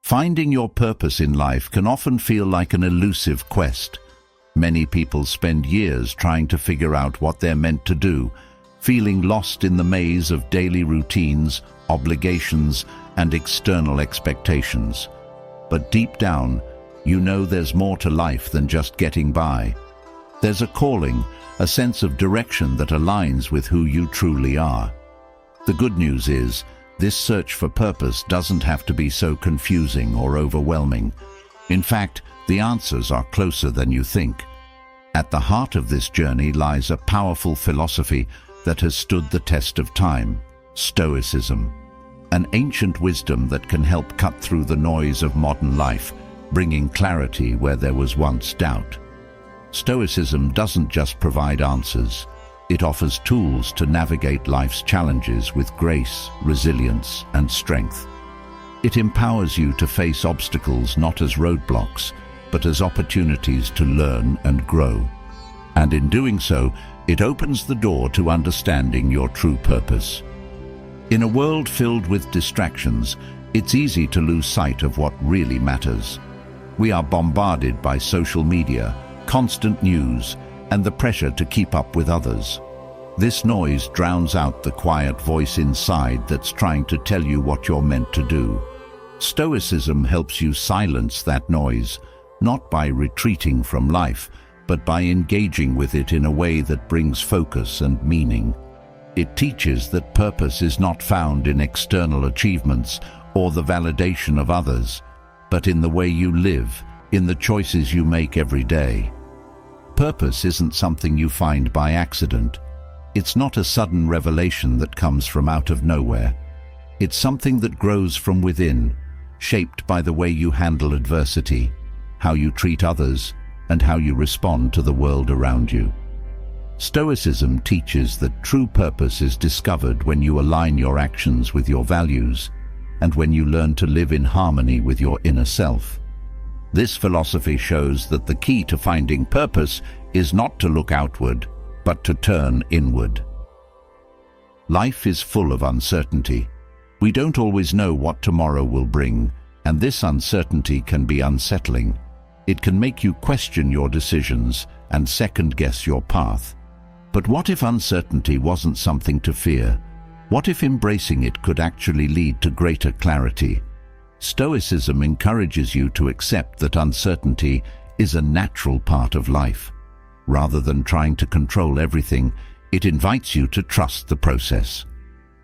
Finding your purpose in life can often feel like an elusive quest. Many people spend years trying to figure out what they're meant to do, feeling lost in the maze of daily routines, obligations, and external expectations. But deep down, you know there's more to life than just getting by. There's a calling, a sense of direction that aligns with who you truly are. The good news is, this search for purpose doesn't have to be so confusing or overwhelming. In fact, the answers are closer than you think. At the heart of this journey lies a powerful philosophy that has stood the test of time: Stoicism. An ancient wisdom that can help cut through the noise of modern life, bringing clarity where there was once doubt. Stoicism doesn't just provide answers. It offers tools to navigate life's challenges with grace, resilience, and strength. It empowers you to face obstacles not as roadblocks, but as opportunities to learn and grow. And in doing so, it opens the door to understanding your true purpose. In a world filled with distractions, it's easy to lose sight of what really matters. We are bombarded by social media, constant news, and the pressure to keep up with others. This noise drowns out the quiet voice inside that's trying to tell you what you're meant to do. Stoicism helps you silence that noise, not by retreating from life, but by engaging with it in a way that brings focus and meaning. It teaches that purpose is not found in external achievements or the validation of others, but in the way you live, in the choices you make every day. Purpose isn't something you find by accident. It's not a sudden revelation that comes from out of nowhere. It's something that grows from within, shaped by the way you handle adversity, how you treat others, and how you respond to the world around you. Stoicism teaches that true purpose is discovered when you align your actions with your values, and when you learn to live in harmony with your inner self. This philosophy shows that the key to finding purpose is not to look outward, but to turn inward. Life is full of uncertainty. We don't always know what tomorrow will bring, and this uncertainty can be unsettling. It can make you question your decisions and second-guess your path. But what if uncertainty wasn't something to fear? What if embracing it could actually lead to greater clarity? Stoicism encourages you to accept that uncertainty is a natural part of life. Rather than trying to control everything, it invites you to trust the process.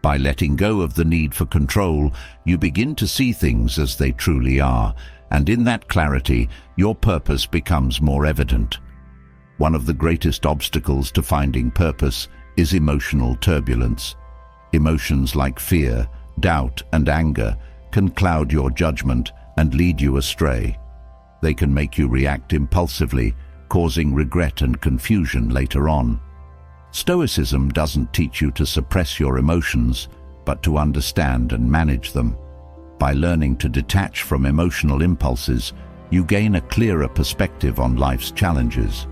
By letting go of the need for control, you begin to see things as they truly are, and in that clarity, your purpose becomes more evident. One of the greatest obstacles to finding purpose is emotional turbulence. Emotions like fear, doubt, and anger can cloud your judgment and lead you astray. They can make you react impulsively, causing regret and confusion later on. Stoicism doesn't teach you to suppress your emotions, but to understand and manage them. By learning to detach from emotional impulses, you gain a clearer perspective on life's challenges.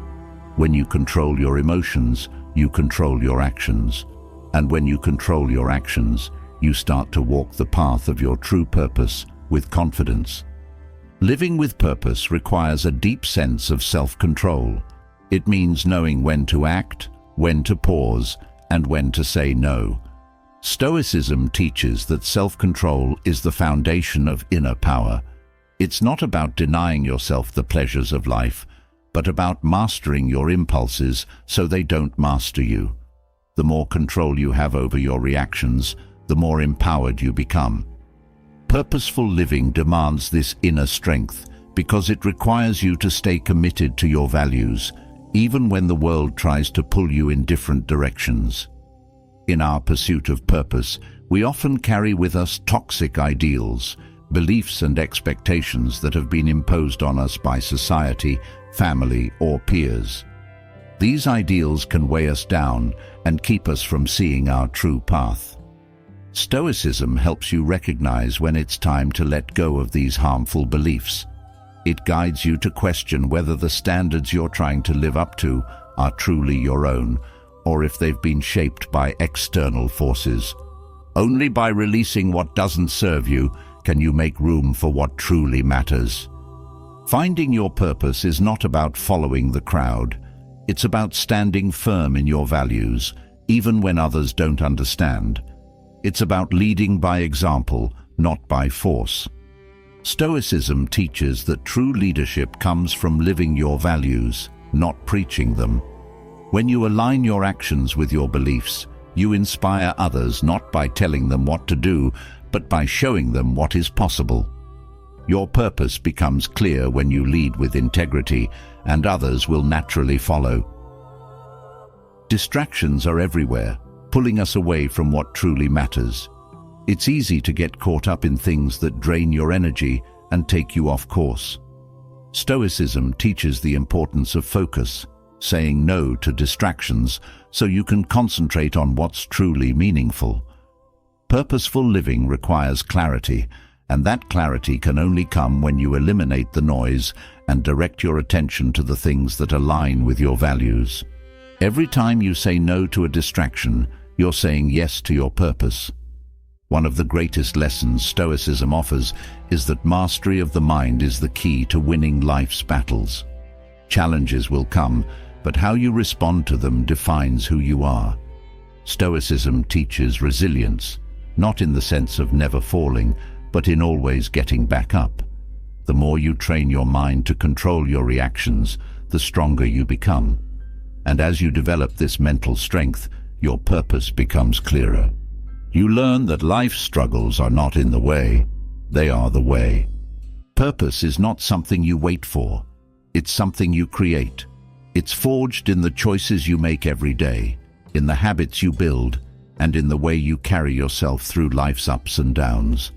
When you control your emotions, you control your actions. And when you control your actions, you start to walk the path of your true purpose with confidence. Living with purpose requires a deep sense of self-control. It means knowing when to act, when to pause, and when to say no. Stoicism teaches that self-control is the foundation of inner power. It's not about denying yourself the pleasures of life, but about mastering your impulses so they don't master you. The more control you have over your reactions, the more empowered you become. Purposeful living demands this inner strength because it requires you to stay committed to your values, even when the world tries to pull you in different directions. In our pursuit of purpose, we often carry with us toxic ideals, beliefs and expectations that have been imposed on us by society, family, or peers. These ideals can weigh us down and keep us from seeing our true path. Stoicism helps you recognize when it's time to let go of these harmful beliefs. It guides you to question whether the standards you're trying to live up to are truly your own, or if they've been shaped by external forces. Only by releasing what doesn't serve you can you make room for what truly matters. Finding your purpose is not about following the crowd. It's about standing firm in your values, even when others don't understand. It's about leading by example, not by force. Stoicism teaches that true leadership comes from living your values, not preaching them. When you align your actions with your beliefs, you inspire others not by telling them what to do, but by showing them what is possible. Your purpose becomes clear when you lead with integrity, and others will naturally follow. Distractions are everywhere, pulling us away from what truly matters. It's easy to get caught up in things that drain your energy and take you off course. Stoicism teaches the importance of focus, saying no to distractions so you can concentrate on what's truly meaningful. Purposeful living requires clarity, and that clarity can only come when you eliminate the noise and direct your attention to the things that align with your values. Every time you say no to a distraction, you're saying yes to your purpose. One of the greatest lessons Stoicism offers is that mastery of the mind is the key to winning life's battles. Challenges will come, but how you respond to them defines who you are. Stoicism teaches resilience, not in the sense of never falling, but in always getting back up. The more you train your mind to control your reactions, the stronger you become. And as you develop this mental strength, your purpose becomes clearer. You learn that life's struggles are not in the way, they are the way. Purpose is not something you wait for, it's something you create. It's forged in the choices you make every day, in the habits you build, and in the way you carry yourself through life's ups and downs.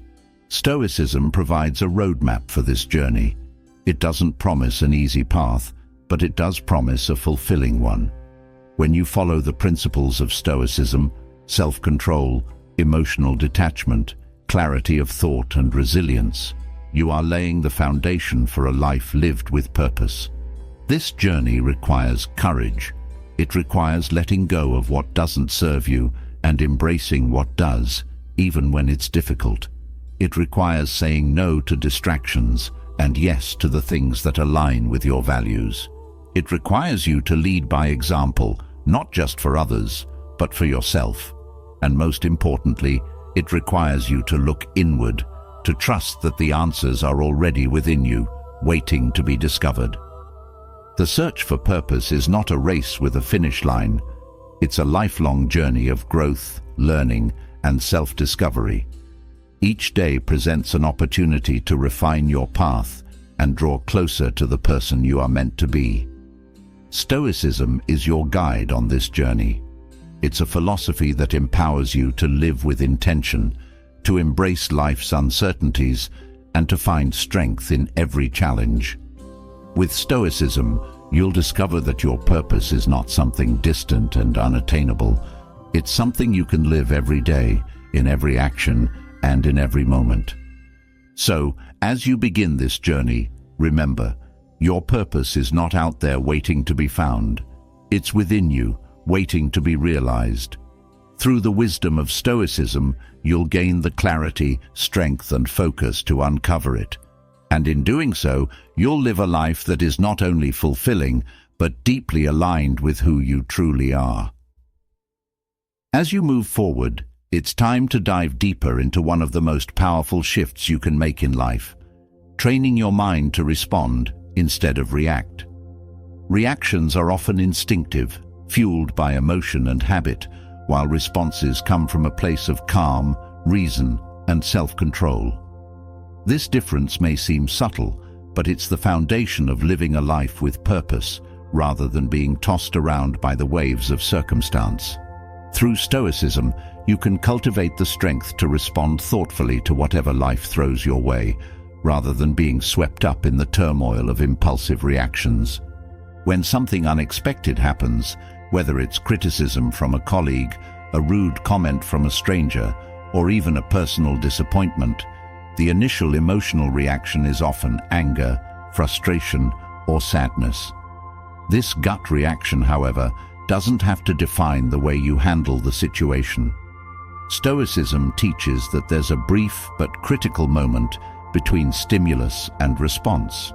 Stoicism provides a roadmap for this journey. It doesn't promise an easy path, but it does promise a fulfilling one. When you follow the principles of Stoicism, self-control, emotional detachment, clarity of thought and resilience, you are laying the foundation for a life lived with purpose. This journey requires courage. It requires letting go of what doesn't serve you and embracing what does, even when it's difficult. It requires saying no to distractions and yes to the things that align with your values. It requires you to lead by example, not just for others, but for yourself. And most importantly, it requires you to look inward, to trust that the answers are already within you, waiting to be discovered. The search for purpose is not a race with a finish line. It's a lifelong journey of growth, learning, and self-discovery. Each day presents an opportunity to refine your path and draw closer to the person you are meant to be. Stoicism is your guide on this journey. It's a philosophy that empowers you to live with intention, to embrace life's uncertainties, and to find strength in every challenge. With Stoicism, you'll discover that your purpose is not something distant and unattainable. It's something you can live every day, in every action, and in every moment. So, as you begin this journey, remember, your purpose is not out there waiting to be found. It's within you, waiting to be realized. Through the wisdom of Stoicism, you'll gain the clarity, strength, and focus to uncover it. And in doing so, you'll live a life that is not only fulfilling, but deeply aligned with who you truly are. As you move forward, it's time to dive deeper into one of the most powerful shifts you can make in life, training your mind to respond instead of react. Reactions are often instinctive, fueled by emotion and habit, while responses come from a place of calm, reason, and self-control. This difference may seem subtle, but it's the foundation of living a life with purpose, rather than being tossed around by the waves of circumstance. Through Stoicism, you can cultivate the strength to respond thoughtfully to whatever life throws your way, rather than being swept up in the turmoil of impulsive reactions. When something unexpected happens, whether it's criticism from a colleague, a rude comment from a stranger, or even a personal disappointment, the initial emotional reaction is often anger, frustration, or sadness. This gut reaction, however, doesn't have to define the way you handle the situation. Stoicism teaches that there's a brief but critical moment between stimulus and response.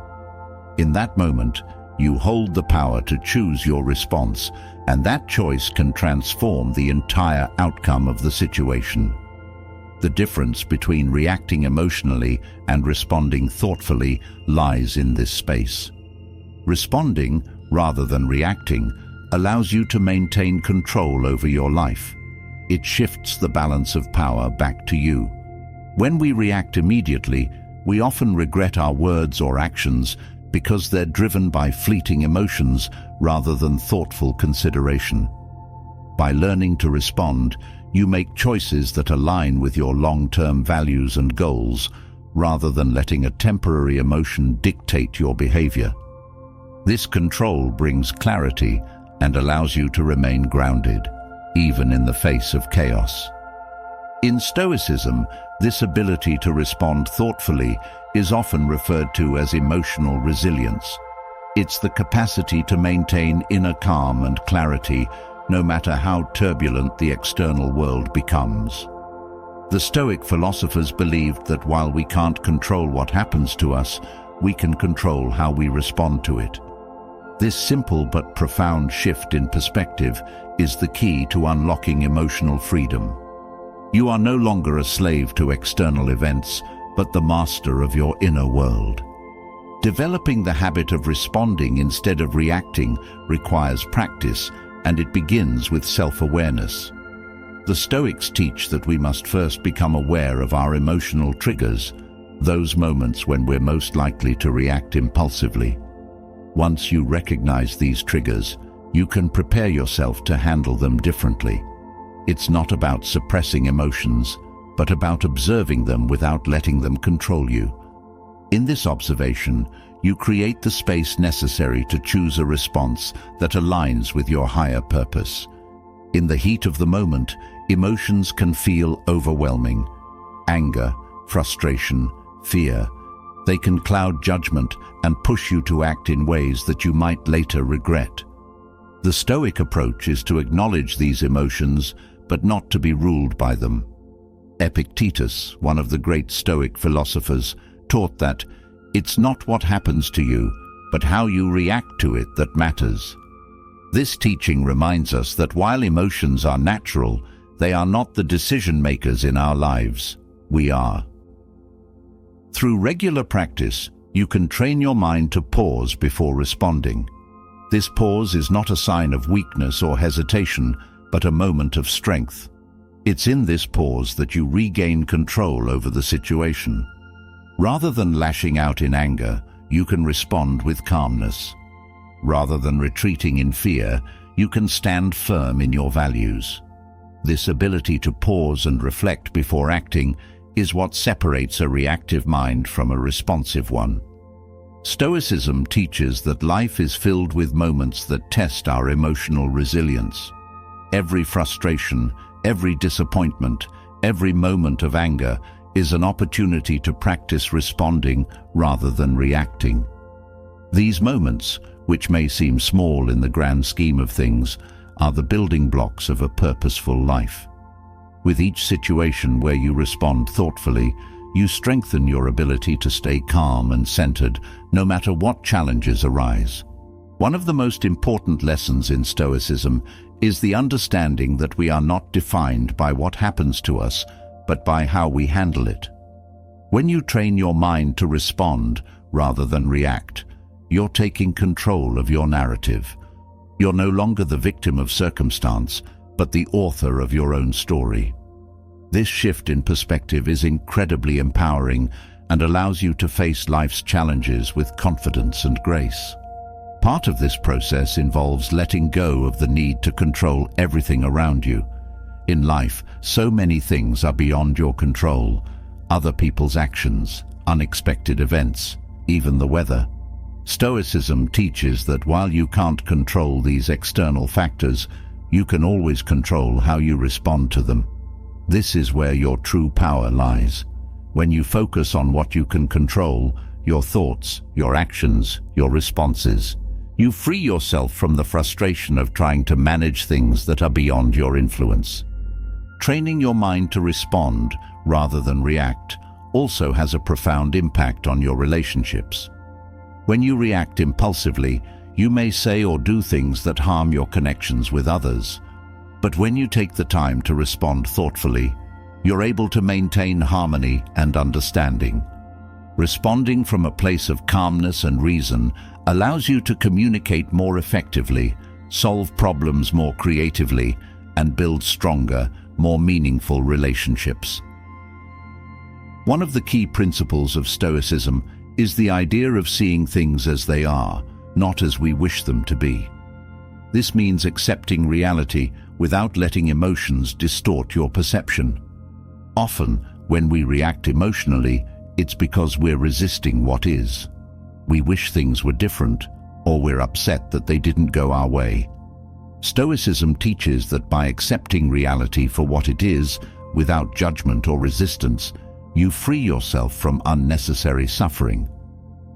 In that moment, you hold the power to choose your response, and that choice can transform the entire outcome of the situation. The difference between reacting emotionally and responding thoughtfully lies in this space. Responding, rather than reacting, allows you to maintain control over your life. It shifts the balance of power back to you. When we react immediately, we often regret our words or actions because they're driven by fleeting emotions rather than thoughtful consideration. By learning to respond, you make choices that align with your long-term values and goals, rather than letting a temporary emotion dictate your behavior. This control brings clarity and allows you to remain grounded, even in the face of chaos. In Stoicism, this ability to respond thoughtfully is often referred to as emotional resilience. It's the capacity to maintain inner calm and clarity, no matter how turbulent the external world becomes. The Stoic philosophers believed that while we can't control what happens to us, we can control how we respond to it. This simple but profound shift in perspective is the key to unlocking emotional freedom. You are no longer a slave to external events, but the master of your inner world. Developing the habit of responding instead of reacting requires practice, and it begins with self-awareness. The Stoics teach that we must first become aware of our emotional triggers, those moments when we're most likely to react impulsively. Once you recognize these triggers, you can prepare yourself to handle them differently. It's not about suppressing emotions, but about observing them without letting them control you. In this observation, you create the space necessary to choose a response that aligns with your higher purpose. In the heat of the moment, emotions can feel overwhelming. Anger, frustration, fear. They can cloud judgment and push you to act in ways that you might later regret. The Stoic approach is to acknowledge these emotions, but not to be ruled by them. Epictetus, one of the great Stoic philosophers, taught that it's not what happens to you, but how you react to it that matters. This teaching reminds us that while emotions are natural, they are not the decision makers in our lives. We are. Through regular practice, you can train your mind to pause before responding. This pause is not a sign of weakness or hesitation, but a moment of strength. It's in this pause that you regain control over the situation. Rather than lashing out in anger, you can respond with calmness. Rather than retreating in fear, you can stand firm in your values. This ability to pause and reflect before acting is what separates a reactive mind from a responsive one. Stoicism teaches that life is filled with moments that test our emotional resilience. Every frustration, every disappointment, every moment of anger is an opportunity to practice responding rather than reacting. These moments, which may seem small in the grand scheme of things, are the building blocks of a purposeful life. With each situation where you respond thoughtfully, you strengthen your ability to stay calm and centered, no matter what challenges arise. One of the most important lessons in Stoicism is the understanding that we are not defined by what happens to us, but by how we handle it. When you train your mind to respond rather than react, you're taking control of your narrative. You're no longer the victim of circumstance, but the author of your own story. This shift in perspective is incredibly empowering and allows you to face life's challenges with confidence and grace. Part of this process involves letting go of the need to control everything around you. In life, so many things are beyond your control: other people's actions, unexpected events, even the weather. Stoicism teaches that while you can't control these external factors, you can always control how you respond to them. This is where your true power lies. When you focus on what you can control, your thoughts, your actions, your responses, you free yourself from the frustration of trying to manage things that are beyond your influence. Training your mind to respond rather than react also has a profound impact on your relationships. When you react impulsively, you may say or do things that harm your connections with others. But when you take the time to respond thoughtfully, you're able to maintain harmony and understanding. Responding from a place of calmness and reason allows you to communicate more effectively, solve problems more creatively, and build stronger, more meaningful relationships. One of the key principles of Stoicism is the idea of seeing things as they are, not as we wish them to be. This means accepting reality without letting emotions distort your perception. Often, when we react emotionally, it's because we're resisting what is. We wish things were different, or we're upset that they didn't go our way. Stoicism teaches that by accepting reality for what it is, without judgment or resistance, you free yourself from unnecessary suffering.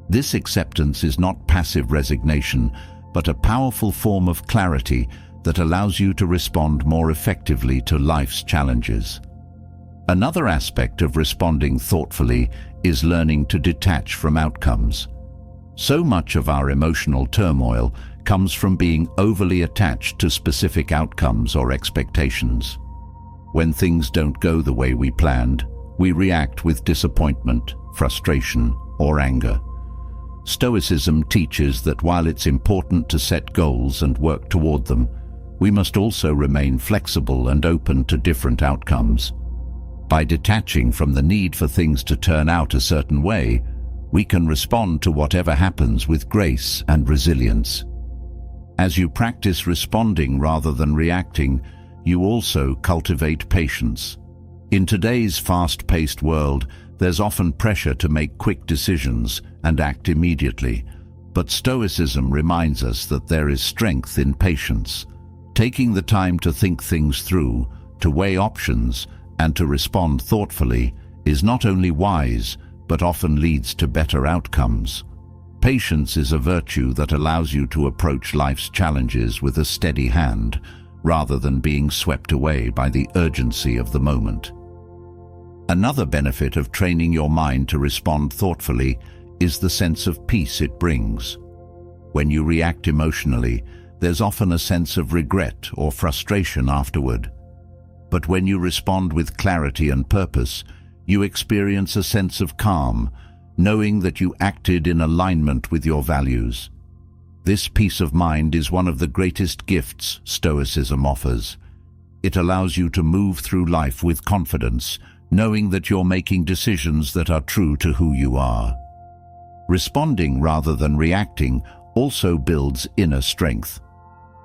This acceptance is not passive resignation, but a powerful form of clarity that allows you to respond more effectively to life's challenges. Another aspect of responding thoughtfully is learning to detach from outcomes. So much of our emotional turmoil comes from being overly attached to specific outcomes or expectations. When things don't go the way we planned, we react with disappointment, frustration, or anger. Stoicism teaches that while it's important to set goals and work toward them, we must also remain flexible and open to different outcomes. By detaching from the need for things to turn out a certain way, we can respond to whatever happens with grace and resilience. As you practice responding rather than reacting, you also cultivate patience. In today's fast-paced world, there's often pressure to make quick decisions and act immediately, but Stoicism reminds us that there is strength in patience. Taking the time to think things through, to weigh options, and to respond thoughtfully is not only wise, but often leads to better outcomes. Patience is a virtue that allows you to approach life's challenges with a steady hand, rather than being swept away by the urgency of the moment. Another benefit of training your mind to respond thoughtfully is the sense of peace it brings. When you react emotionally, there's often a sense of regret or frustration afterward. But when you respond with clarity and purpose, you experience a sense of calm, knowing that you acted in alignment with your values. This peace of mind is one of the greatest gifts Stoicism offers. It allows you to move through life with confidence, knowing that you're making decisions that are true to who you are. Responding rather than reacting also builds inner strength.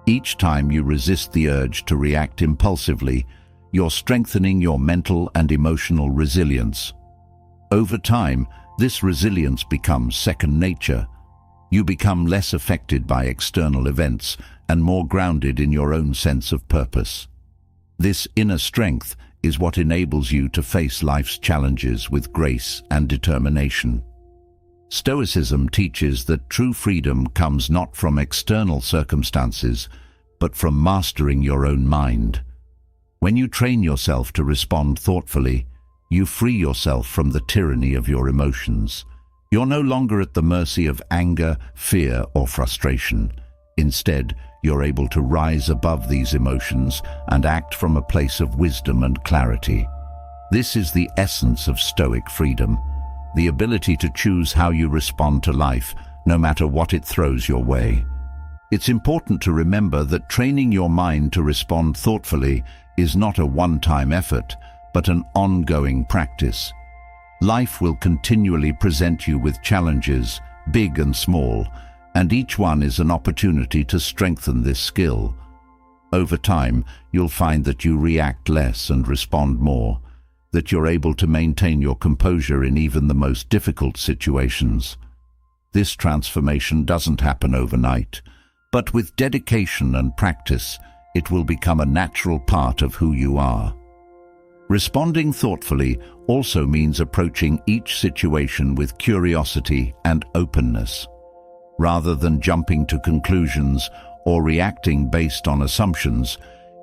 Each time you resist the urge to react impulsively, you're strengthening your mental and emotional resilience. Over time, this resilience becomes second nature. You become less affected by external events and more grounded in your own sense of purpose. This inner strength is what enables you to face life's challenges with grace and determination. Stoicism teaches that true freedom comes not from external circumstances, but from mastering your own mind. When you train yourself to respond thoughtfully, you free yourself from the tyranny of your emotions. You're no longer at the mercy of anger, fear, or frustration. Instead, you're able to rise above these emotions and act from a place of wisdom and clarity. This is the essence of Stoic freedom, the ability to choose how you respond to life, no matter what it throws your way. It's important to remember that training your mind to respond thoughtfully is not a one-time effort, but an ongoing practice. Life will continually present you with challenges, big and small, and each one is an opportunity to strengthen this skill. Over time, you'll find that you react less and respond more, that you're able to maintain your composure in even the most difficult situations. This transformation doesn't happen overnight, but with dedication and practice, it will become a natural part of who you are. Responding thoughtfully also means approaching each situation with curiosity and openness. Rather than jumping to conclusions or reacting based on assumptions,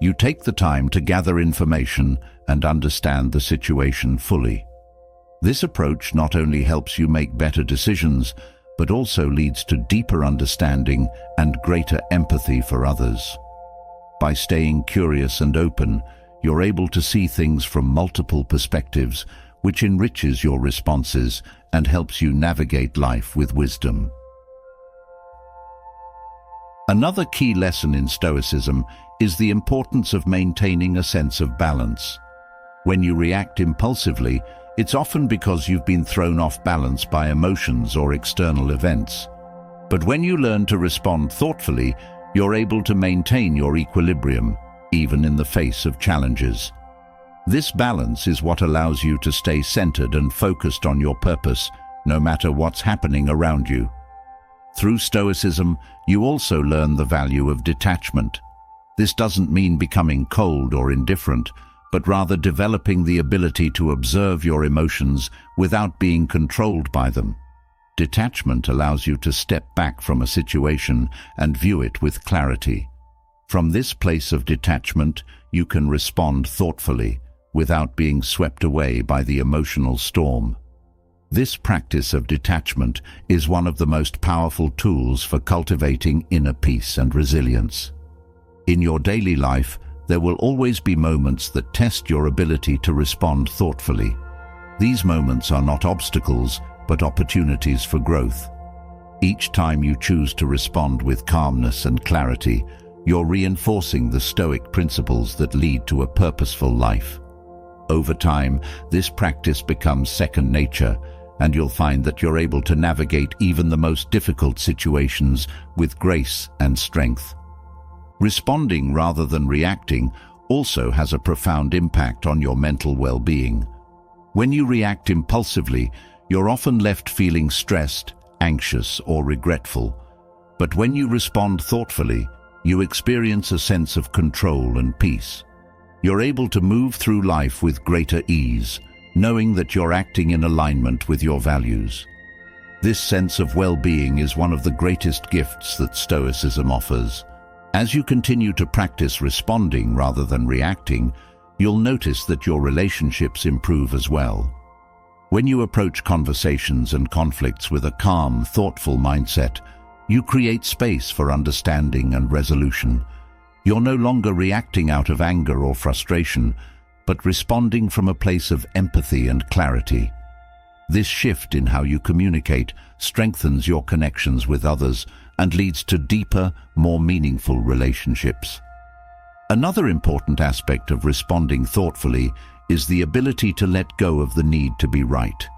You take the time to gather information and understand the situation fully. This approach not only helps you make better decisions, but also leads to deeper understanding and greater empathy for others. By staying curious and open, you're able to see things from multiple perspectives, which enriches your responses and helps you navigate life with wisdom. Another key lesson in Stoicism is the importance of maintaining a sense of balance. When you react impulsively, it's often because you've been thrown off balance by emotions or external events. But when you learn to respond thoughtfully, you're able to maintain your equilibrium, even in the face of challenges. This balance is what allows you to stay centered and focused on your purpose, no matter what's happening around you. Through Stoicism, you also learn the value of detachment. This doesn't mean becoming cold or indifferent, but rather developing the ability to observe your emotions without being controlled by them. Detachment allows you to step back from a situation and view it with clarity. From this place of detachment, you can respond thoughtfully, without being swept away by the emotional storm. This practice of detachment is one of the most powerful tools for cultivating inner peace and resilience. In your daily life, there will always be moments that test your ability to respond thoughtfully. These moments are not obstacles, but opportunities for growth. Each time you choose to respond with calmness and clarity, you're reinforcing the Stoic principles that lead to a purposeful life. Over time, this practice becomes second nature, and you'll find that you're able to navigate even the most difficult situations with grace and strength. Responding rather than reacting also has a profound impact on your mental well-being. When you react impulsively, you're often left feeling stressed, anxious, or regretful. But when you respond thoughtfully, you experience a sense of control and peace. You're able to move through life with greater ease, knowing that you're acting in alignment with your values. This sense of well-being is one of the greatest gifts that Stoicism offers. As you continue to practice responding rather than reacting, you'll notice that your relationships improve as well. When you approach conversations and conflicts with a calm, thoughtful mindset, you create space for understanding and resolution. You're no longer reacting out of anger or frustration, but responding from a place of empathy and clarity. This shift in how you communicate strengthens your connections with others and leads to deeper, more meaningful relationships. Another important aspect of responding thoughtfully is the ability to let go of the need to be right.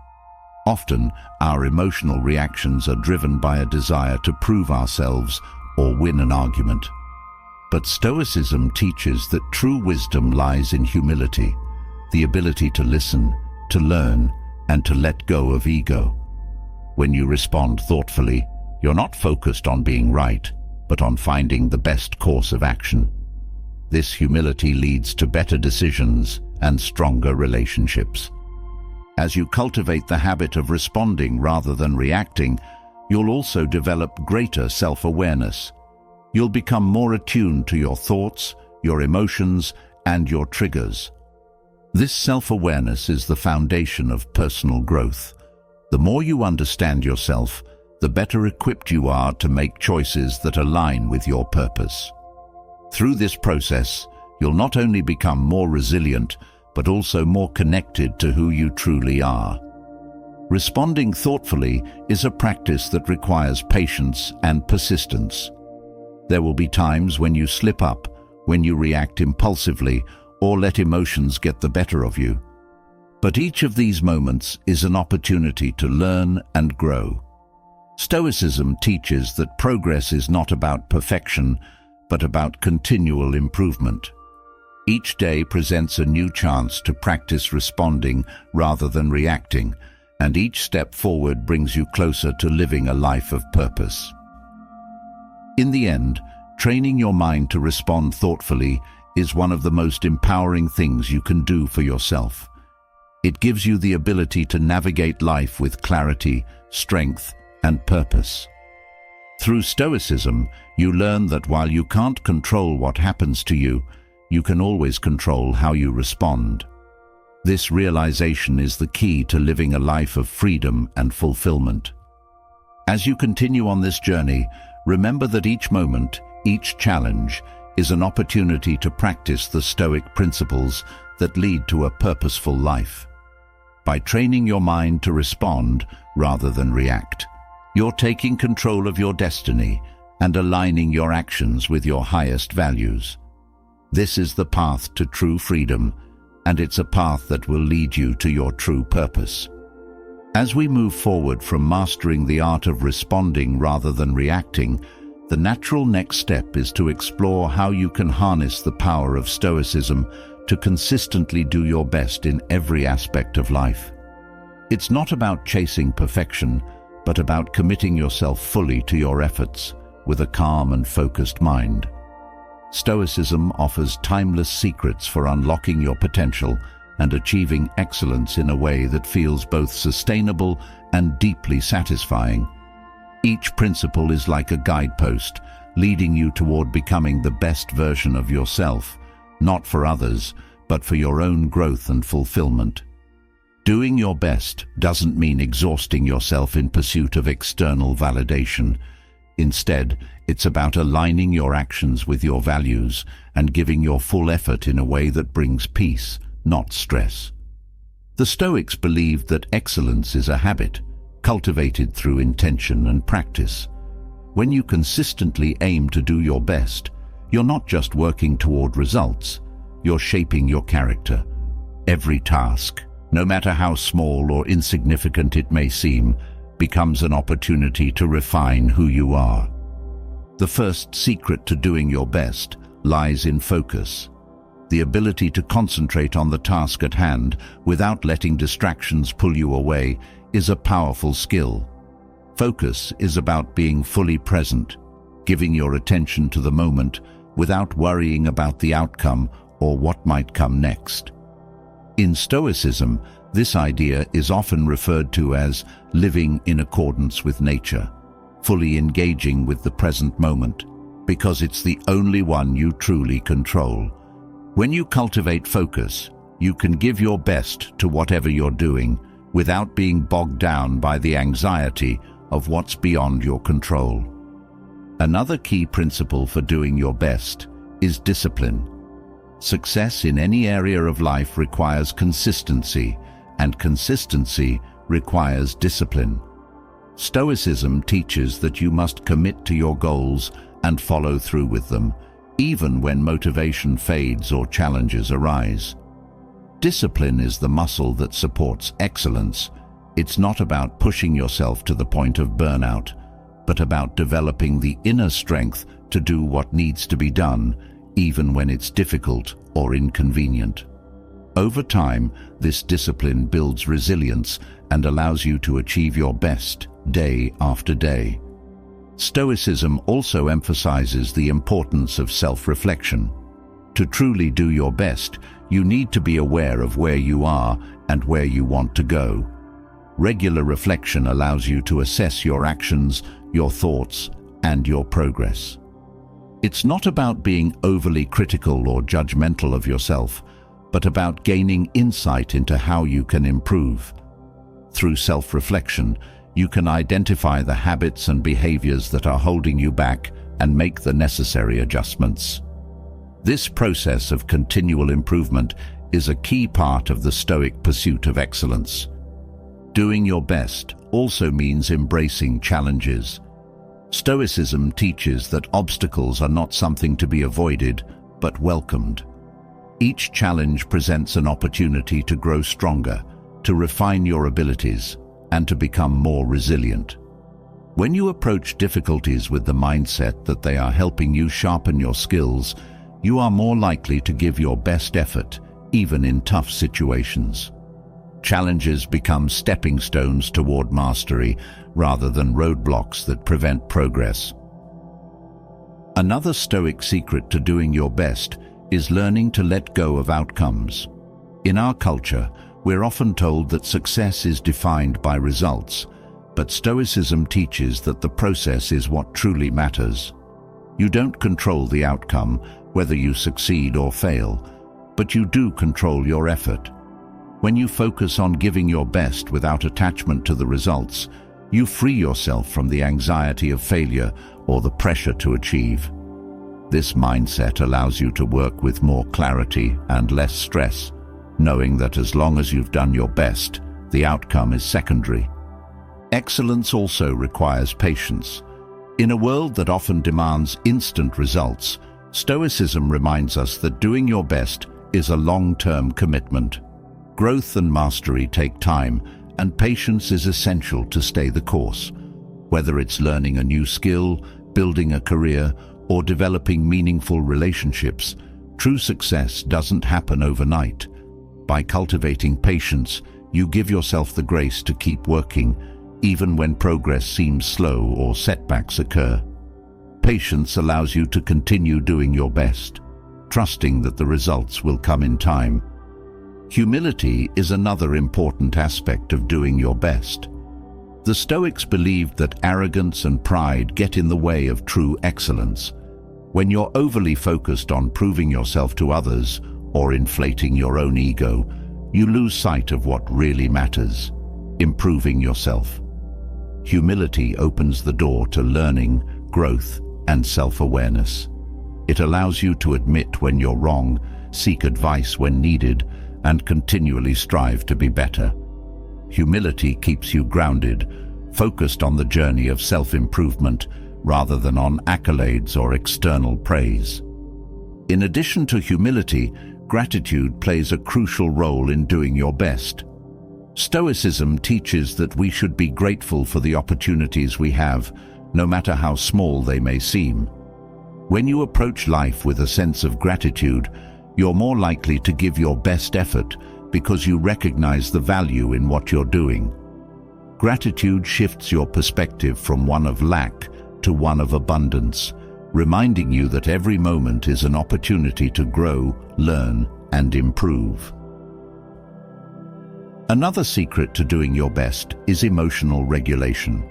Often, our emotional reactions are driven by a desire to prove ourselves or win an argument. But Stoicism teaches that true wisdom lies in humility, the ability to listen, to learn, and to let go of ego. When you respond thoughtfully, you're not focused on being right, but on finding the best course of action. This humility leads to better decisions and stronger relationships. As you cultivate the habit of responding rather than reacting, you'll also develop greater self-awareness. You'll become more attuned to your thoughts, your emotions, and your triggers. This self-awareness is the foundation of personal growth. The more you understand yourself, the better equipped you are to make choices that align with your purpose. Through this process, you'll not only become more resilient, but also more connected to who you truly are. Responding thoughtfully is a practice that requires patience and persistence. There will be times when you slip up, when you react impulsively, or let emotions get the better of you. But each of these moments is an opportunity to learn and grow. Stoicism teaches that progress is not about perfection, but about continual improvement. Each day presents a new chance to practice responding rather than reacting, and each step forward brings you closer to living a life of purpose. In the end, training your mind to respond thoughtfully is one of the most empowering things you can do for yourself. It gives you the ability to navigate life with clarity, strength, and purpose. Through Stoicism, you learn that while you can't control what happens to you, you can always control how you respond. This realization is the key to living a life of freedom and fulfillment. As you continue on this journey, remember that each moment, each challenge, is an opportunity to practice the Stoic principles that lead to a purposeful life. By training your mind to respond rather than react, you're taking control of your destiny and aligning your actions with your highest values. This is the path to true freedom, and it's a path that will lead you to your true purpose. As we move forward from mastering the art of responding rather than reacting, the natural next step is to explore how you can harness the power of Stoicism to consistently do your best in every aspect of life. It's not about chasing perfection, but about committing yourself fully to your efforts with a calm and focused mind. Stoicism offers timeless secrets for unlocking your potential and achieving excellence in a way that feels both sustainable and deeply satisfying. Each principle is like a guidepost, leading you toward becoming the best version of yourself, not for others, but for your own growth and fulfillment. Doing your best doesn't mean exhausting yourself in pursuit of external validation. Instead, it's about aligning your actions with your values and giving your full effort in a way that brings peace, not stress. The Stoics believed that excellence is a habit, cultivated through intention and practice. When you consistently aim to do your best, you're not just working toward results, you're shaping your character. Every task, no matter how small or insignificant it may seem, becomes an opportunity to refine who you are. The first secret to doing your best lies in focus. The ability to concentrate on the task at hand without letting distractions pull you away is a powerful skill. Focus is about being fully present, giving your attention to the moment without worrying about the outcome or what might come next. In Stoicism, this idea is often referred to as living in accordance with nature, fully engaging with the present moment, because it's the only one you truly control. When you cultivate focus, you can give your best to whatever you're doing without being bogged down by the anxiety of what's beyond your control. Another key principle for doing your best is discipline. Success in any area of life requires consistency, and consistency requires discipline. Stoicism teaches that you must commit to your goals and follow through with them, even when motivation fades or challenges arise. Discipline is the muscle that supports excellence. It's not about pushing yourself to the point of burnout, but about developing the inner strength to do what needs to be done, even when it's difficult or inconvenient. Over time, this discipline builds resilience and allows you to achieve your best day after day. Stoicism also emphasizes the importance of self-reflection. To truly do your best, you need to be aware of where you are and where you want to go. Regular reflection allows you to assess your actions, your thoughts, and your progress. It's not about being overly critical or judgmental of yourself, but about gaining insight into how you can improve. Through self-reflection, you can identify the habits and behaviors that are holding you back and make the necessary adjustments. This process of continual improvement is a key part of the Stoic pursuit of excellence. Doing your best also means embracing challenges. Stoicism teaches that obstacles are not something to be avoided, but welcomed. Each challenge presents an opportunity to grow stronger, to refine your abilities, and to become more resilient. When you approach difficulties with the mindset that they are helping you sharpen your skills, you are more likely to give your best effort, even in tough situations. Challenges become stepping stones toward mastery rather than roadblocks that prevent progress. Another Stoic secret to doing your best is learning to let go of outcomes. In our culture, we're often told that success is defined by results, but Stoicism teaches that the process is what truly matters. You don't control the outcome, whether you succeed or fail, but you do control your effort. When you focus on giving your best without attachment to the results, you free yourself from the anxiety of failure or the pressure to achieve. This mindset allows you to work with more clarity and less stress, knowing that as long as you've done your best, the outcome is secondary. Excellence also requires patience. In a world that often demands instant results, Stoicism reminds us that doing your best is a long-term commitment. Growth and mastery take time, and patience is essential to stay the course. Whether it's learning a new skill, building a career, or developing meaningful relationships, true success doesn't happen overnight. By cultivating patience, you give yourself the grace to keep working, even when progress seems slow or setbacks occur. Patience allows you to continue doing your best, trusting that the results will come in time. Humility is another important aspect of doing your best. The Stoics believed that arrogance and pride get in the way of true excellence. When you're overly focused on proving yourself to others or inflating your own ego, you lose sight of what really matters: improving yourself. Humility opens the door to learning, growth, and self-awareness. It allows you to admit when you're wrong, seek advice when needed, and continually strive to be better. Humility keeps you grounded, focused on the journey of self-improvement rather than on accolades or external praise. In addition to humility, gratitude plays a crucial role in doing your best. Stoicism teaches that we should be grateful for the opportunities we have, no matter how small they may seem. When you approach life with a sense of gratitude, you're more likely to give your best effort because you recognize the value in what you're doing. Gratitude shifts your perspective from one of lack to one of abundance, reminding you that every moment is an opportunity to grow, learn, and improve. Another secret to doing your best is emotional regulation.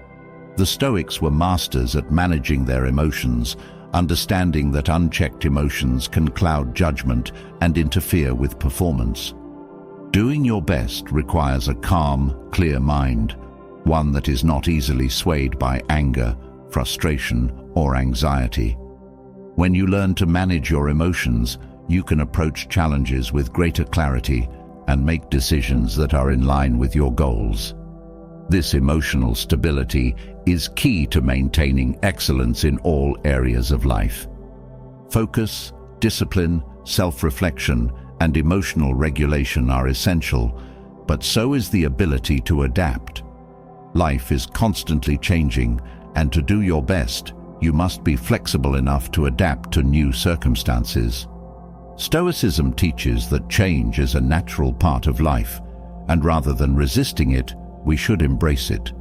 The Stoics were masters at managing their emotions, understanding that unchecked emotions can cloud judgment and interfere with performance. Doing your best requires a calm, clear mind, one that is not easily swayed by anger, frustration, or anxiety. When you learn to manage your emotions, you can approach challenges with greater clarity and make decisions that are in line with your goals. This emotional stability is key to maintaining excellence in all areas of life. Focus, discipline, self-reflection, and emotional regulation are essential, but so is the ability to adapt. Life is constantly changing, and to do your best, you must be flexible enough to adapt to new circumstances. Stoicism teaches that change is a natural part of life, and rather than resisting it, we should embrace it.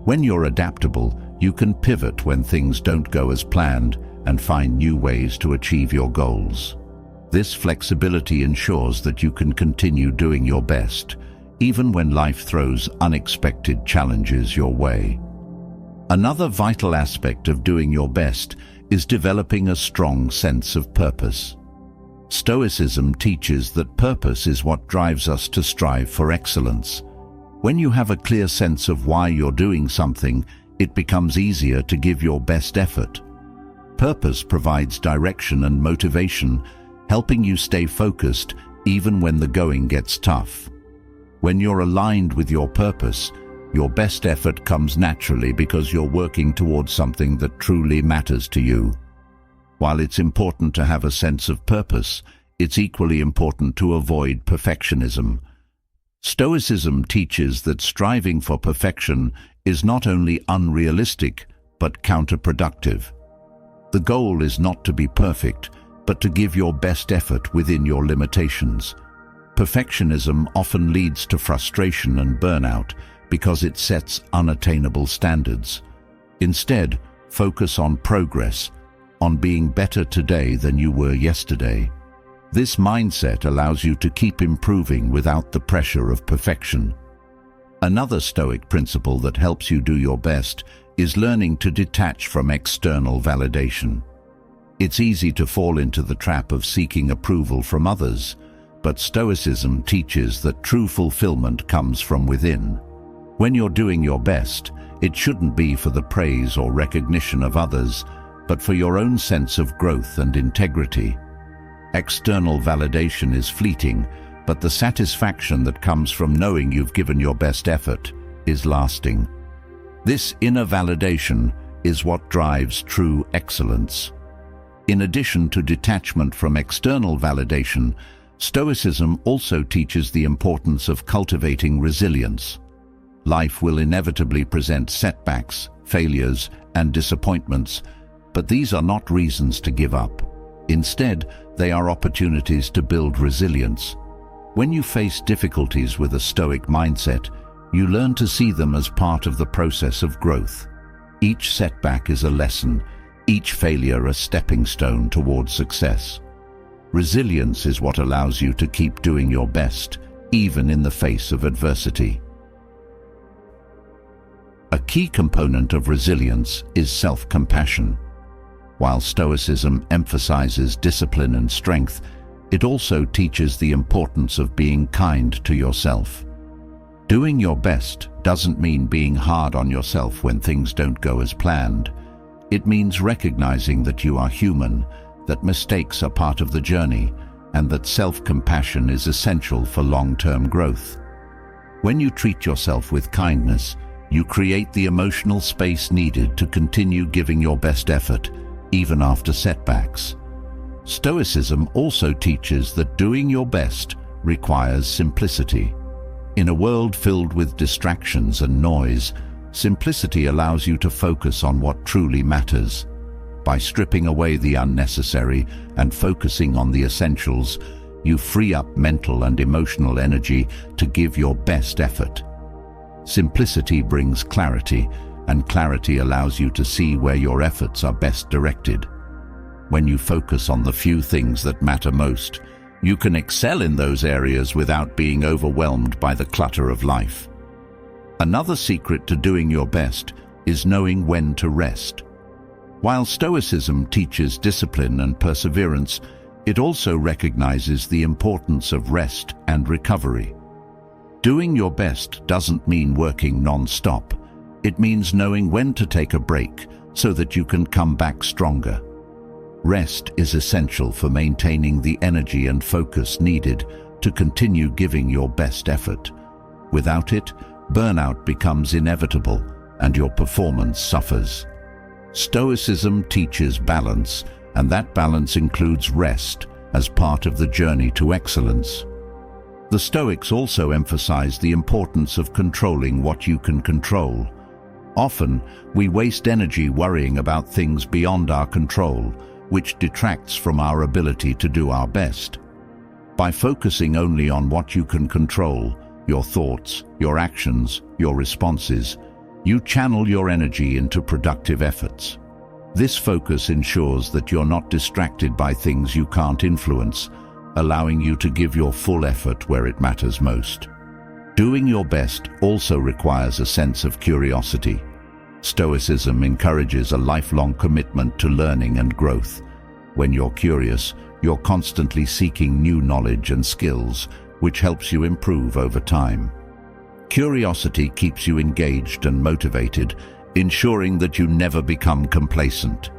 When you're adaptable, you can pivot when things don't go as planned and find new ways to achieve your goals. This flexibility ensures that you can continue doing your best, even when life throws unexpected challenges your way. Another vital aspect of doing your best is developing a strong sense of purpose. Stoicism teaches that purpose is what drives us to strive for excellence. When you have a clear sense of why you're doing something, it becomes easier to give your best effort. Purpose provides direction and motivation, helping you stay focused even when the going gets tough. When you're aligned with your purpose, your best effort comes naturally because you're working towards something that truly matters to you. While it's important to have a sense of purpose, it's equally important to avoid perfectionism. Stoicism teaches that striving for perfection is not only unrealistic, but counterproductive. The goal is not to be perfect, but to give your best effort within your limitations. Perfectionism often leads to frustration and burnout because it sets unattainable standards. Instead, focus on progress, on being better today than you were yesterday. This mindset allows you to keep improving without the pressure of perfection. Another Stoic principle that helps you do your best is learning to detach from external validation. It's easy to fall into the trap of seeking approval from others, but Stoicism teaches that true fulfillment comes from within. When you're doing your best, it shouldn't be for the praise or recognition of others, but for your own sense of growth and integrity. External validation is fleeting, but the satisfaction that comes from knowing you've given your best effort is lasting. This inner validation is what drives true excellence. In addition to detachment from external validation, Stoicism also teaches the importance of cultivating resilience. Life will inevitably present setbacks, failures, and disappointments, but these are not reasons to give up. Instead, they are opportunities to build resilience. When you face difficulties with a Stoic mindset, you learn to see them as part of the process of growth. Each setback is a lesson, each failure a stepping stone towards success. Resilience is what allows you to keep doing your best, even in the face of adversity. A key component of resilience is self-compassion. While Stoicism emphasizes discipline and strength, it also teaches the importance of being kind to yourself. Doing your best doesn't mean being hard on yourself when things don't go as planned. It means recognizing that you are human, that mistakes are part of the journey, and that self-compassion is essential for long-term growth. When you treat yourself with kindness, you create the emotional space needed to continue giving your best effort, even after setbacks. Stoicism also teaches that doing your best requires simplicity. In a world filled with distractions and noise, simplicity allows you to focus on what truly matters. By stripping away the unnecessary and focusing on the essentials, you free up mental and emotional energy to give your best effort. Simplicity brings clarity, and clarity allows you to see where your efforts are best directed. When you focus on the few things that matter most, you can excel in those areas without being overwhelmed by the clutter of life. Another secret to doing your best is knowing when to rest. While Stoicism teaches discipline and perseverance, it also recognizes the importance of rest and recovery. Doing your best doesn't mean working non-stop. It means knowing when to take a break so that you can come back stronger. Rest is essential for maintaining the energy and focus needed to continue giving your best effort. Without it, burnout becomes inevitable and your performance suffers. Stoicism teaches balance, and that balance includes rest as part of the journey to excellence. The Stoics also emphasize the importance of controlling what you can control. Often, we waste energy worrying about things beyond our control, which detracts from our ability to do our best. By focusing only on what you can control, your thoughts, your actions, your responses, you channel your energy into productive efforts. This focus ensures that you're not distracted by things you can't influence, allowing you to give your full effort where it matters most. Doing your best also requires a sense of curiosity. Stoicism encourages a lifelong commitment to learning and growth. When you're curious, you're constantly seeking new knowledge and skills, which helps you improve over time. Curiosity keeps you engaged and motivated, ensuring that you never become complacent.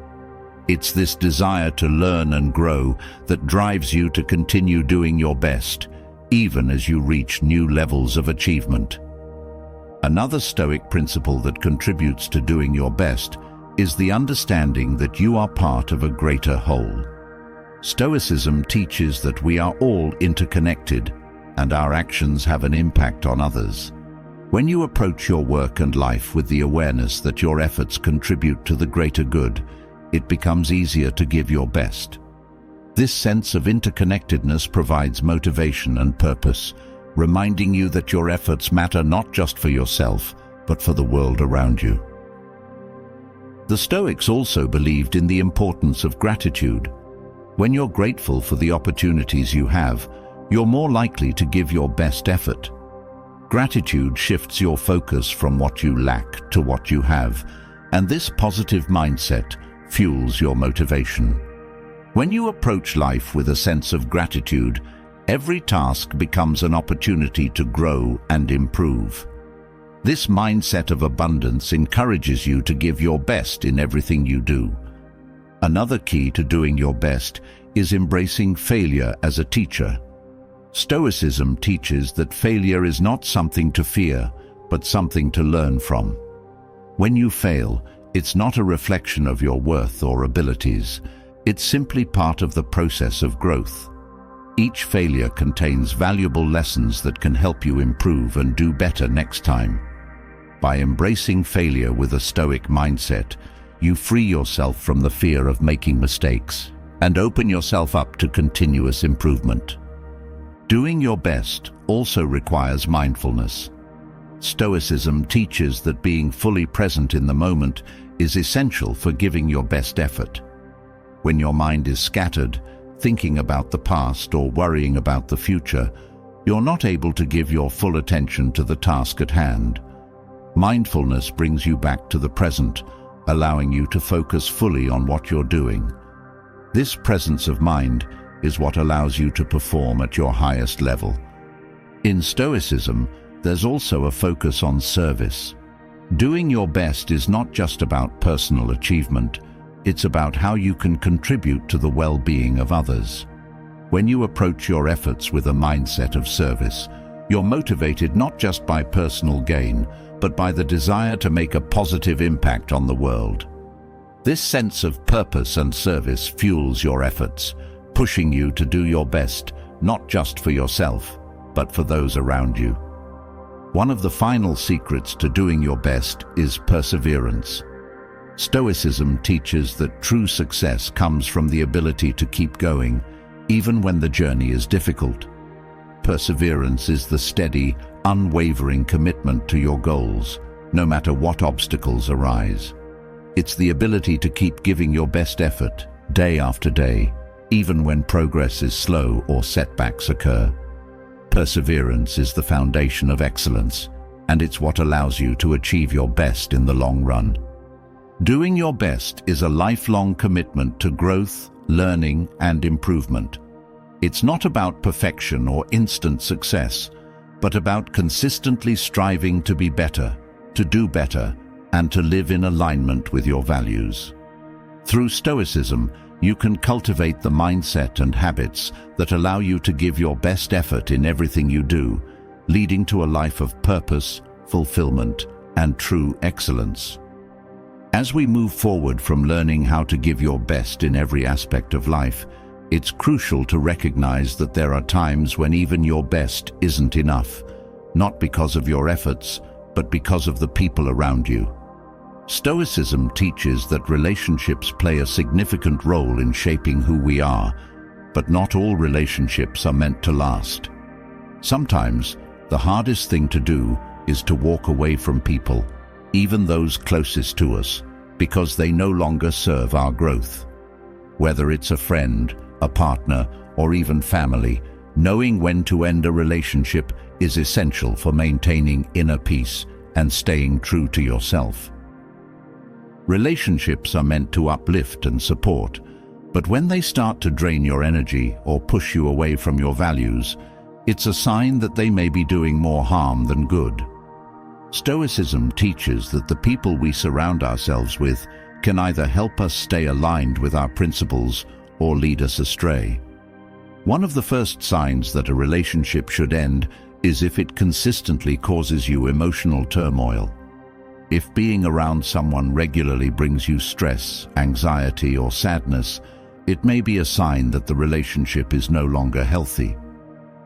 It's this desire to learn and grow that drives you to continue doing your best, even as you reach new levels of achievement. Another Stoic principle that contributes to doing your best is the understanding that you are part of a greater whole. Stoicism teaches that we are all interconnected, and our actions have an impact on others. When you approach your work and life with the awareness that your efforts contribute to the greater good, it becomes easier to give your best. This sense of interconnectedness provides motivation and purpose, reminding you that your efforts matter not just for yourself, but for the world around you. The Stoics also believed in the importance of gratitude. When you're grateful for the opportunities you have, you're more likely to give your best effort. Gratitude shifts your focus from what you lack to what you have, and this positive mindset fuels your motivation. When you approach life with a sense of gratitude, every task becomes an opportunity to grow and improve. This mindset of abundance encourages you to give your best in everything you do. Another key to doing your best is embracing failure as a teacher. Stoicism teaches that failure is not something to fear, but something to learn from. When you fail, it's not a reflection of your worth or abilities. It's simply part of the process of growth. Each failure contains valuable lessons that can help you improve and do better next time. By embracing failure with a Stoic mindset, you free yourself from the fear of making mistakes and open yourself up to continuous improvement. Doing your best also requires mindfulness. Stoicism teaches that being fully present in the moment is essential for giving your best effort. When your mind is scattered, thinking about the past or worrying about the future, you're not able to give your full attention to the task at hand. Mindfulness brings you back to the present, allowing you to focus fully on what you're doing. This presence of mind is what allows you to perform at your highest level. In Stoicism, there's also a focus on service. Doing your best is not just about personal achievement, it's about how you can contribute to the well-being of others. When you approach your efforts with a mindset of service, you're motivated not just by personal gain, but by the desire to make a positive impact on the world. This sense of purpose and service fuels your efforts, pushing you to do your best, not just for yourself, but for those around you. One of the final secrets to doing your best is perseverance. Stoicism teaches that true success comes from the ability to keep going, even when the journey is difficult. Perseverance is the steady, unwavering commitment to your goals, no matter what obstacles arise. It's the ability to keep giving your best effort, day after day, even when progress is slow or setbacks occur. Perseverance is the foundation of excellence, and it's what allows you to achieve your best in the long run. Doing your best is a lifelong commitment to growth, learning, and improvement. It's not about perfection or instant success, but about consistently striving to be better, to do better, and to live in alignment with your values. Through Stoicism, you can cultivate the mindset and habits that allow you to give your best effort in everything you do, leading to a life of purpose, fulfillment, and true excellence. As we move forward from learning how to give your best in every aspect of life, it's crucial to recognize that there are times when even your best isn't enough, not because of your efforts, but because of the people around you. Stoicism teaches that relationships play a significant role in shaping who we are, but not all relationships are meant to last. Sometimes, the hardest thing to do is to walk away from people, even those closest to us, because they no longer serve our growth. Whether it's a friend, a partner, or even family, knowing when to end a relationship is essential for maintaining inner peace and staying true to yourself. Relationships are meant to uplift and support, but when they start to drain your energy or push you away from your values, it's a sign that they may be doing more harm than good. Stoicism teaches that the people we surround ourselves with can either help us stay aligned with our principles or lead us astray. One of the first signs that a relationship should end is if it consistently causes you emotional turmoil. If being around someone regularly brings you stress, anxiety, or sadness, it may be a sign that the relationship is no longer healthy.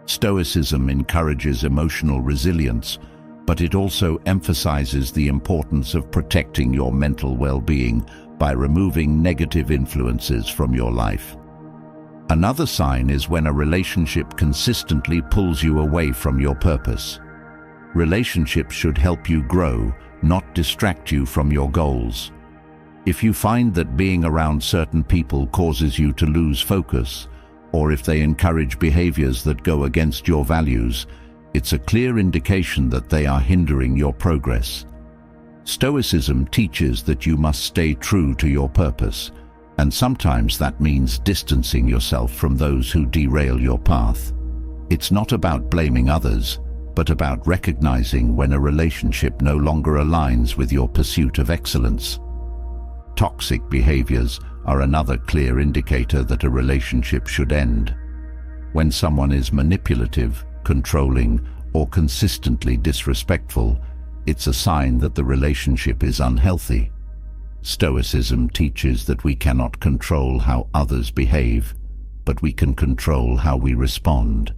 Stoicism encourages emotional resilience, but it also emphasizes the importance of protecting your mental well-being by removing negative influences from your life. Another sign is when a relationship consistently pulls you away from your purpose. Relationships should help you grow, not distract you from your goals. If you find that being around certain people causes you to lose focus, or if they encourage behaviors that go against your values, it's a clear indication that they are hindering your progress. Stoicism teaches that you must stay true to your purpose, and sometimes that means distancing yourself from those who derail your path. It's not about blaming others, but about recognizing when a relationship no longer aligns with your pursuit of excellence. Toxic behaviors are another clear indicator that a relationship should end. When someone is manipulative, controlling, or consistently disrespectful, it's a sign that the relationship is unhealthy. Stoicism teaches that we cannot control how others behave, but we can control how we respond.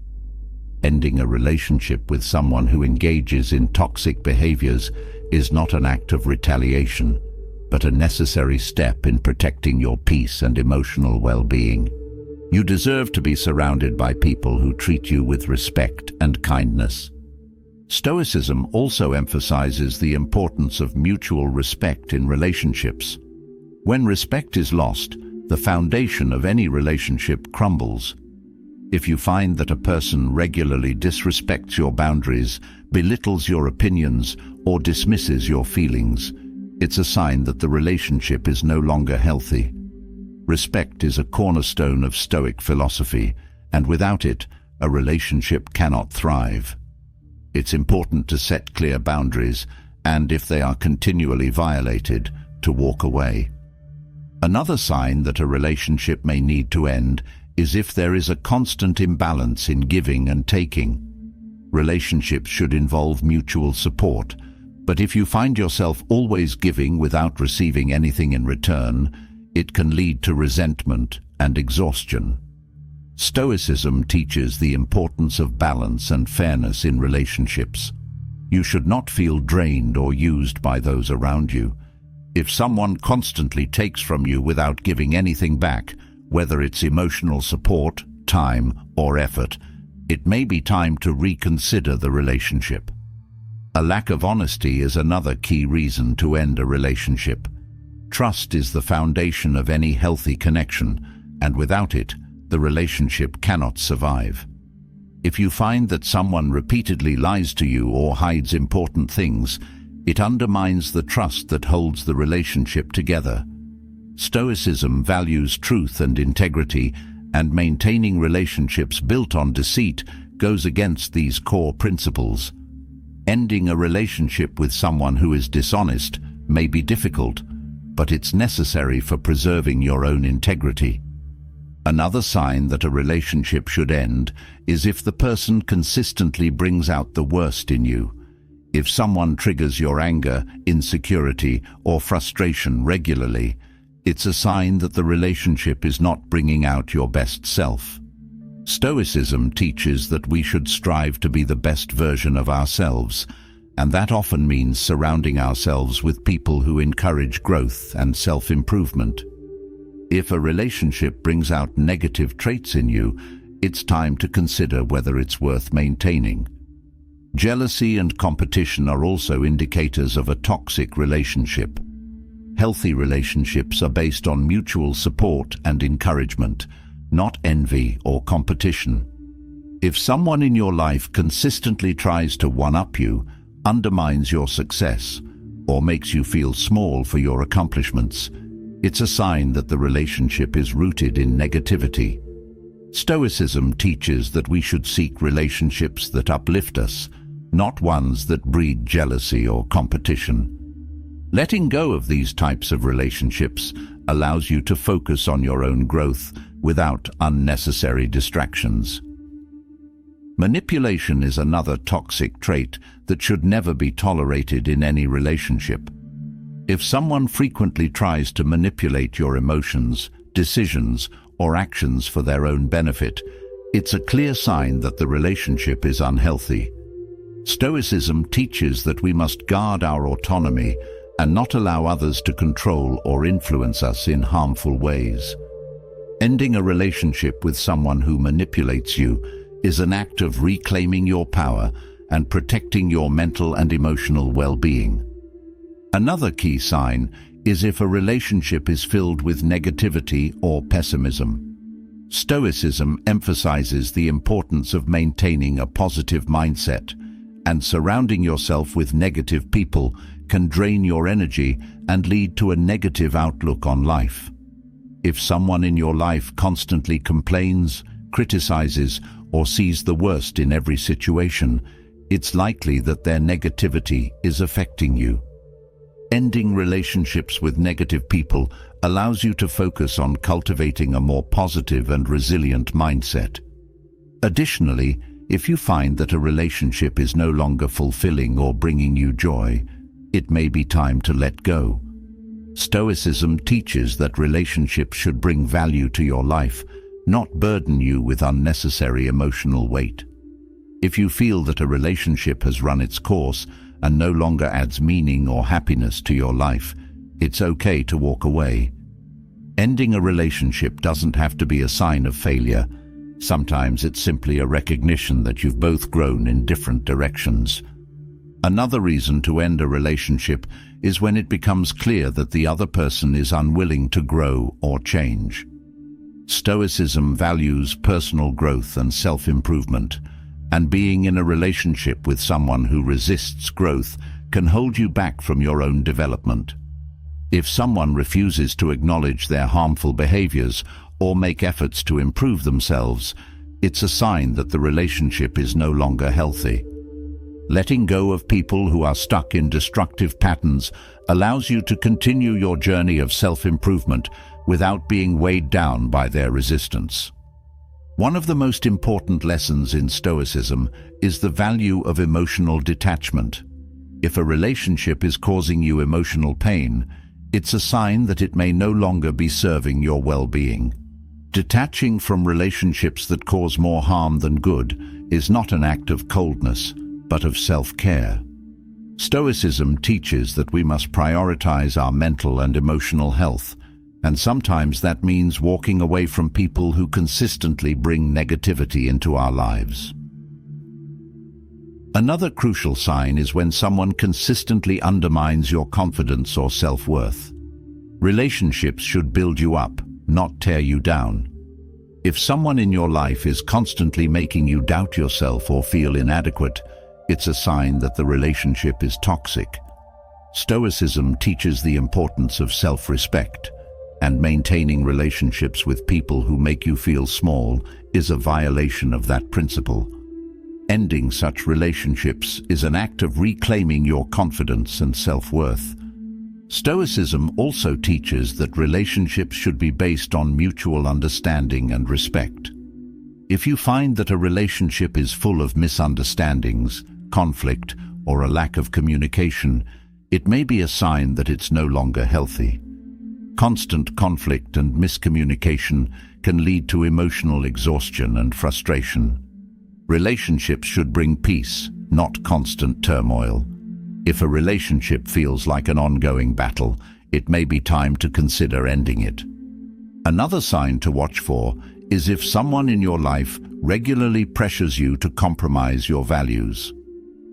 Ending a relationship with someone who engages in toxic behaviors is not an act of retaliation, but a necessary step in protecting your peace and emotional well-being. You deserve to be surrounded by people who treat you with respect and kindness. Stoicism also emphasizes the importance of mutual respect in relationships. When respect is lost, the foundation of any relationship crumbles. If you find that a person regularly disrespects your boundaries, belittles your opinions, or dismisses your feelings, it's a sign that the relationship is no longer healthy. Respect is a cornerstone of Stoic philosophy, and without it, a relationship cannot thrive. It's important to set clear boundaries, and if they are continually violated, to walk away. Another sign that a relationship may need to end is if there is a constant imbalance in giving and taking. Relationships should involve mutual support, but if you find yourself always giving without receiving anything in return, it can lead to resentment and exhaustion. Stoicism teaches the importance of balance and fairness in relationships. You should not feel drained or used by those around you. If someone constantly takes from you without giving anything back, whether it's emotional support, time, or effort, it may be time to reconsider the relationship. A lack of honesty is another key reason to end a relationship. Trust is the foundation of any healthy connection, and without it, the relationship cannot survive. If you find that someone repeatedly lies to you or hides important things, it undermines the trust that holds the relationship together. Stoicism values truth and integrity, and maintaining relationships built on deceit goes against these core principles. Ending a relationship with someone who is dishonest may be difficult, but it's necessary for preserving your own integrity. Another sign that a relationship should end is if the person consistently brings out the worst in you. If someone triggers your anger, insecurity, or frustration regularly, it's a sign that the relationship is not bringing out your best self. Stoicism teaches that we should strive to be the best version of ourselves, and that often means surrounding ourselves with people who encourage growth and self-improvement. If a relationship brings out negative traits in you, it's time to consider whether it's worth maintaining. Jealousy and competition are also indicators of a toxic relationship. Healthy relationships are based on mutual support and encouragement, not envy or competition. If someone in your life consistently tries to one-up you, undermines your success, or makes you feel small for your accomplishments, it's a sign that the relationship is rooted in negativity. Stoicism teaches that we should seek relationships that uplift us, not ones that breed jealousy or competition. Letting go of these types of relationships allows you to focus on your own growth without unnecessary distractions. Manipulation is another toxic trait that should never be tolerated in any relationship. If someone frequently tries to manipulate your emotions, decisions, or actions for their own benefit, it's a clear sign that the relationship is unhealthy. Stoicism teaches that we must guard our autonomy and not allow others to control or influence us in harmful ways. Ending a relationship with someone who manipulates you is an act of reclaiming your power and protecting your mental and emotional well-being. Another key sign is if a relationship is filled with negativity or pessimism. Stoicism emphasizes the importance of maintaining a positive mindset, and surrounding yourself with negative people can drain your energy and lead to a negative outlook on life. If someone in your life constantly complains, criticizes, or sees the worst in every situation, it's likely that their negativity is affecting you. Ending relationships with negative people allows you to focus on cultivating a more positive and resilient mindset. Additionally, if you find that a relationship is no longer fulfilling or bringing you joy, it may be time to let go. Stoicism teaches that relationships should bring value to your life, not burden you with unnecessary emotional weight. If you feel that a relationship has run its course and no longer adds meaning or happiness to your life, it's okay to walk away. Ending a relationship doesn't have to be a sign of failure. Sometimes it's simply a recognition that you've both grown in different directions. Another reason to end a relationship is when it becomes clear that the other person is unwilling to grow or change. Stoicism values personal growth and self-improvement, and being in a relationship with someone who resists growth can hold you back from your own development. If someone refuses to acknowledge their harmful behaviors or make efforts to improve themselves, it's a sign that the relationship is no longer healthy. Letting go of people who are stuck in destructive patterns allows you to continue your journey of self-improvement without being weighed down by their resistance. One of the most important lessons in Stoicism is the value of emotional detachment. If a relationship is causing you emotional pain, it's a sign that it may no longer be serving your well-being. Detaching from relationships that cause more harm than good is not an act of coldness, but of self-care. Stoicism teaches that we must prioritize our mental and emotional health, and sometimes that means walking away from people who consistently bring negativity into our lives. Another crucial sign is when someone consistently undermines your confidence or self-worth. Relationships should build you up, not tear you down. If someone in your life is constantly making you doubt yourself or feel inadequate, it's a sign that the relationship is toxic. Stoicism teaches the importance of self-respect, and maintaining relationships with people who make you feel small is a violation of that principle. Ending such relationships is an act of reclaiming your confidence and self-worth. Stoicism also teaches that relationships should be based on mutual understanding and respect. If you find that a relationship is full of misunderstandings, conflict, or a lack of communication, it may be a sign that it's no longer healthy. Constant conflict and miscommunication can lead to emotional exhaustion and frustration. Relationships should bring peace, not constant turmoil. If a relationship feels like an ongoing battle, it may be time to consider ending it. Another sign to watch for is if someone in your life regularly pressures you to compromise your values.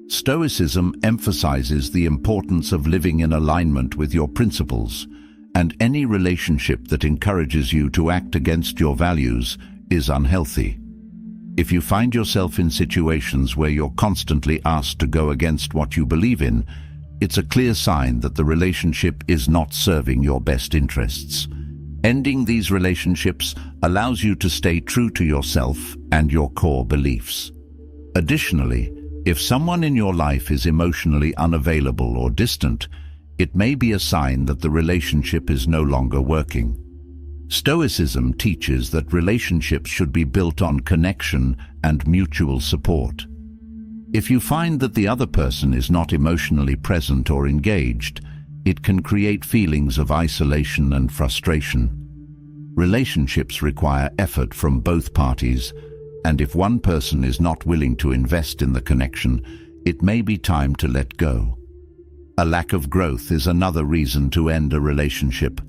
Stoicism emphasizes the importance of living in alignment with your principles, and any relationship that encourages you to act against your values is unhealthy. If you find yourself in situations where you're constantly asked to go against what you believe in, it's a clear sign that the relationship is not serving your best interests. Ending these relationships allows you to stay true to yourself and your core beliefs. Additionally, if someone in your life is emotionally unavailable or distant, it may be a sign that the relationship is no longer working. Stoicism teaches that relationships should be built on connection and mutual support. If you find that the other person is not emotionally present or engaged, it can create feelings of isolation and frustration. Relationships require effort from both parties, and if one person is not willing to invest in the connection, it may be time to let go. A lack of growth is another reason to end a relationship.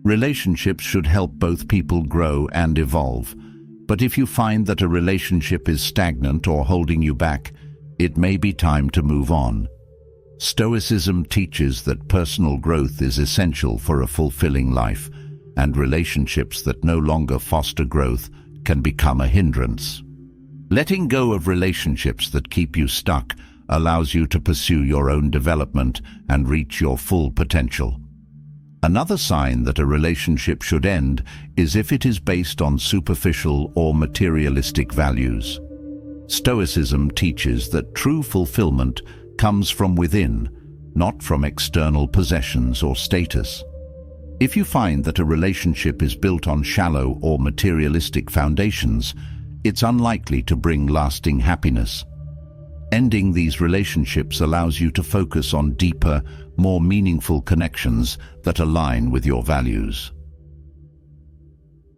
Relationships should help both people grow and evolve, but if you find that a relationship is stagnant or holding you back, it may be time to move on. Stoicism teaches that personal growth is essential for a fulfilling life, and relationships that no longer foster growth can become a hindrance. Letting go of relationships that keep you stuck allows you to pursue your own development and reach your full potential. Another sign that a relationship should end is if it is based on superficial or materialistic values. Stoicism teaches that true fulfillment comes from within, not from external possessions or status. If you find that a relationship is built on shallow or materialistic foundations, it's unlikely to bring lasting happiness. Ending these relationships allows you to focus on deeper, more meaningful connections that align with your values.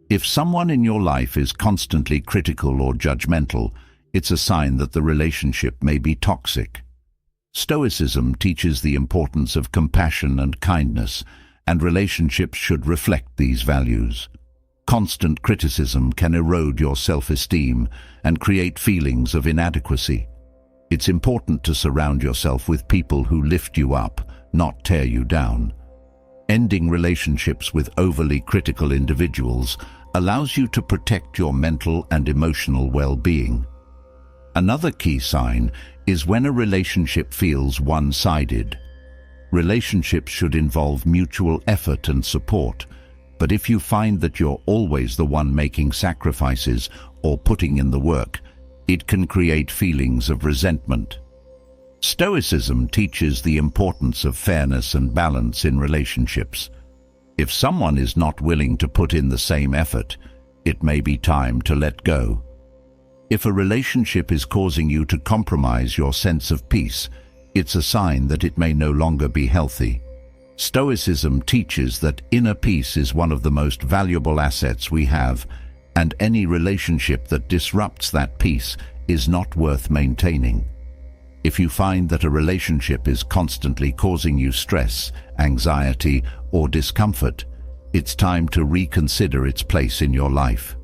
If someone in your life is constantly critical or judgmental, it's a sign that the relationship may be toxic. Stoicism teaches the importance of compassion and kindness, and relationships should reflect these values. Constant criticism can erode your self-esteem and create feelings of inadequacy. It's important to surround yourself with people who lift you up, not tear you down. Ending relationships with overly critical individuals allows you to protect your mental and emotional well-being. Another key sign is when a relationship feels one-sided. Relationships should involve mutual effort and support, but if you find that you're always the one making sacrifices or putting in the work, it can create feelings of resentment. Stoicism teaches the importance of fairness and balance in relationships. If someone is not willing to put in the same effort, it may be time to let go. If a relationship is causing you to compromise your sense of peace, it's a sign that it may no longer be healthy. Stoicism teaches that inner peace is one of the most valuable assets we have, and any relationship that disrupts that peace is not worth maintaining. If you find that a relationship is constantly causing you stress, anxiety, or discomfort, it's time to reconsider its place in your life.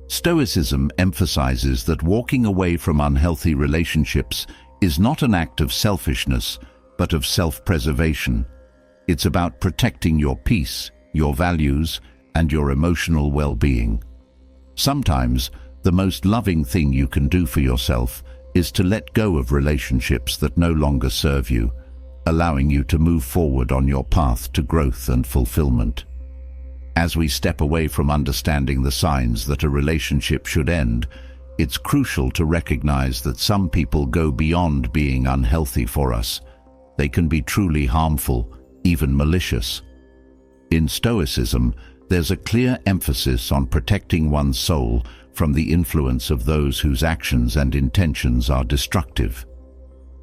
Stoicism emphasizes that walking away from unhealthy relationships is not an act of selfishness, but of self-preservation. It's about protecting your peace, your values, and your emotional well-being. Sometimes, the most loving thing you can do for yourself is to let go of relationships that no longer serve you, allowing you to move forward on your path to growth and fulfillment. As we step away from understanding the signs that a relationship should end, it's crucial to recognize that some people go beyond being unhealthy for us. They can be truly harmful, even malicious. In Stoicism, there's a clear emphasis on protecting one's soul from the influence of those whose actions and intentions are destructive.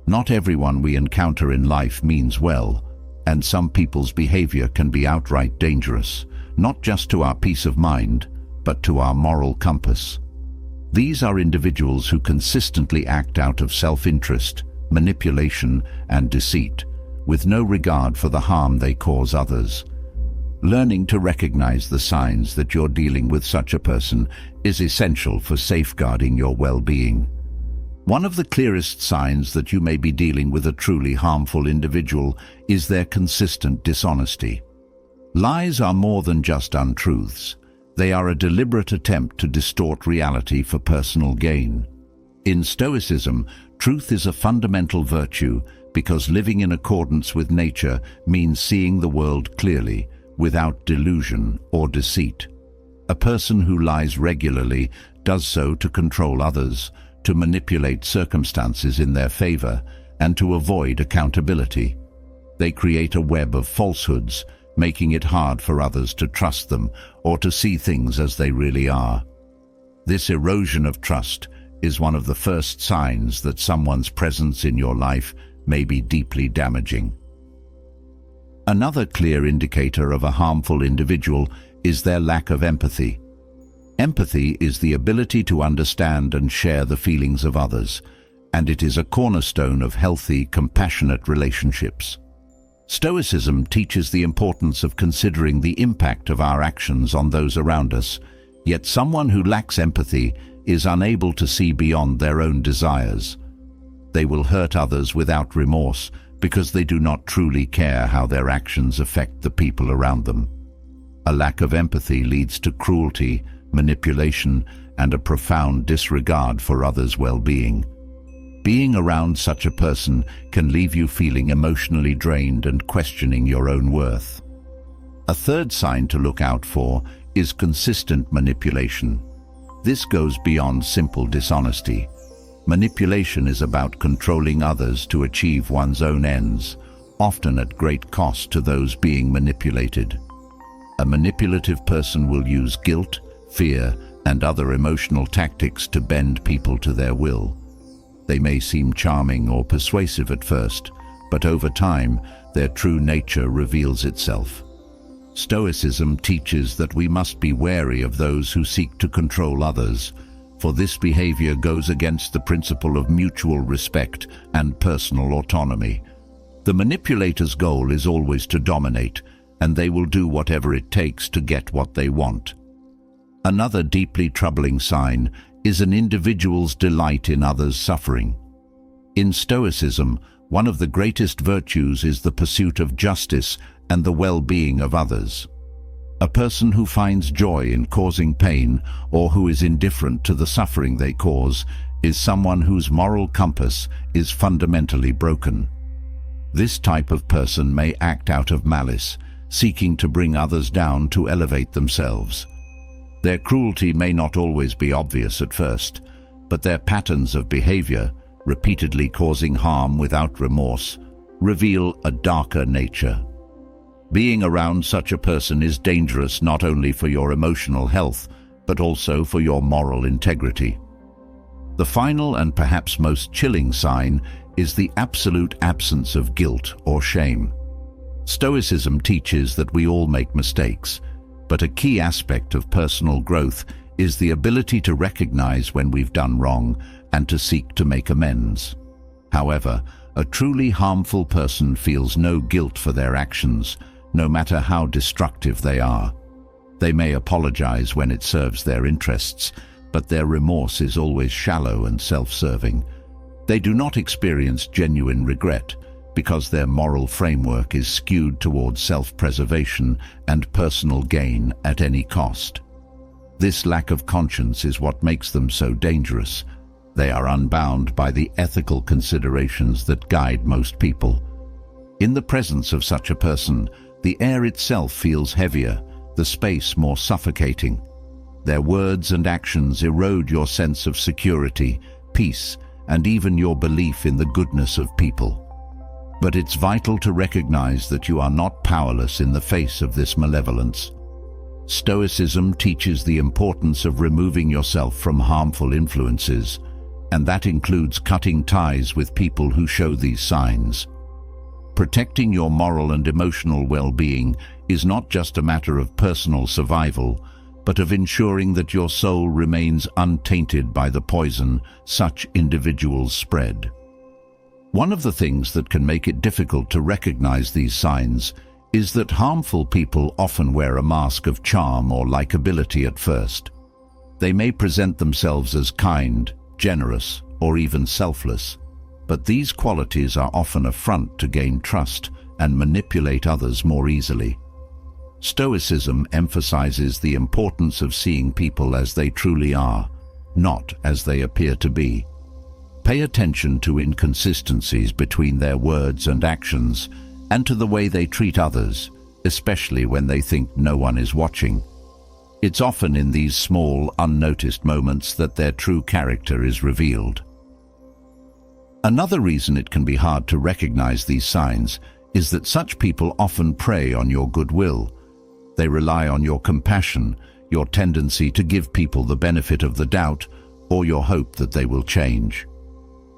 Not everyone we encounter in life means well, and some people's behavior can be outright dangerous, not just to our peace of mind, but to our moral compass. These are individuals who consistently act out of self-interest, manipulation, and deceit, with no regard for the harm they cause others. Learning to recognize the signs that you're dealing with such a person is essential for safeguarding your well-being. One of the clearest signs that you may be dealing with a truly harmful individual is their consistent dishonesty. Lies are more than just untruths. They are a deliberate attempt to distort reality for personal gain. In Stoicism, truth is a fundamental virtue because living in accordance with nature means seeing the world clearly, without delusion or deceit. A person who lies regularly does so to control others, to manipulate circumstances in their favor, and to avoid accountability. They create a web of falsehoods, making it hard for others to trust them or to see things as they really are. This erosion of trust is one of the first signs that someone's presence in your life may be deeply damaging. Another clear indicator of a harmful individual is their lack of empathy. Empathy is the ability to understand and share the feelings of others, and it is a cornerstone of healthy, compassionate relationships. Stoicism teaches the importance of considering the impact of our actions on those around us, yet someone who lacks empathy is unable to see beyond their own desires. They will hurt others without remorse because they do not truly care how their actions affect the people around them. A lack of empathy leads to cruelty, manipulation, and a profound disregard for others' well-being. Being around such a person can leave you feeling emotionally drained and questioning your own worth. A third sign to look out for is consistent manipulation. This goes beyond simple dishonesty. Manipulation is about controlling others to achieve one's own ends, often at great cost to those being manipulated. A manipulative person will use guilt, fear, and other emotional tactics to bend people to their will. They may seem charming or persuasive at first, but over time, their true nature reveals itself. Stoicism teaches that we must be wary of those who seek to control others, for this behavior goes against the principle of mutual respect and personal autonomy. The manipulator's goal is always to dominate, and they will do whatever it takes to get what they want. Another deeply troubling sign is an individual's delight in others' suffering. In Stoicism, one of the greatest virtues is the pursuit of justice and the well-being of others. A person who finds joy in causing pain or who is indifferent to the suffering they cause is someone whose moral compass is fundamentally broken. This type of person may act out of malice, seeking to bring others down to elevate themselves. Their cruelty may not always be obvious at first, but their patterns of behavior, repeatedly causing harm without remorse, reveal a darker nature. Being around such a person is dangerous not only for your emotional health, but also for your moral integrity. The final and perhaps most chilling sign is the absolute absence of guilt or shame. Stoicism teaches that we all make mistakes, but a key aspect of personal growth is the ability to recognize when we've done wrong and to seek to make amends. However, a truly harmful person feels no guilt for their actions, no matter how destructive they are. They may apologize when it serves their interests, but their remorse is always shallow and self-serving. They do not experience genuine regret, because their moral framework is skewed towards self-preservation and personal gain at any cost. This lack of conscience is what makes them so dangerous. They are unbound by the ethical considerations that guide most people. In the presence of such a person, the air itself feels heavier, the space more suffocating. Their words and actions erode your sense of security, peace, and even your belief in the goodness of people. But it's vital to recognize that you are not powerless in the face of this malevolence. Stoicism teaches the importance of removing yourself from harmful influences, and that includes cutting ties with people who show these signs. Protecting your moral and emotional well-being is not just a matter of personal survival, but of ensuring that your soul remains untainted by the poison such individuals spread. One of the things that can make it difficult to recognize these signs is that harmful people often wear a mask of charm or likability at first. They may present themselves as kind, generous, or even selfless, but these qualities are often a front to gain trust and manipulate others more easily. Stoicism emphasizes the importance of seeing people as they truly are, not as they appear to be. Pay attention to inconsistencies between their words and actions, and to the way they treat others, especially when they think no one is watching. It's often in these small, unnoticed moments that their true character is revealed. Another reason it can be hard to recognize these signs is that such people often prey on your goodwill. They rely on your compassion, your tendency to give people the benefit of the doubt, or your hope that they will change.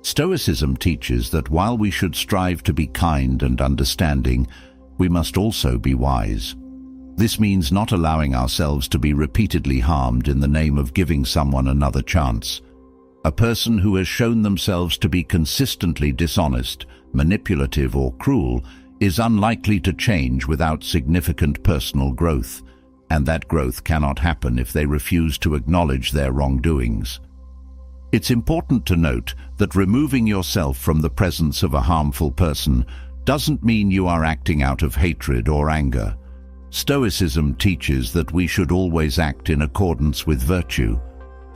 Stoicism teaches that while we should strive to be kind and understanding, we must also be wise. This means not allowing ourselves to be repeatedly harmed in the name of giving someone another chance. A person who has shown themselves to be consistently dishonest, manipulative, or cruel is unlikely to change without significant personal growth, and that growth cannot happen if they refuse to acknowledge their wrongdoings. It's important to note that removing yourself from the presence of a harmful person doesn't mean you are acting out of hatred or anger. Stoicism teaches that we should always act in accordance with virtue,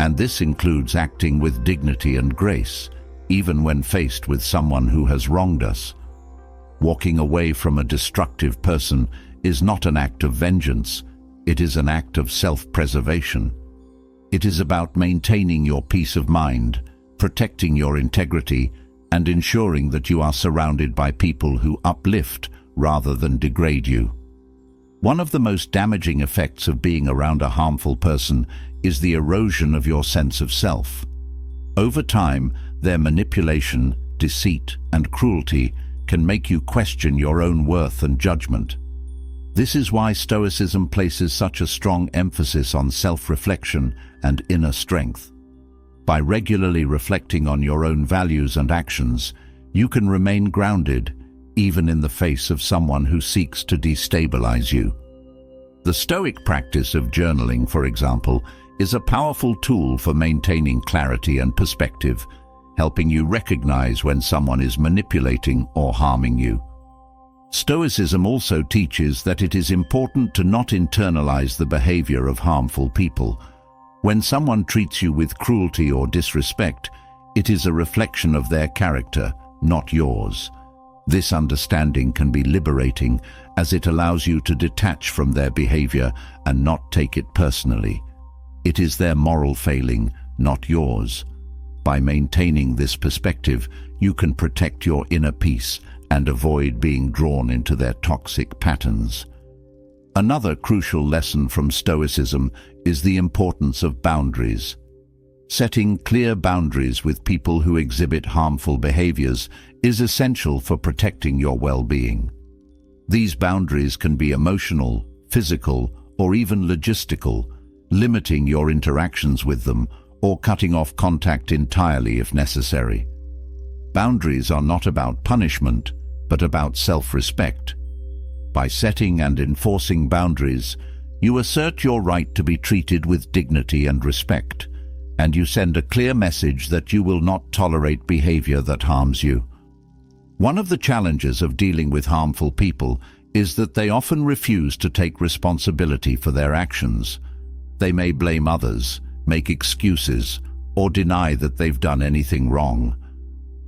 and this includes acting with dignity and grace, even when faced with someone who has wronged us. Walking away from a destructive person is not an act of vengeance, it is an act of self-preservation. It is about maintaining your peace of mind, protecting your integrity, and ensuring that you are surrounded by people who uplift rather than degrade you. One of the most damaging effects of being around a harmful person is the erosion of your sense of self. Over time, their manipulation, deceit, and cruelty can make you question your own worth and judgment. This is why Stoicism places such a strong emphasis on self-reflection and inner strength. By regularly reflecting on your own values and actions, you can remain grounded, even in the face of someone who seeks to destabilize you. The Stoic practice of journaling, for example, is a powerful tool for maintaining clarity and perspective, helping you recognize when someone is manipulating or harming you. Stoicism also teaches that it is important to not internalize the behavior of harmful people. When someone treats you with cruelty or disrespect, it is a reflection of their character, not yours. This understanding can be liberating, as it allows you to detach from their behavior and not take it personally. It is their moral failing, not yours. By maintaining this perspective, you can protect your inner peace and avoid being drawn into their toxic patterns. Another crucial lesson from Stoicism is the importance of boundaries. Setting clear boundaries with people who exhibit harmful behaviors is essential for protecting your well-being. These boundaries can be emotional, physical, or even logistical, limiting your interactions with them or cutting off contact entirely if necessary. Boundaries are not about punishment, but about self-respect. By setting and enforcing boundaries, you assert your right to be treated with dignity and respect, and you send a clear message that you will not tolerate behavior that harms you. One of the challenges of dealing with harmful people is that they often refuse to take responsibility for their actions. They may blame others, make excuses, or deny that they've done anything wrong.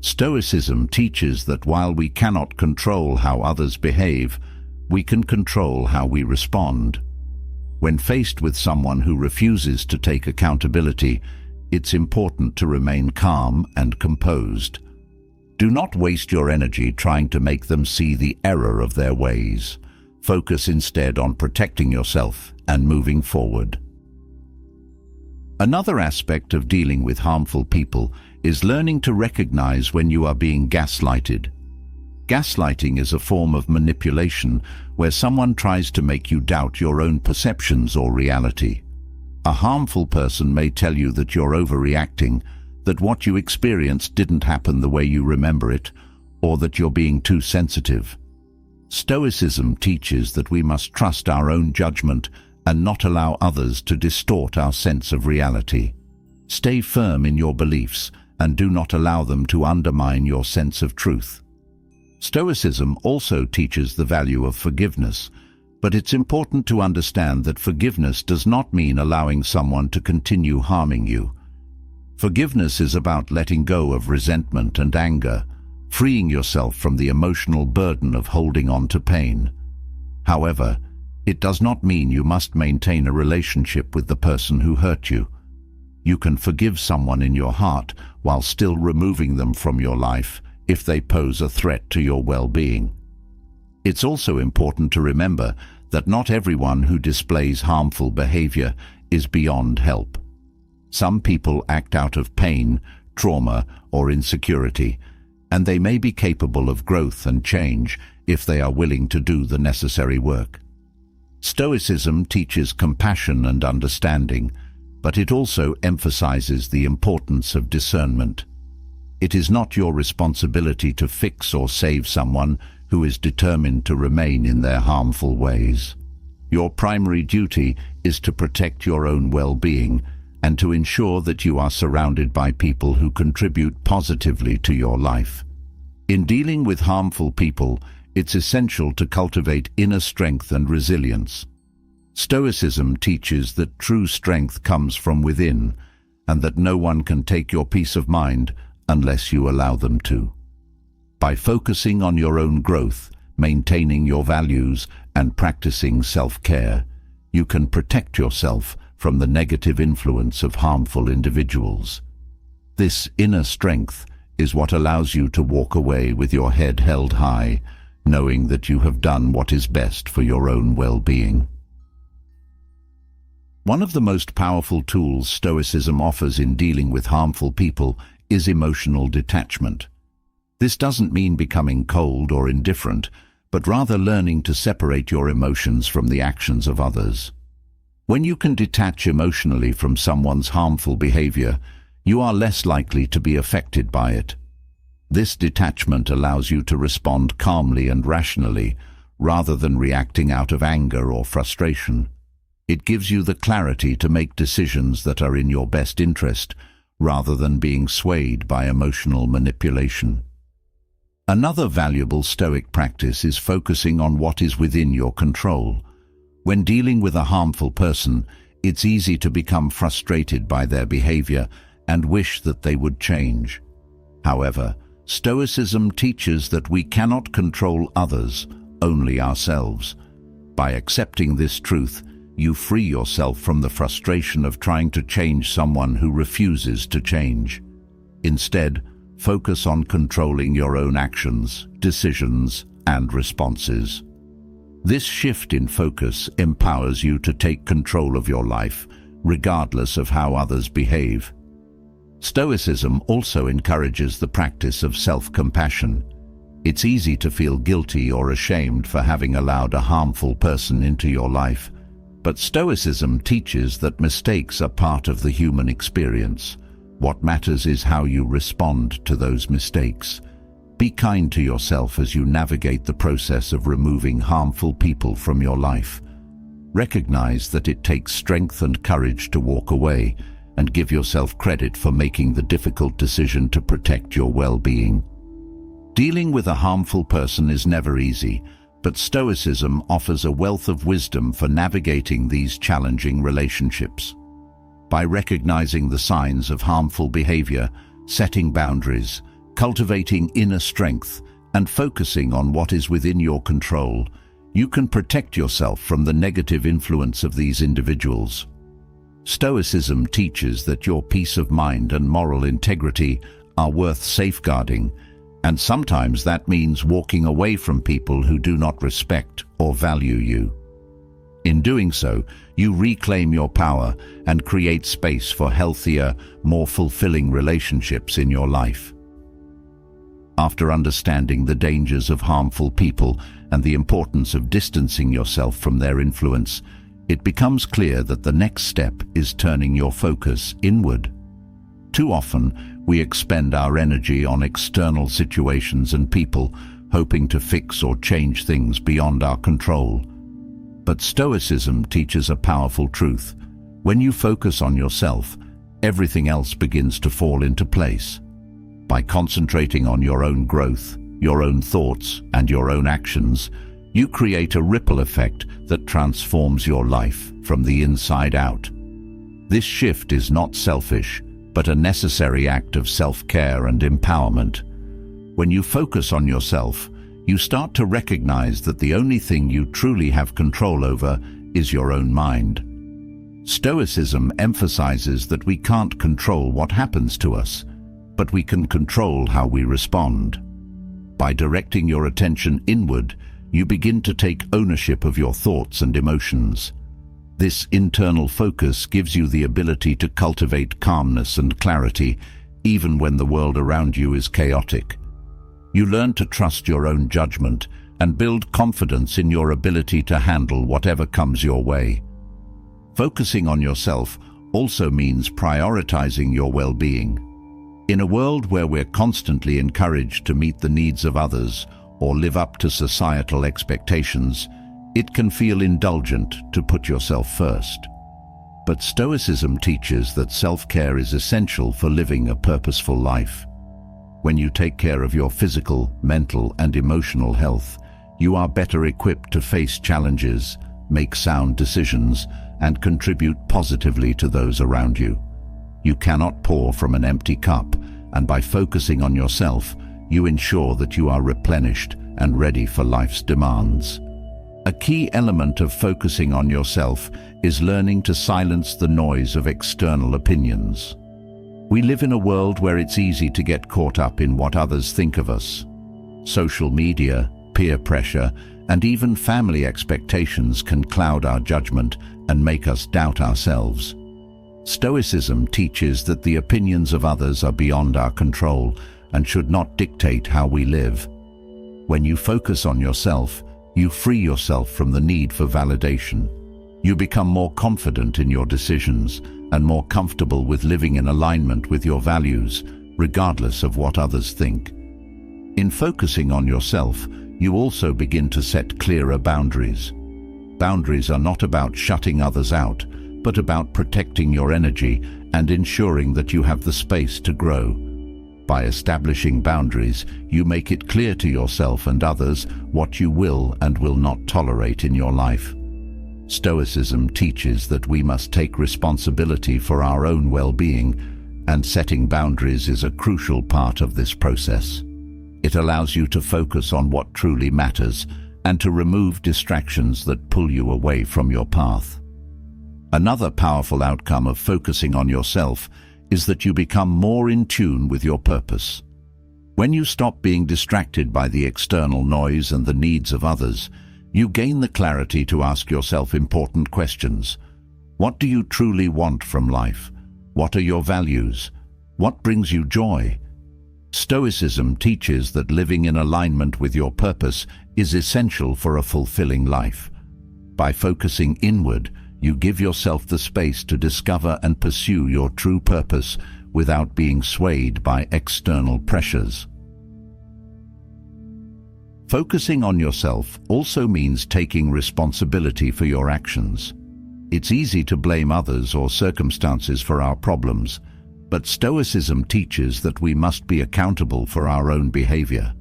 Stoicism teaches that while we cannot control how others behave, we can control how we respond. When faced with someone who refuses to take accountability, it's important to remain calm and composed. Do not waste your energy trying to make them see the error of their ways. Focus instead on protecting yourself and moving forward. Another aspect of dealing with harmful people is learning to recognize when you are being gaslighted. Gaslighting is a form of manipulation where someone tries to make you doubt your own perceptions or reality. A harmful person may tell you that you're overreacting, that what you experienced didn't happen the way you remember it, or that you're being too sensitive. Stoicism teaches that we must trust our own judgment and not allow others to distort our sense of reality. Stay firm in your beliefs and do not allow them to undermine your sense of truth. Stoicism also teaches the value of forgiveness, but it's important to understand that forgiveness does not mean allowing someone to continue harming you. Forgiveness is about letting go of resentment and anger, freeing yourself from the emotional burden of holding on to pain. However, it does not mean you must maintain a relationship with the person who hurt you. You can forgive someone in your heart while still removing them from your life if they pose a threat to your well-being. It's also important to remember that not everyone who displays harmful behavior is beyond help. Some people act out of pain, trauma, or insecurity, and they may be capable of growth and change if they are willing to do the necessary work. Stoicism teaches compassion and understanding, but it also emphasizes the importance of discernment. It is not your responsibility to fix or save someone who is determined to remain in their harmful ways. Your primary duty is to protect your own well-being and to ensure that you are surrounded by people who contribute positively to your life. In dealing with harmful people, it's essential to cultivate inner strength and resilience. Stoicism teaches that true strength comes from within, and that no one can take your peace of mind unless you allow them to. By focusing on your own growth, maintaining your values, and practicing self-care, you can protect yourself from the negative influence of harmful individuals. This inner strength is what allows you to walk away with your head held high, knowing that you have done what is best for your own well-being. One of the most powerful tools Stoicism offers in dealing with harmful people is emotional detachment. This doesn't mean becoming cold or indifferent, but rather learning to separate your emotions from the actions of others. When you can detach emotionally from someone's harmful behavior, you are less likely to be affected by it. This detachment allows you to respond calmly and rationally, rather than reacting out of anger or frustration. It gives you the clarity to make decisions that are in your best interest, rather than being swayed by emotional manipulation. Another valuable Stoic practice is focusing on what is within your control. When dealing with a harmful person, it's easy to become frustrated by their behavior and wish that they would change. However, Stoicism teaches that we cannot control others, only ourselves. By accepting this truth, you free yourself from the frustration of trying to change someone who refuses to change. Instead, focus on controlling your own actions, decisions, and responses. This shift in focus empowers you to take control of your life, regardless of how others behave. Stoicism also encourages the practice of self-compassion. It's easy to feel guilty or ashamed for having allowed a harmful person into your life, but Stoicism teaches that mistakes are part of the human experience. What matters is how you respond to those mistakes. Be kind to yourself as you navigate the process of removing harmful people from your life. Recognize that it takes strength and courage to walk away, and give yourself credit for making the difficult decision to protect your well-being. Dealing with a harmful person is never easy, but Stoicism offers a wealth of wisdom for navigating these challenging relationships. By recognizing the signs of harmful behavior, setting boundaries, cultivating inner strength, and focusing on what is within your control, you can protect yourself from the negative influence of these individuals. Stoicism teaches that your peace of mind and moral integrity are worth safeguarding, and sometimes that means walking away from people who do not respect or value you. In doing so, you reclaim your power and create space for healthier, more fulfilling relationships in your life. After understanding the dangers of harmful people and the importance of distancing yourself from their influence, it becomes clear that the next step is turning your focus inward. Too often, we expend our energy on external situations and people, hoping to fix or change things beyond our control. But Stoicism teaches a powerful truth. When you focus on yourself, everything else begins to fall into place. By concentrating on your own growth, your own thoughts, and your own actions, you create a ripple effect that transforms your life from the inside out. This shift is not selfish, but a necessary act of self-care and empowerment. When you focus on yourself, you start to recognize that the only thing you truly have control over is your own mind. Stoicism emphasizes that we can't control what happens to us, but we can control how we respond. By directing your attention inward, you begin to take ownership of your thoughts and emotions. This internal focus gives you the ability to cultivate calmness and clarity, even when the world around you is chaotic. You learn to trust your own judgment and build confidence in your ability to handle whatever comes your way. Focusing on yourself also means prioritizing your well-being. In a world where we're constantly encouraged to meet the needs of others or live up to societal expectations, it can feel indulgent to put yourself first. But Stoicism teaches that self-care is essential for living a purposeful life. When you take care of your physical, mental, and emotional health, you are better equipped to face challenges, make sound decisions, and contribute positively to those around you. You cannot pour from an empty cup, and by focusing on yourself, you ensure that you are replenished and ready for life's demands. A key element of focusing on yourself is learning to silence the noise of external opinions. We live in a world where it's easy to get caught up in what others think of us. Social media, peer pressure, and even family expectations can cloud our judgment and make us doubt ourselves. Stoicism teaches that the opinions of others are beyond our control and should not dictate how we live. When you focus on yourself, you free yourself from the need for validation. You become more confident in your decisions and more comfortable with living in alignment with your values, regardless of what others think. In focusing on yourself, you also begin to set clearer boundaries. Boundaries are not about shutting others out, but about protecting your energy and ensuring that you have the space to grow. By establishing boundaries, you make it clear to yourself and others what you will and will not tolerate in your life. Stoicism teaches that we must take responsibility for our own well-being, and setting boundaries is a crucial part of this process. It allows you to focus on what truly matters and to remove distractions that pull you away from your path. Another powerful outcome of focusing on yourself is that you become more in tune with your purpose. When you stop being distracted by the external noise and the needs of others, you gain the clarity to ask yourself important questions. What do you truly want from life? What are your values? What brings you joy? Stoicism teaches that living in alignment with your purpose is essential for a fulfilling life. By focusing inward, you give yourself the space to discover and pursue your true purpose without being swayed by external pressures. Focusing on yourself also means taking responsibility for your actions. It's easy to blame others or circumstances for our problems, but Stoicism teaches that we must be accountable for our own behavior.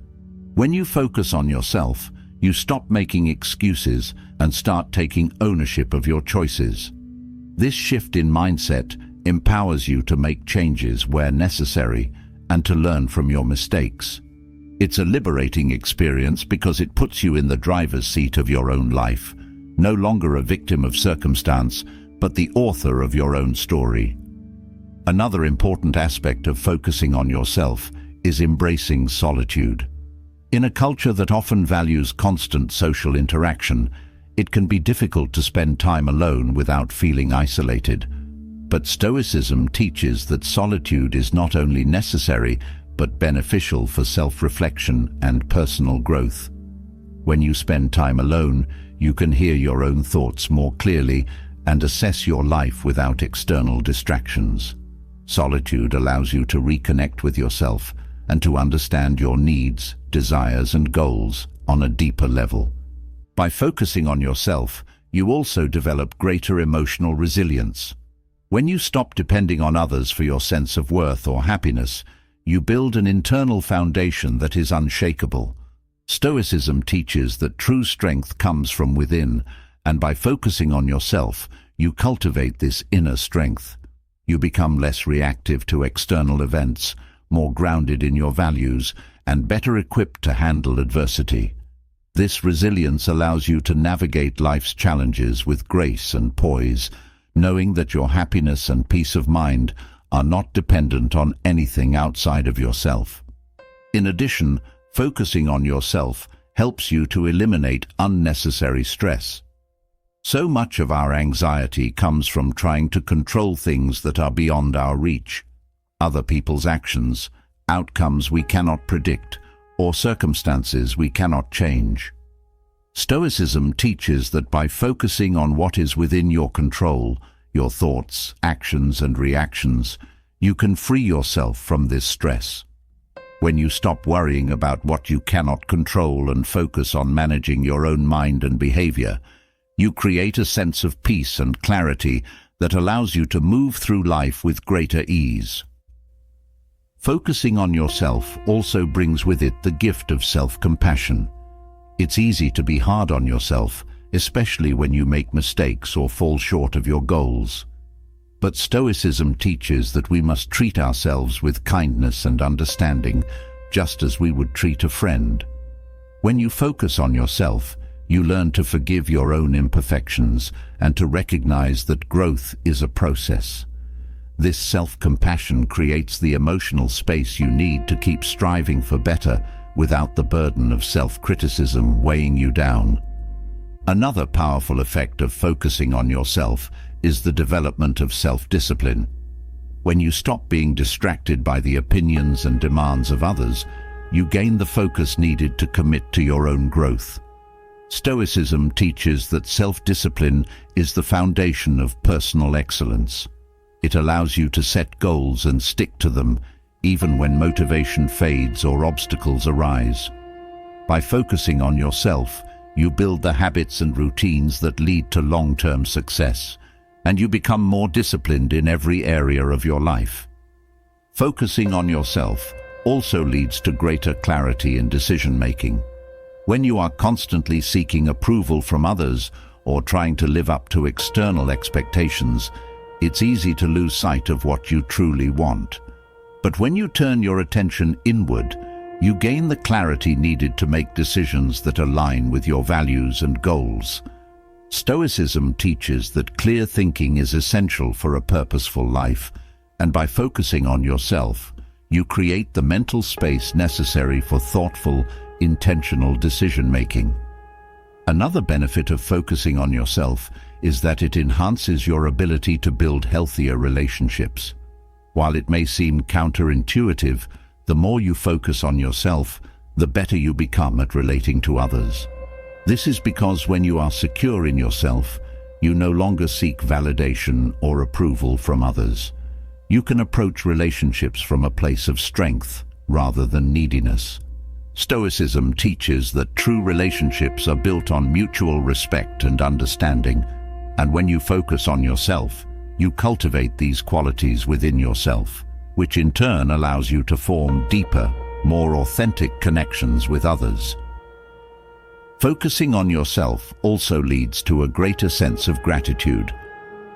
When you focus on yourself, you stop making excuses and start taking ownership of your choices. This shift in mindset empowers you to make changes where necessary and to learn from your mistakes. It's a liberating experience because it puts you in the driver's seat of your own life, no longer a victim of circumstance, but the author of your own story. Another important aspect of focusing on yourself is embracing solitude. In a culture that often values constant social interaction, it can be difficult to spend time alone without feeling isolated. But Stoicism teaches that solitude is not only necessary, but beneficial for self-reflection and personal growth. When you spend time alone, you can hear your own thoughts more clearly and assess your life without external distractions. Solitude allows you to reconnect with yourself and to understand your needs, desires, and goals on a deeper level. By focusing on yourself, you also develop greater emotional resilience. When you stop depending on others for your sense of worth or happiness, you build an internal foundation that is unshakable. Stoicism teaches that true strength comes from within, and by focusing on yourself, you cultivate this inner strength. You become less reactive to external events, more grounded in your values, and better equipped to handle adversity. This resilience allows you to navigate life's challenges with grace and poise, knowing that your happiness and peace of mind are not dependent on anything outside of yourself. In addition, focusing on yourself helps you to eliminate unnecessary stress. So much of our anxiety comes from trying to control things that are beyond our reach. Other people's actions, outcomes we cannot predict, or circumstances we cannot change. Stoicism teaches that by focusing on what is within your control, your thoughts, actions, and reactions, you can free yourself from this stress. When you stop worrying about what you cannot control and focus on managing your own mind and behavior, you create a sense of peace and clarity that allows you to move through life with greater ease. Focusing on yourself also brings with it the gift of self-compassion. It's easy to be hard on yourself, especially when you make mistakes or fall short of your goals. But Stoicism teaches that we must treat ourselves with kindness and understanding, just as we would treat a friend. When you focus on yourself, you learn to forgive your own imperfections and to recognize that growth is a process. This self-compassion creates the emotional space you need to keep striving for better without the burden of self-criticism weighing you down. Another powerful effect of focusing on yourself is the development of self-discipline. When you stop being distracted by the opinions and demands of others, you gain the focus needed to commit to your own growth. Stoicism teaches that self-discipline is the foundation of personal excellence. It allows you to set goals and stick to them, even when motivation fades or obstacles arise. By focusing on yourself, you build the habits and routines that lead to long-term success, and you become more disciplined in every area of your life. Focusing on yourself also leads to greater clarity in decision-making. When you are constantly seeking approval from others or trying to live up to external expectations, it's easy to lose sight of what you truly want. But when you turn your attention inward, you gain the clarity needed to make decisions that align with your values and goals. Stoicism teaches that clear thinking is essential for a purposeful life, and by focusing on yourself, you create the mental space necessary for thoughtful, intentional decision-making. Another benefit of focusing on yourself is that it enhances your ability to build healthier relationships. While it may seem counterintuitive, the more you focus on yourself, the better you become at relating to others. This is because when you are secure in yourself, you no longer seek validation or approval from others. You can approach relationships from a place of strength rather than neediness. Stoicism teaches that true relationships are built on mutual respect and understanding, and when you focus on yourself, you cultivate these qualities within yourself, which in turn allows you to form deeper, more authentic connections with others. Focusing on yourself also leads to a greater sense of gratitude.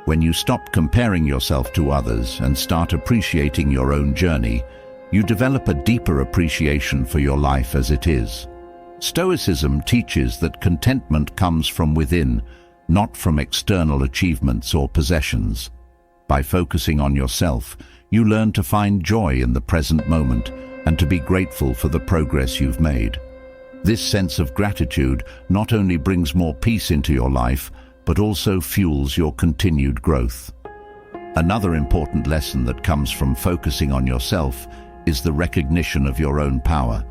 When you stop comparing yourself to others and start appreciating your own journey, you develop a deeper appreciation for your life as it is. Stoicism teaches that contentment comes from within, not from external achievements or possessions. By focusing on yourself, you learn to find joy in the present moment and to be grateful for the progress you've made. This sense of gratitude not only brings more peace into your life, but also fuels your continued growth. Another important lesson that comes from focusing on yourself is the recognition of your own power.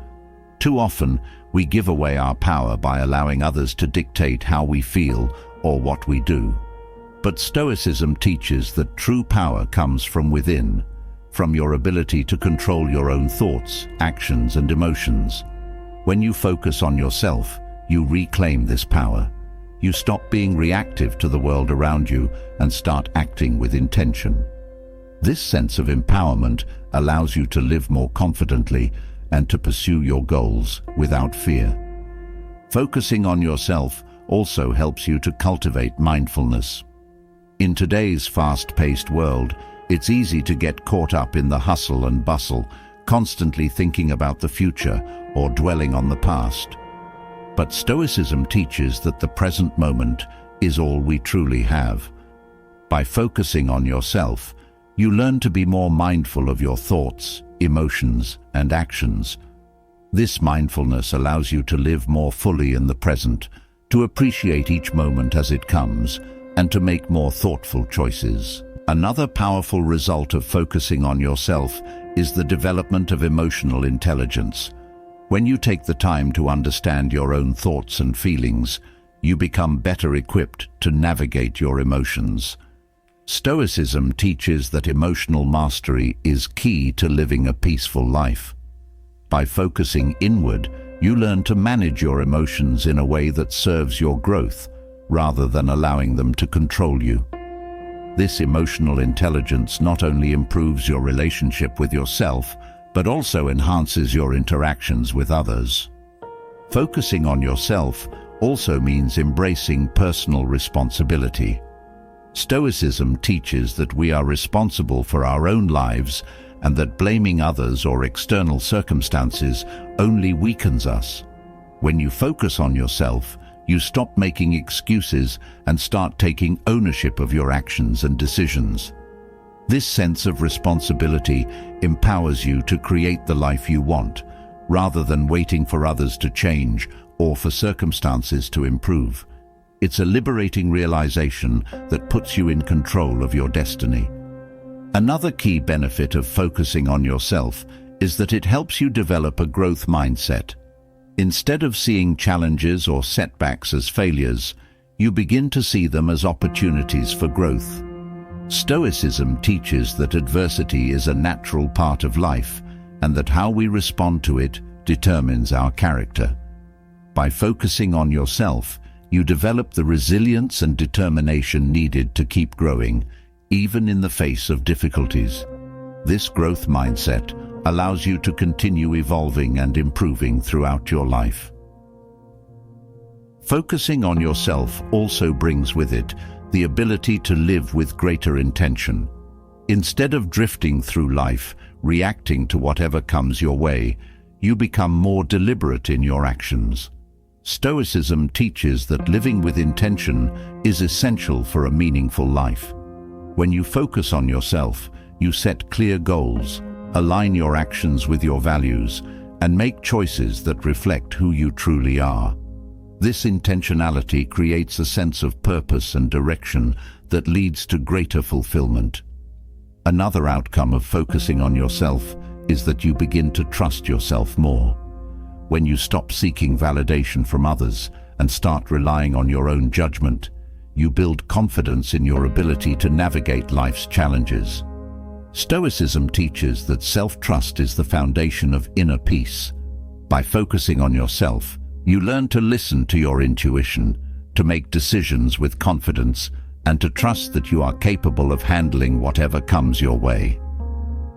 Too often, we give away our power by allowing others to dictate how we feel or what we do. But Stoicism teaches that true power comes from within, from your ability to control your own thoughts, actions, and emotions. When you focus on yourself, you reclaim this power. You stop being reactive to the world around you and start acting with intention. This sense of empowerment allows you to live more confidently and to pursue your goals without fear. Focusing on yourself also helps you to cultivate mindfulness. In today's fast-paced world, it's easy to get caught up in the hustle and bustle, constantly thinking about the future or dwelling on the past. But Stoicism teaches that the present moment is all we truly have. By focusing on yourself, you learn to be more mindful of your thoughts, emotions, and actions. This mindfulness allows you to live more fully in the present, to appreciate each moment as it comes, and to make more thoughtful choices. Another powerful result of focusing on yourself is the development of emotional intelligence. When you take the time to understand your own thoughts and feelings, you become better equipped to navigate your emotions. Stoicism teaches that emotional mastery is key to living a peaceful life. By focusing inward, you learn to manage your emotions in a way that serves your growth, rather than allowing them to control you. This emotional intelligence not only improves your relationship with yourself, but also enhances your interactions with others. Focusing on yourself also means embracing personal responsibility. Stoicism teaches that we are responsible for our own lives and that blaming others or external circumstances only weakens us. When you focus on yourself, You stop making excuses and start taking ownership of your actions and decisions. This sense of responsibility empowers you to create the life you want, rather than waiting for others to change or for circumstances to improve. It's a liberating realization that puts you in control of your destiny. Another key benefit of focusing on yourself is that it helps you develop a growth mindset. Instead of seeing challenges or setbacks as failures, you begin to see them as opportunities for growth. Stoicism teaches that adversity is a natural part of life and that how we respond to it determines our character. By focusing on yourself, you develop the resilience and determination needed to keep growing, even in the face of difficulties. This growth mindset allows you to continue evolving and improving throughout your life. Focusing on yourself also brings with it the ability to live with greater intention. Instead of drifting through life, reacting to whatever comes your way, you become more deliberate in your actions. Stoicism teaches that living with intention is essential for a meaningful life. When you focus on yourself, you set clear goals, align your actions with your values, and make choices that reflect who you truly are. This intentionality creates a sense of purpose and direction that leads to greater fulfillment. Another outcome of focusing on yourself is that you begin to trust yourself more. When you stop seeking validation from others and start relying on your own judgment, you build confidence in your ability to navigate life's challenges. Stoicism teaches that self-trust is the foundation of inner peace. By focusing on yourself, you learn to listen to your intuition, to make decisions with confidence, and to trust that you are capable of handling whatever comes your way.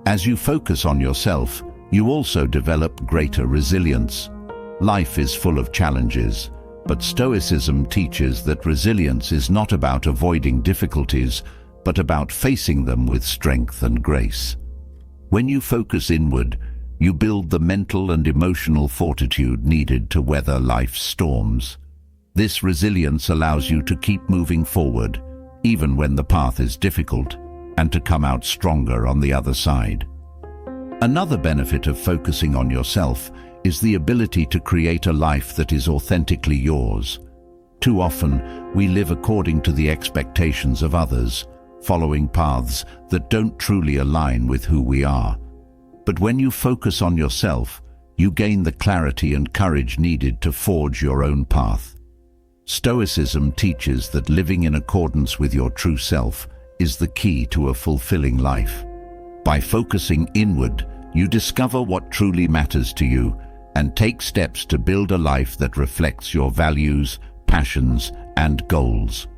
As you focus on yourself, you also develop greater resilience. Life is full of challenges, but Stoicism teaches that resilience is not about avoiding difficulties, but about facing them with strength and grace. When you focus inward, you build the mental and emotional fortitude needed to weather life's storms. This resilience allows you to keep moving forward, even when the path is difficult, and to come out stronger on the other side. Another benefit of focusing on yourself is the ability to create a life that is authentically yours. Too often, we live according to the expectations of others, following paths that don't truly align with who we are. But when you focus on yourself, you gain the clarity and courage needed to forge your own path. Stoicism teaches that living in accordance with your true self is the key to a fulfilling life. By focusing inward, you discover what truly matters to you and take steps to build a life that reflects your values, passions, and goals.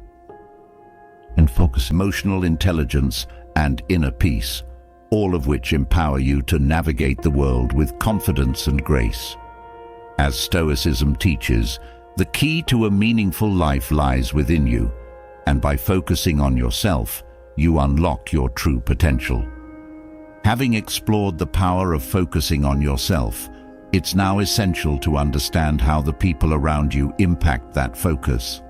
And focus emotional intelligence and inner peace, all of which empower you to navigate the world with confidence and grace. As Stoicism teaches, the key to a meaningful life lies within you, and by focusing on yourself, you unlock your true potential. Having explored the power of focusing on yourself, it's now essential to understand how the people around you impact that focus.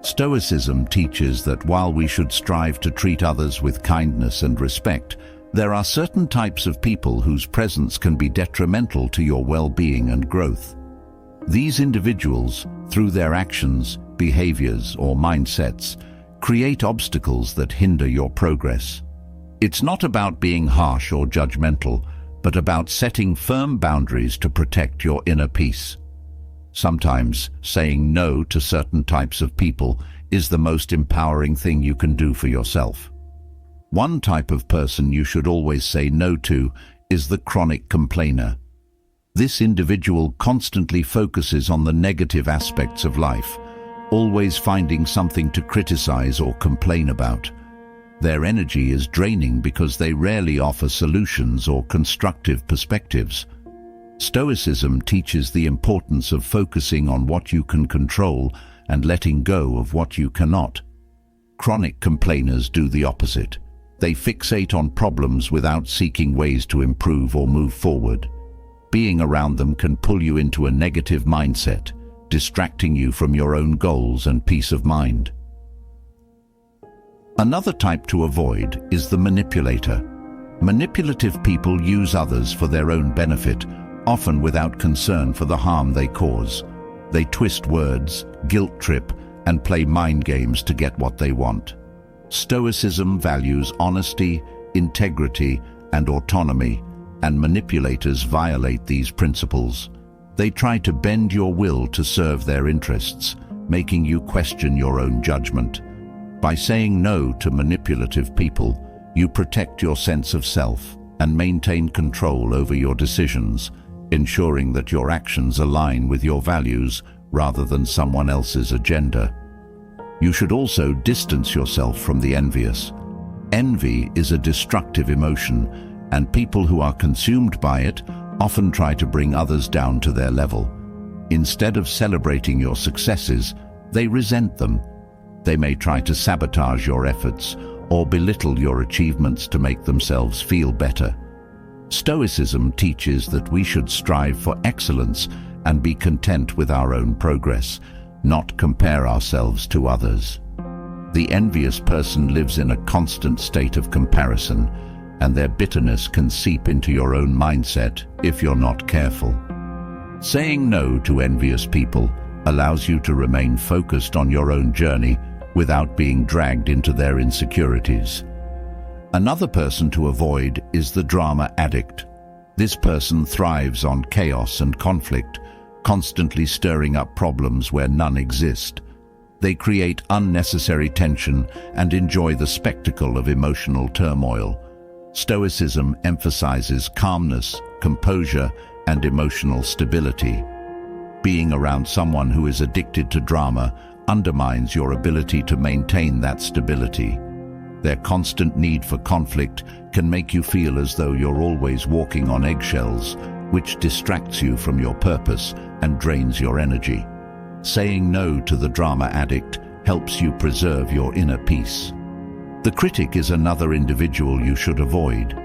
Stoicism teaches that while we should strive to treat others with kindness and respect, there are certain types of people whose presence can be detrimental to your well-being and growth. These individuals, through their actions, behaviors, or mindsets, create obstacles that hinder your progress. It's not about being harsh or judgmental, but about setting firm boundaries to protect your inner peace. Sometimes saying no to certain types of people is the most empowering thing you can do for yourself. One type of person you should always say no to is the chronic complainer. This individual constantly focuses on the negative aspects of life, always finding something to criticize or complain about. Their energy is draining because they rarely offer solutions or constructive perspectives. Stoicism teaches the importance of focusing on what you can control and letting go of what you cannot. Chronic complainers do the opposite. They fixate on problems without seeking ways to improve or move forward. Being around them can pull you into a negative mindset, distracting you from your own goals and peace of mind. Another type to avoid is the manipulator. Manipulative people use others for their own benefit, often without concern for the harm they cause. They twist words, guilt trip, and play mind games to get what they want. Stoicism values honesty, integrity, and autonomy, and manipulators violate these principles. They try to bend your will to serve their interests, making you question your own judgment. By saying no to manipulative people, you protect your sense of self and maintain control over your decisions, ensuring that your actions align with your values rather than someone else's agenda. You should also distance yourself from the envious. Envy is a destructive emotion, and people who are consumed by it often try to bring others down to their level. Instead of celebrating your successes, they resent them. They may try to sabotage your efforts or belittle your achievements to make themselves feel better. Stoicism teaches that we should strive for excellence and be content with our own progress, not compare ourselves to others. The envious person lives in a constant state of comparison, and their bitterness can seep into your own mindset if you're not careful. Saying no to envious people allows you to remain focused on your own journey without being dragged into their insecurities. Another person to avoid is the drama addict. This person thrives on chaos and conflict, constantly stirring up problems where none exist. They create unnecessary tension and enjoy the spectacle of emotional turmoil. Stoicism emphasizes calmness, composure, and emotional stability. Being around someone who is addicted to drama undermines your ability to maintain that stability. Their constant need for conflict can make you feel as though you're always walking on eggshells, which distracts you from your purpose and drains your energy. Saying no to the drama addict helps you preserve your inner peace. The critic is another individual you should avoid.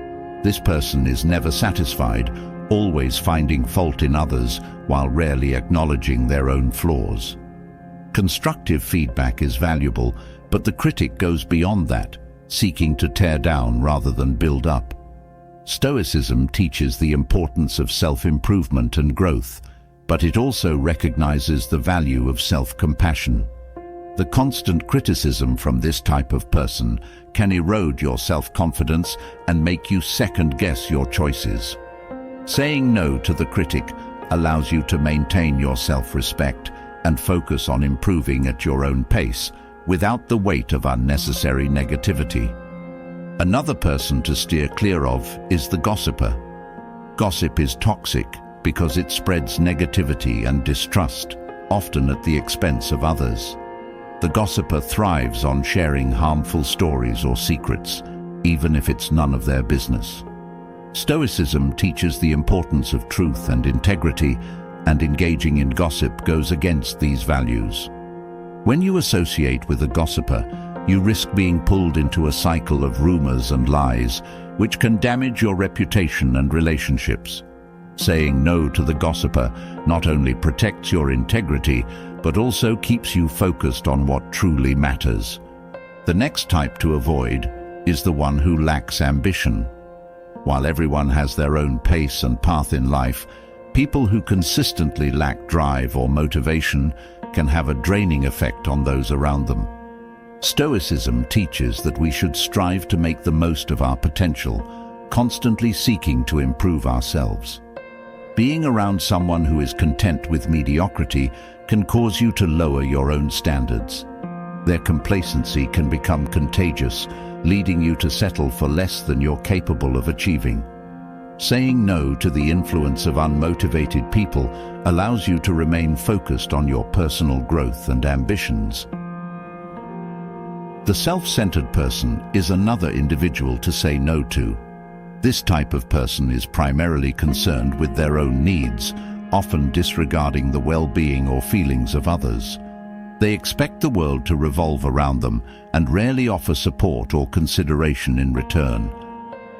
This person is never satisfied, always finding fault in others while rarely acknowledging their own flaws. Constructive feedback is valuable, but the critic goes beyond that, seeking to tear down rather than build up. Stoicism teaches the importance of self-improvement and growth, but it also recognizes the value of self-compassion. The constant criticism from this type of person can erode your self-confidence and make you second-guess your choices. Saying no to the critic allows you to maintain your self-respect and focus on improving at your own pace without the weight of unnecessary negativity. Another person to steer clear of is the gossiper. Gossip is toxic because it spreads negativity and distrust, often at the expense of others. The gossiper thrives on sharing harmful stories or secrets, even if it's none of their business. Stoicism teaches the importance of truth and integrity, and engaging in gossip goes against these values. When you associate with a gossiper, you risk being pulled into a cycle of rumors and lies, which can damage your reputation and relationships. Saying no to the gossiper not only protects your integrity, but also keeps you focused on what truly matters. The next type to avoid is the one who lacks ambition. While everyone has their own pace and path in life, people who consistently lack drive or motivation can have a draining effect on those around them. Stoicism teaches that we should strive to make the most of our potential, constantly seeking to improve ourselves. Being around someone who is content with mediocrity can cause you to lower your own standards. Their complacency can become contagious, leading you to settle for less than you're capable of achieving. Saying no to the influence of unmotivated people allows you to remain focused on your personal growth and ambitions. The self-centered person is another individual to say no to. This type of person is primarily concerned with their own needs, often disregarding the well-being or feelings of others. They expect the world to revolve around them and rarely offer support or consideration in return.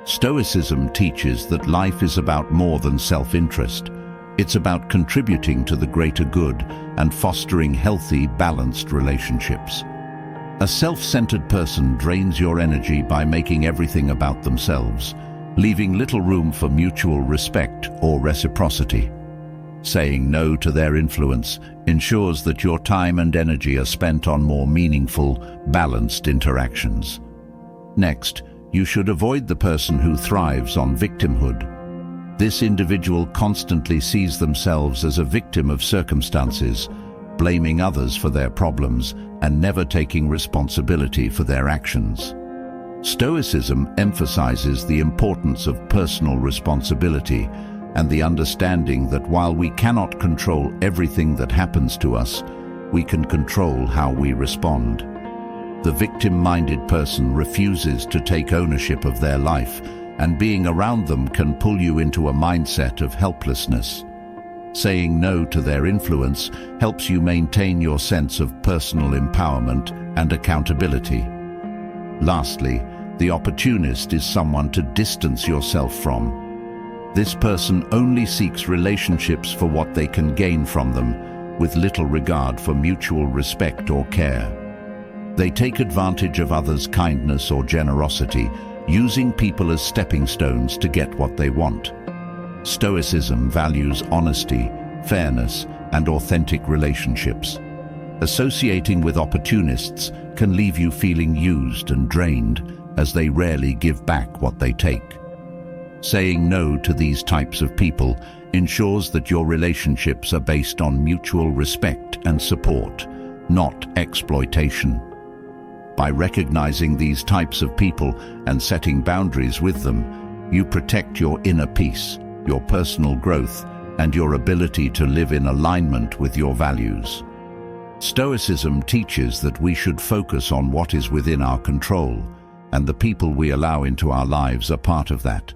Stoicism teaches that life is about more than self-interest. It's about contributing to the greater good and fostering healthy, balanced relationships. A self-centered person drains your energy by making everything about themselves, leaving little room for mutual respect or reciprocity. Saying no to their influence ensures that your time and energy are spent on more meaningful, balanced interactions. Next, you should avoid the person who thrives on victimhood. This individual constantly sees themselves as a victim of circumstances, blaming others for their problems and never taking responsibility for their actions. Stoicism emphasizes the importance of personal responsibility and the understanding that while we cannot control everything that happens to us, we can control how we respond. The victim-minded person refuses to take ownership of their life, and being around them can pull you into a mindset of helplessness. Saying no to their influence helps you maintain your sense of personal empowerment and accountability. Lastly, the opportunist is someone to distance yourself from. This person only seeks relationships for what they can gain from them, with little regard for mutual respect or care. They take advantage of others' kindness or generosity, using people as stepping stones to get what they want. Stoicism values honesty, fairness, and authentic relationships. Associating with opportunists can leave you feeling used and drained, as they rarely give back what they take. Saying no to these types of people ensures that your relationships are based on mutual respect and support, not exploitation. By recognizing these types of people and setting boundaries with them, you protect your inner peace, your personal growth, and your ability to live in alignment with your values. Stoicism teaches that we should focus on what is within our control, and the people we allow into our lives are part of that.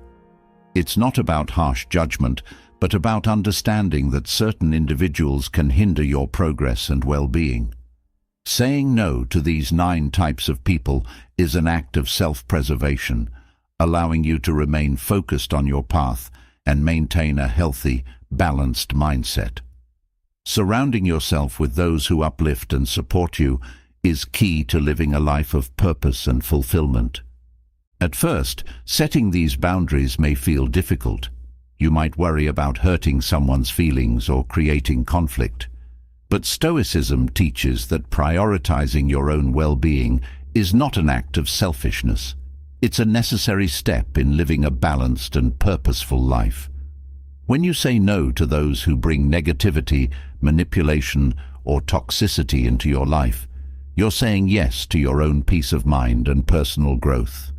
It's not about harsh judgment, but about understanding that certain individuals can hinder your progress and well-being. Saying no to these 9 types of people is an act of self-preservation, allowing you to remain focused on your path and maintain a healthy, balanced mindset. Surrounding yourself with those who uplift and support you is key to living a life of purpose and fulfillment. At first, setting these boundaries may feel difficult. You might worry about hurting someone's feelings or creating conflict. But Stoicism teaches that prioritizing your own well-being is not an act of selfishness. It's a necessary step in living a balanced and purposeful life. When you say no to those who bring negativity, manipulation, or toxicity into your life, you're saying yes to your own peace of mind and personal growth.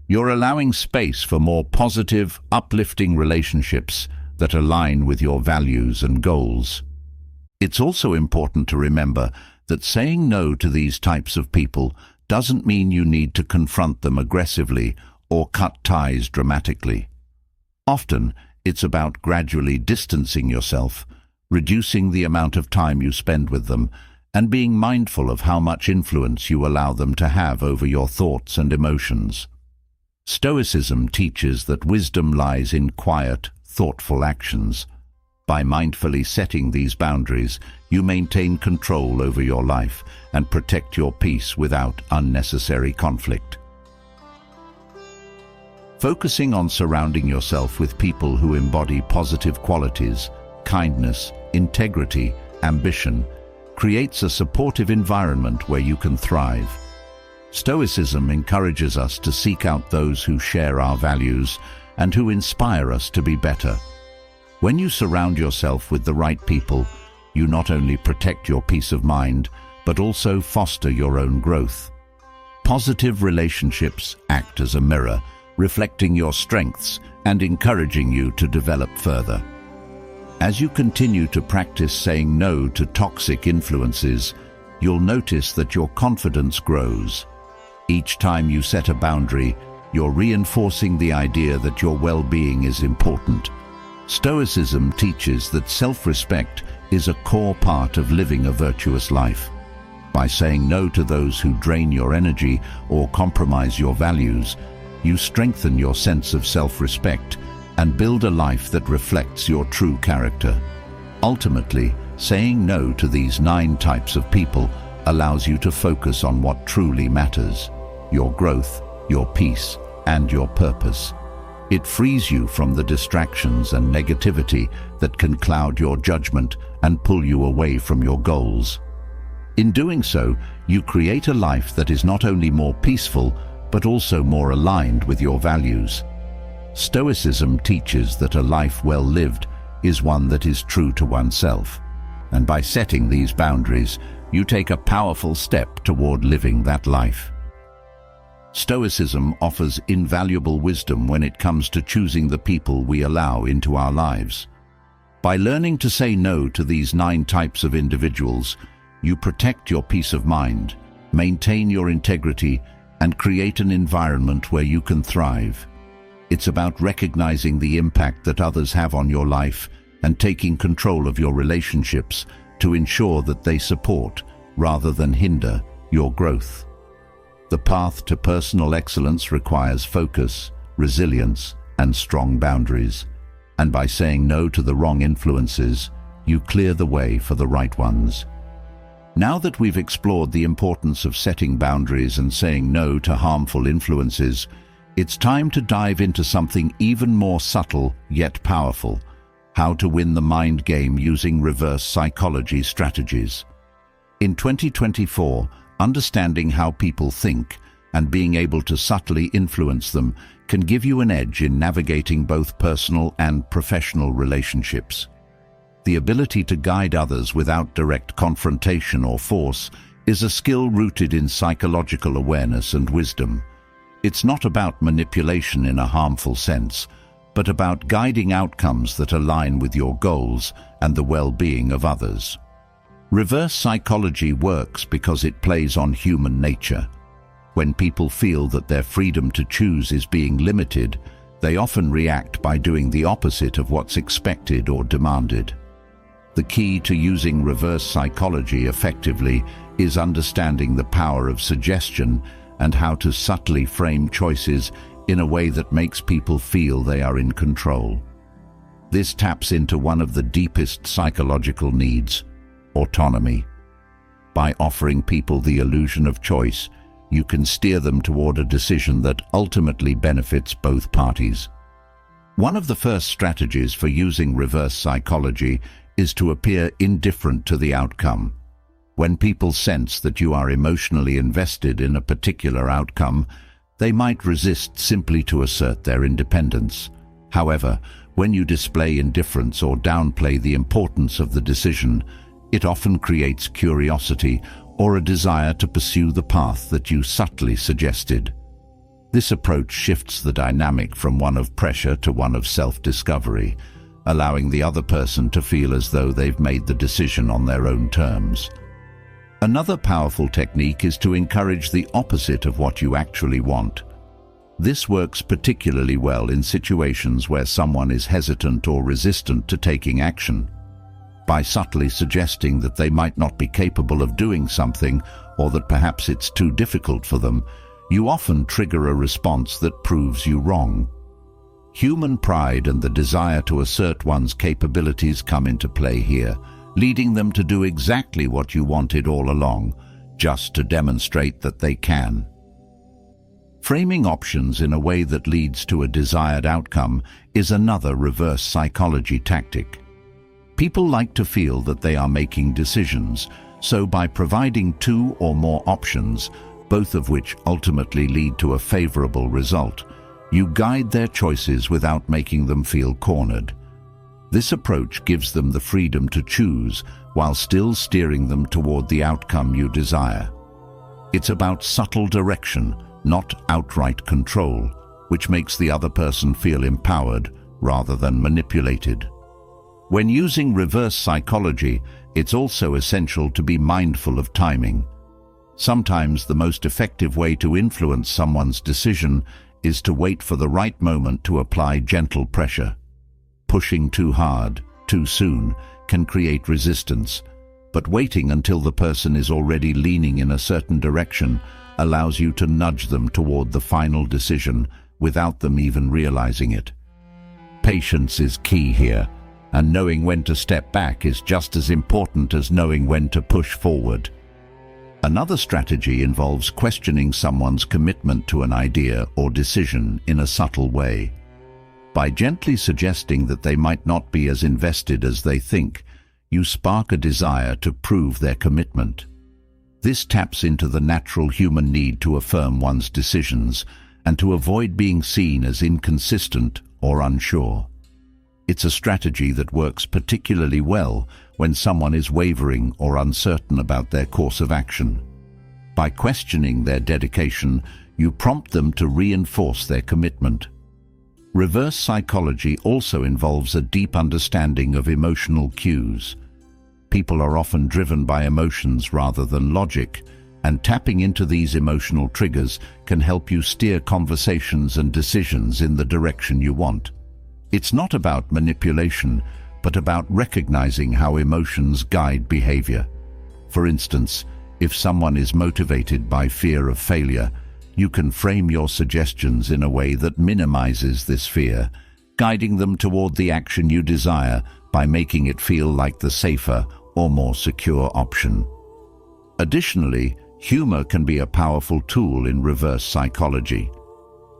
You're allowing space for more positive, uplifting relationships that align with your values and goals. It's also important to remember that saying no to these types of people doesn't mean you need to confront them aggressively or cut ties dramatically. Often, it's about gradually distancing yourself, reducing the amount of time you spend with them, and being mindful of how much influence you allow them to have over your thoughts and emotions. Stoicism teaches that wisdom lies in quiet, thoughtful actions. By mindfully setting these boundaries, you maintain control over your life and protect your peace without unnecessary conflict. Focusing on surrounding yourself with people who embody positive qualities, kindness, integrity, ambition, creates a supportive environment where you can thrive. Stoicism encourages us to seek out those who share our values and who inspire us to be better. When you surround yourself with the right people, you not only protect your peace of mind, but also foster your own growth. Positive relationships act as a mirror, reflecting your strengths and encouraging you to develop further. As you continue to practice saying no to toxic influences, you'll notice that your confidence grows. Each time you set a boundary, you're reinforcing the idea that your well-being is important. Stoicism teaches that self-respect is a core part of living a virtuous life. By saying no to those who drain your energy or compromise your values, you strengthen your sense of self-respect and build a life that reflects your true character. Ultimately, saying no to these 9 types of people allows you to focus on what truly matters: your growth, your peace, and your purpose. It frees you from the distractions and negativity that can cloud your judgment and pull you away from your goals. In doing so, you create a life that is not only more peaceful, but also more aligned with your values. Stoicism teaches that a life well lived is one that is true to oneself, and by setting these boundaries, you take a powerful step toward living that life. Stoicism offers invaluable wisdom when it comes to choosing the people we allow into our lives. By learning to say no to these 9 types of individuals, you protect your peace of mind, maintain your integrity, and create an environment where you can thrive. It's about recognizing the impact that others have on your life and taking control of your relationships to ensure that they support, rather than hinder, your growth. The path to personal excellence requires focus, resilience, and strong boundaries. And by saying no to the wrong influences, you clear the way for the right ones. Now that we've explored the importance of setting boundaries and saying no to harmful influences, it's time to dive into something even more subtle yet powerful: how to win the mind game using reverse psychology strategies. In 2024, understanding how people think and being able to subtly influence them can give you an edge in navigating both personal and professional relationships. The ability to guide others without direct confrontation or force is a skill rooted in psychological awareness and wisdom. It's not about manipulation in a harmful sense, but about guiding outcomes that align with your goals and the well-being of others. Reverse psychology works because it plays on human nature. When people feel that their freedom to choose is being limited, they often react by doing the opposite of what's expected or demanded. The key to using reverse psychology effectively is understanding the power of suggestion and how to subtly frame choices in a way that makes people feel they are in control. This taps into one of the deepest psychological needs: autonomy. By offering people the illusion of choice, you can steer them toward a decision that ultimately benefits both parties. One of the first strategies for using reverse psychology is to appear indifferent to the outcome. When people sense that you are emotionally invested in a particular outcome, they might resist simply to assert their independence. However, when you display indifference or downplay the importance of the decision, it often creates curiosity or a desire to pursue the path that you subtly suggested. This approach shifts the dynamic from one of pressure to one of self-discovery, allowing the other person to feel as though they've made the decision on their own terms. Another powerful technique is to encourage the opposite of what you actually want. This works particularly well in situations where someone is hesitant or resistant to taking action. By subtly suggesting that they might not be capable of doing something, or that perhaps it's too difficult for them, you often trigger a response that proves you wrong. Human pride and the desire to assert one's capabilities come into play here, leading them to do exactly what you wanted all along, just to demonstrate that they can. Framing options in a way that leads to a desired outcome is another reverse psychology tactic. People like to feel that they are making decisions, so by providing 2 or more options, both of which ultimately lead to a favorable result, you guide their choices without making them feel cornered. This approach gives them the freedom to choose while still steering them toward the outcome you desire. It's about subtle direction, not outright control, which makes the other person feel empowered rather than manipulated. When using reverse psychology, it's also essential to be mindful of timing. Sometimes the most effective way to influence someone's decision is to wait for the right moment to apply gentle pressure. Pushing too hard, too soon, can create resistance, but waiting until the person is already leaning in a certain direction allows you to nudge them toward the final decision without them even realizing it. Patience is key here, and knowing when to step back is just as important as knowing when to push forward. Another strategy involves questioning someone's commitment to an idea or decision in a subtle way. By gently suggesting that they might not be as invested as they think, you spark a desire to prove their commitment. This taps into the natural human need to affirm one's decisions and to avoid being seen as inconsistent or unsure. It's a strategy that works particularly well when someone is wavering or uncertain about their course of action. By questioning their dedication, you prompt them to reinforce their commitment. Reverse psychology also involves a deep understanding of emotional cues. People are often driven by emotions rather than logic, and tapping into these emotional triggers can help you steer conversations and decisions in the direction you want. It's not about manipulation, but about recognizing how emotions guide behavior. For instance, if someone is motivated by fear of failure, you can frame your suggestions in a way that minimizes this fear, guiding them toward the action you desire by making it feel like the safer or more secure option. Additionally, humor can be a powerful tool in reverse psychology.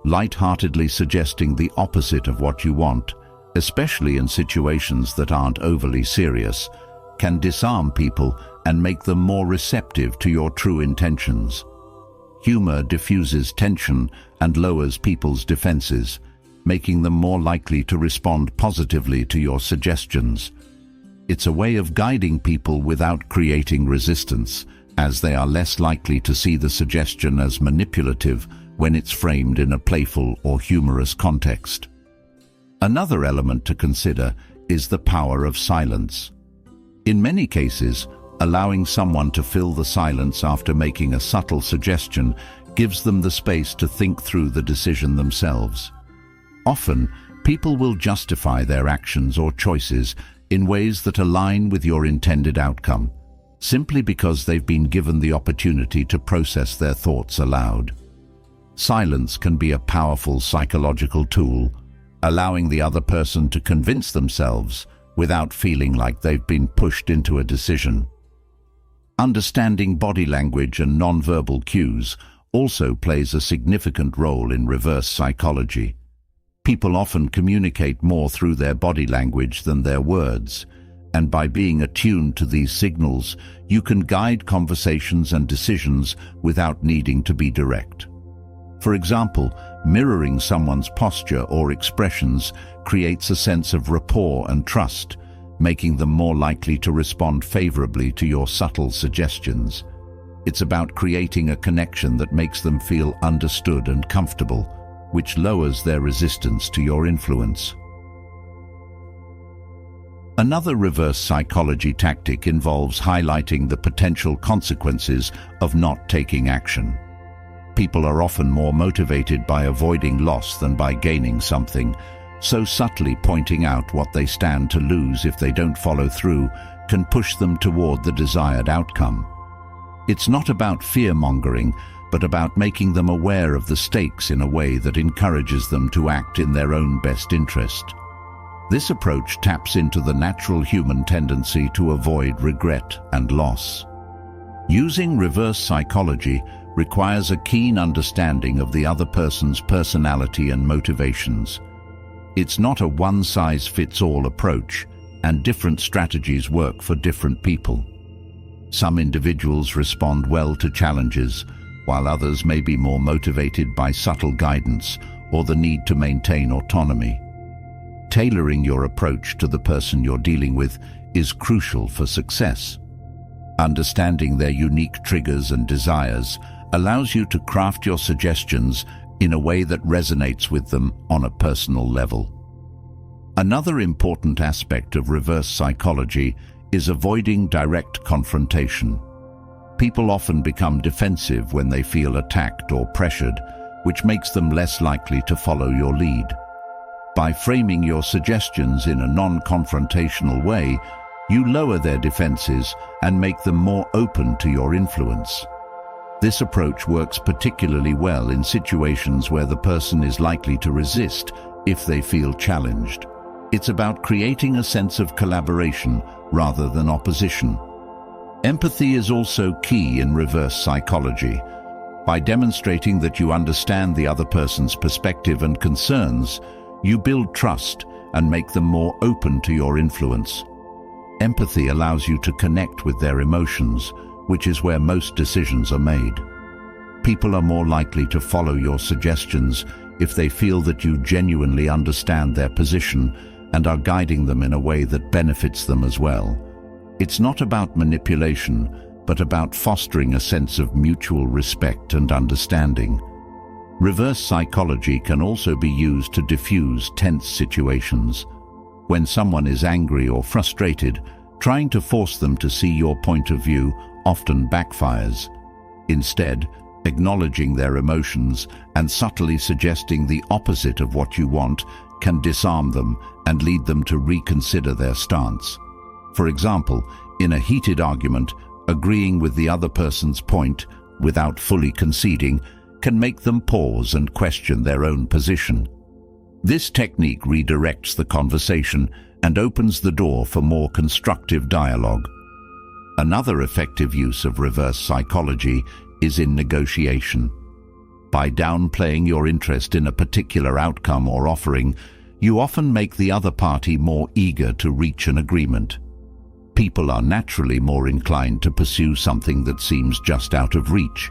Light-heartedly suggesting the opposite of what you want, especially in situations that aren't overly serious, can disarm people and make them more receptive to your true intentions. Humor diffuses tension and lowers people's defenses, making them more likely to respond positively to your suggestions. It's a way of guiding people without creating resistance, as they are less likely to see the suggestion as manipulative when it's framed in a playful or humorous context. Another element to consider is the power of silence. In many cases, allowing someone to fill the silence after making a subtle suggestion gives them the space to think through the decision themselves. Often, people will justify their actions or choices in ways that align with your intended outcome, simply because they've been given the opportunity to process their thoughts aloud. Silence can be a powerful psychological tool, allowing the other person to convince themselves without feeling like they've been pushed into a decision. Understanding body language and nonverbal cues also plays a significant role in reverse psychology. People often communicate more through their body language than their words, and by being attuned to these signals, you can guide conversations and decisions without needing to be direct. For example, mirroring someone's posture or expressions creates a sense of rapport and trust, making them more likely to respond favorably to your subtle suggestions. It's about creating a connection that makes them feel understood and comfortable, which lowers their resistance to your influence. Another reverse psychology tactic involves highlighting the potential consequences of not taking action. People are often more motivated by avoiding loss than by gaining something, so subtly pointing out what they stand to lose if they don't follow through can push them toward the desired outcome. It's not about fear-mongering, but about making them aware of the stakes in a way that encourages them to act in their own best interest. This approach taps into the natural human tendency to avoid regret and loss. Using reverse psychology requires a keen understanding of the other person's personality and motivations. It's not a one-size-fits-all approach, and different strategies work for different people. Some individuals respond well to challenges, while others may be more motivated by subtle guidance or the need to maintain autonomy. Tailoring your approach to the person you're dealing with is crucial for success. Understanding their unique triggers and desires allows you to craft your suggestions in a way that resonates with them on a personal level. Another important aspect of reverse psychology is avoiding direct confrontation. People often become defensive when they feel attacked or pressured, which makes them less likely to follow your lead. By framing your suggestions in a non-confrontational way, you lower their defenses and make them more open to your influence. This approach works particularly well in situations where the person is likely to resist if they feel challenged. It's about creating a sense of collaboration rather than opposition. Empathy is also key in reverse psychology. By demonstrating that you understand the other person's perspective and concerns, you build trust and make them more open to your influence. Empathy allows you to connect with their emotions, which is where most decisions are made. People are more likely to follow your suggestions if they feel that you genuinely understand their position and are guiding them in a way that benefits them as well. It's not about manipulation, but about fostering a sense of mutual respect and understanding. Reverse psychology can also be used to diffuse tense situations. When someone is angry or frustrated, trying to force them to see your point of view often backfires. Instead, acknowledging their emotions and subtly suggesting the opposite of what you want can disarm them and lead them to reconsider their stance. For example, in a heated argument, agreeing with the other person's point without fully conceding can make them pause and question their own position. This technique redirects the conversation and opens the door for more constructive dialogue. Another effective use of reverse psychology is in negotiation. By downplaying your interest in a particular outcome or offering, you often make the other party more eager to reach an agreement. People are naturally more inclined to pursue something that seems just out of reach,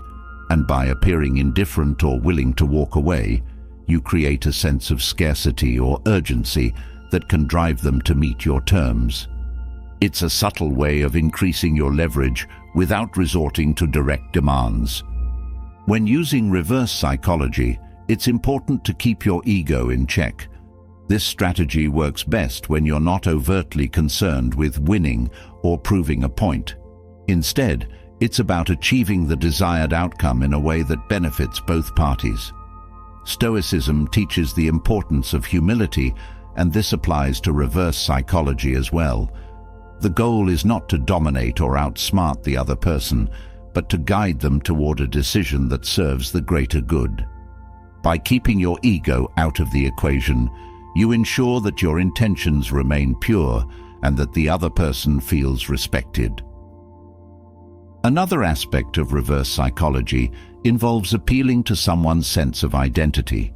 and by appearing indifferent or willing to walk away, you create a sense of scarcity or urgency that can drive them to meet your terms. It's a subtle way of increasing your leverage without resorting to direct demands. When using reverse psychology, it's important to keep your ego in check. This strategy works best when you're not overtly concerned with winning or proving a point. Instead, it's about achieving the desired outcome in a way that benefits both parties. Stoicism teaches the importance of humility, and this applies to reverse psychology as well. The goal is not to dominate or outsmart the other person, but to guide them toward a decision that serves the greater good. By keeping your ego out of the equation, you ensure that your intentions remain pure and that the other person feels respected. Another aspect of reverse psychology involves appealing to someone's sense of identity.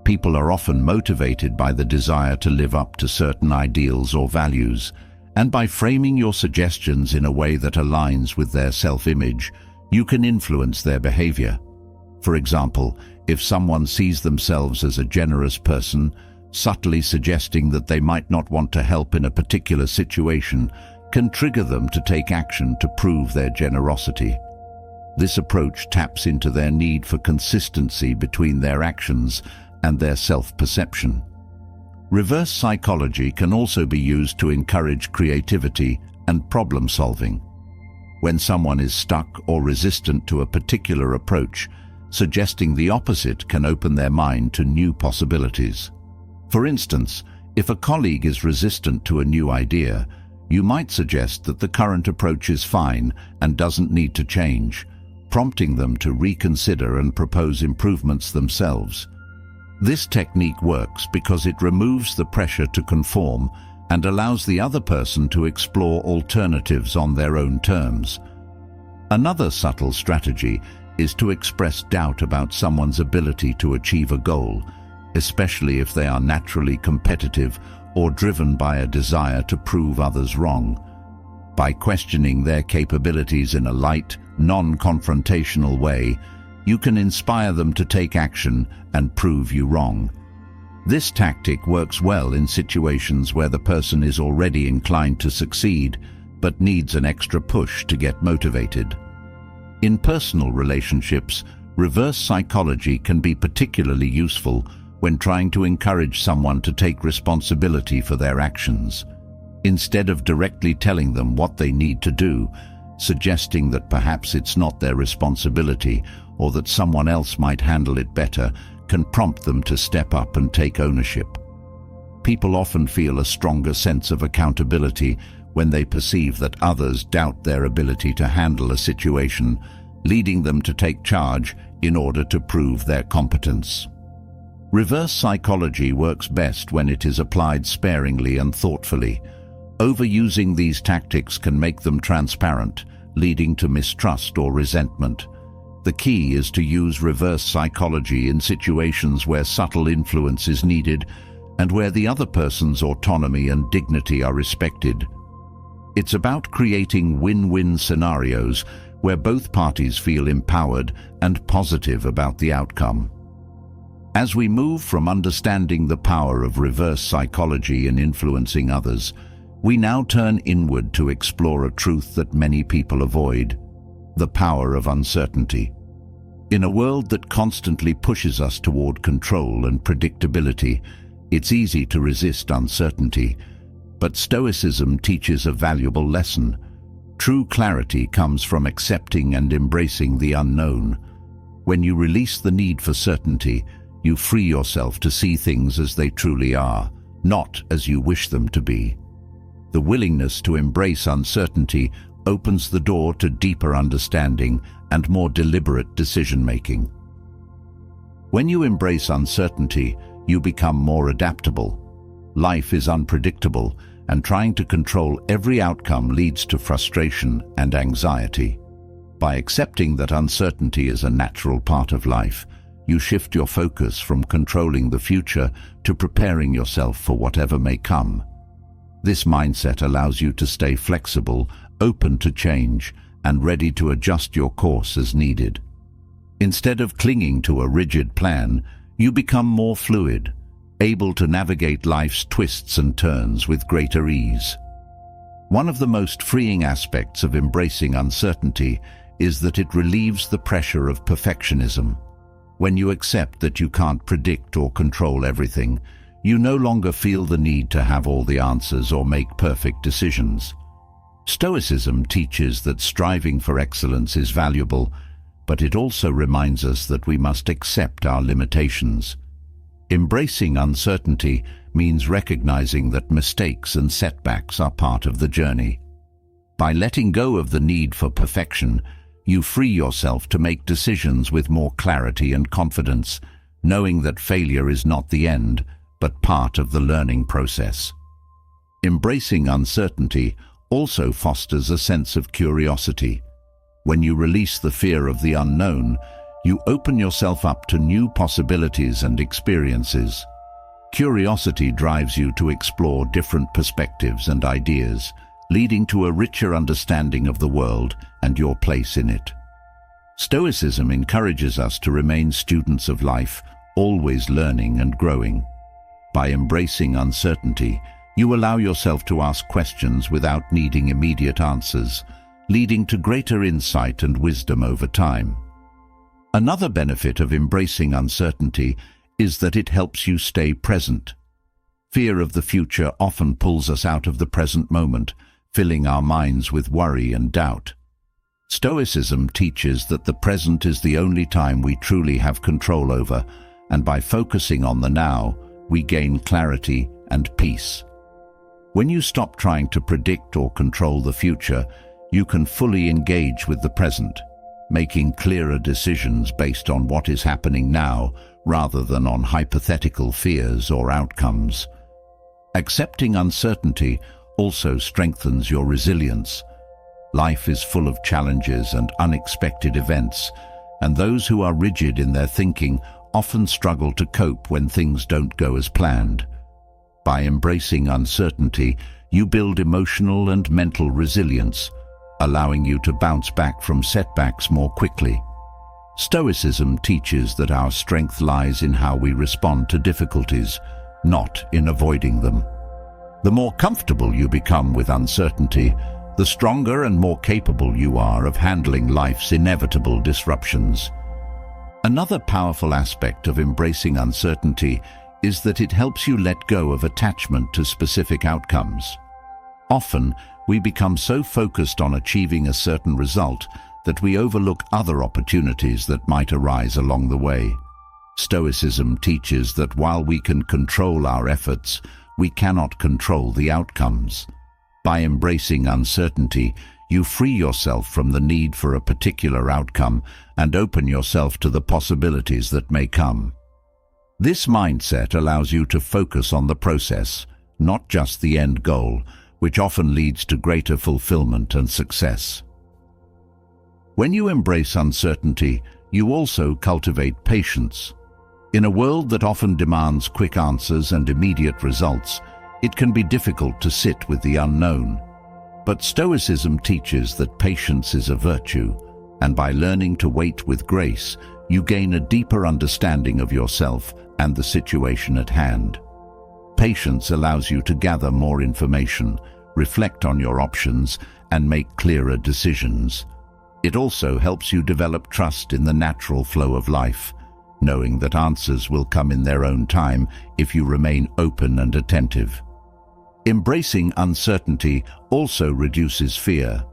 People are often motivated by the desire to live up to certain ideals or values, and by framing your suggestions in a way that aligns with their self-image, you can influence their behavior. For example, if someone sees themselves as a generous person, subtly suggesting that they might not want to help in a particular situation can trigger them to take action to prove their generosity. This approach taps into their need for consistency between their actions and their self-perception. Reverse psychology can also be used to encourage creativity and problem-solving. When someone is stuck or resistant to a particular approach, suggesting the opposite can open their mind to new possibilities. For instance, if a colleague is resistant to a new idea, you might suggest that the current approach is fine and doesn't need to change, prompting them to reconsider and propose improvements themselves. This technique works because it removes the pressure to conform and allows the other person to explore alternatives on their own terms. Another subtle strategy is to express doubt about someone's ability to achieve a goal, especially if they are naturally competitive or driven by a desire to prove others wrong. By questioning their capabilities in a light, non-confrontational way, you can inspire them to take action and prove you wrong. This tactic works well in situations where the person is already inclined to succeed but needs an extra push to get motivated. In personal relationships, reverse psychology can be particularly useful when trying to encourage someone to take responsibility for their actions. Instead of directly telling them what they need to do, suggesting that perhaps it's not their responsibility or that someone else might handle it better can prompt them to step up and take ownership. People often feel a stronger sense of accountability when they perceive that others doubt their ability to handle a situation, leading them to take charge in order to prove their competence. Reverse psychology works best when it is applied sparingly and thoughtfully. Overusing these tactics can make them transparent, leading to mistrust or resentment. The key is to use reverse psychology in situations where subtle influence is needed and where the other person's autonomy and dignity are respected. It's about creating win-win scenarios where both parties feel empowered and positive about the outcome. As we move from understanding the power of reverse psychology in influencing others, we now turn inward to explore a truth that many people avoid: the power of uncertainty. In a world that constantly pushes us toward control and predictability, it's easy to resist uncertainty, but Stoicism teaches a valuable lesson. True clarity comes from accepting and embracing the unknown. When you release the need for certainty, you free yourself to see things as they truly are, not as you wish them to be. The willingness to embrace uncertainty opens the door to deeper understanding and more deliberate decision-making. When you embrace uncertainty, you become more adaptable. Life is unpredictable, and trying to control every outcome leads to frustration and anxiety. By accepting that uncertainty is a natural part of life, you shift your focus from controlling the future to preparing yourself for whatever may come. This mindset allows you to stay flexible, open to change, and ready to adjust your course as needed. Instead of clinging to a rigid plan, you become more fluid, able to navigate life's twists and turns with greater ease. One of the most freeing aspects of embracing uncertainty is that it relieves the pressure of perfectionism. When you accept that you can't predict or control everything, you no longer feel the need to have all the answers or make perfect decisions. Stoicism teaches that striving for excellence is valuable, but it also reminds us that we must accept our limitations. Embracing uncertainty means recognizing that mistakes and setbacks are part of the journey. By letting go of the need for perfection, you free yourself to make decisions with more clarity and confidence, knowing that failure is not the end, but part of the learning process. Embracing uncertainty also fosters a sense of curiosity. When you release the fear of the unknown, you open yourself up to new possibilities and experiences. Curiosity drives you to explore different perspectives and ideas, leading to a richer understanding of the world and your place in it. Stoicism encourages us to remain students of life, always learning and growing. By embracing uncertainty, you allow yourself to ask questions without needing immediate answers, leading to greater insight and wisdom over time. Another benefit of embracing uncertainty is that it helps you stay present. Fear of the future often pulls us out of the present moment, filling our minds with worry and doubt. Stoicism teaches that the present is the only time we truly have control over, and by focusing on the now, we gain clarity and peace. When you stop trying to predict or control the future, you can fully engage with the present, making clearer decisions based on what is happening now rather than on hypothetical fears or outcomes. Accepting uncertainty also strengthens your resilience. Life is full of challenges and unexpected events, and those who are rigid in their thinking often struggle to cope when things don't go as planned. By embracing uncertainty, you build emotional and mental resilience, allowing you to bounce back from setbacks more quickly. Stoicism teaches that our strength lies in how we respond to difficulties, not in avoiding them. The more comfortable you become with uncertainty, the stronger and more capable you are of handling life's inevitable disruptions. Another powerful aspect of embracing uncertainty is that it helps you let go of attachment to specific outcomes. Often, we become so focused on achieving a certain result that we overlook other opportunities that might arise along the way. Stoicism teaches that while we can control our efforts, we cannot control the outcomes. By embracing uncertainty, you free yourself from the need for a particular outcome and open yourself to the possibilities that may come. This mindset allows you to focus on the process, not just the end goal, which often leads to greater fulfillment and success. When you embrace uncertainty, you also cultivate patience. In a world that often demands quick answers and immediate results, it can be difficult to sit with the unknown. But Stoicism teaches that patience is a virtue, and by learning to wait with grace, you gain a deeper understanding of yourself and the situation at hand. Patience allows you to gather more information, reflect on your options, and make clearer decisions. It also helps you develop trust in the natural flow of life, knowing that answers will come in their own time if you remain open and attentive. Embracing uncertainty also reduces fear.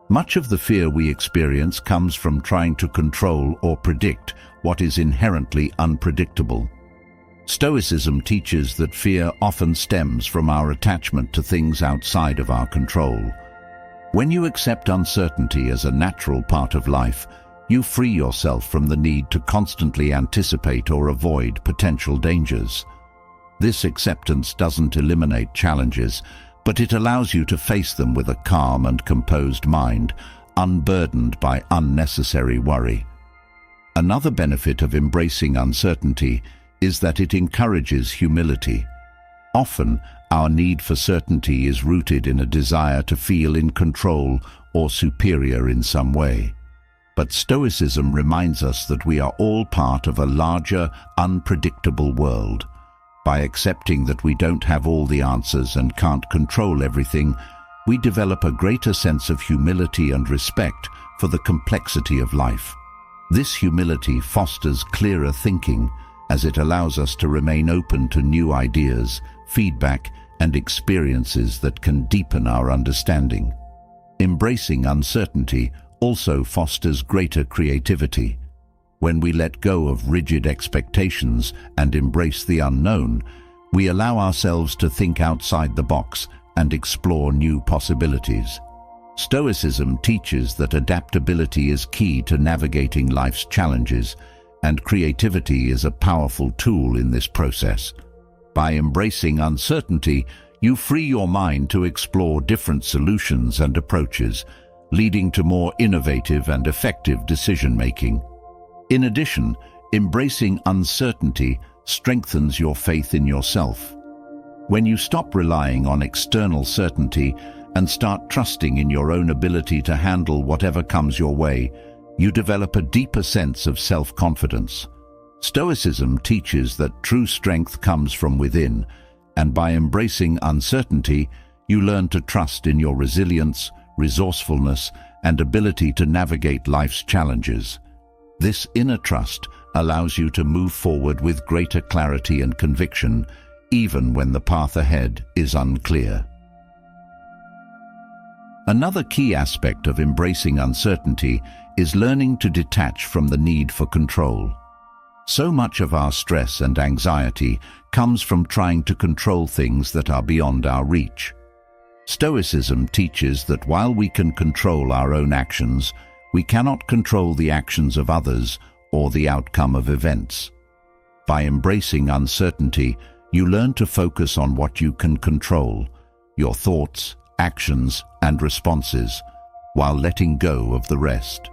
Much of the fear we experience comes from trying to control or predict what is inherently unpredictable. Stoicism teaches that fear often stems from our attachment to things outside of our control. When you accept uncertainty as a natural part of life, you free yourself from the need to constantly anticipate or avoid potential dangers. This acceptance doesn't eliminate challenges, but it allows you to face them with a calm and composed mind, unburdened by unnecessary worry. Another benefit of embracing uncertainty is that it encourages humility. Often, our need for certainty is rooted in a desire to feel in control or superior in some way. But Stoicism reminds us that we are all part of a larger, unpredictable world. By accepting that we don't have all the answers and can't control everything, we develop a greater sense of humility and respect for the complexity of life. This humility fosters clearer thinking, as it allows us to remain open to new ideas, feedback, and experiences that can deepen our understanding. Embracing uncertainty also fosters greater creativity. When we let go of rigid expectations and embrace the unknown, we allow ourselves to think outside the box and explore new possibilities. Stoicism teaches that adaptability is key to navigating life's challenges, and creativity is a powerful tool in this process. By embracing uncertainty, you free your mind to explore different solutions and approaches, leading to more innovative and effective decision-making. In addition, embracing uncertainty strengthens your faith in yourself. When you stop relying on external certainty and start trusting in your own ability to handle whatever comes your way, you develop a deeper sense of self-confidence. Stoicism teaches that true strength comes from within, and by embracing uncertainty, you learn to trust in your resilience, resourcefulness, and ability to navigate life's challenges. This inner trust allows you to move forward with greater clarity and conviction, even when the path ahead is unclear. Another key aspect of embracing uncertainty is learning to detach from the need for control. So much of our stress and anxiety comes from trying to control things that are beyond our reach. Stoicism teaches that while we can control our own actions, we cannot control the actions of others or the outcome of events. By embracing uncertainty, you learn to focus on what you can control, your thoughts, actions, and responses, while letting go of the rest.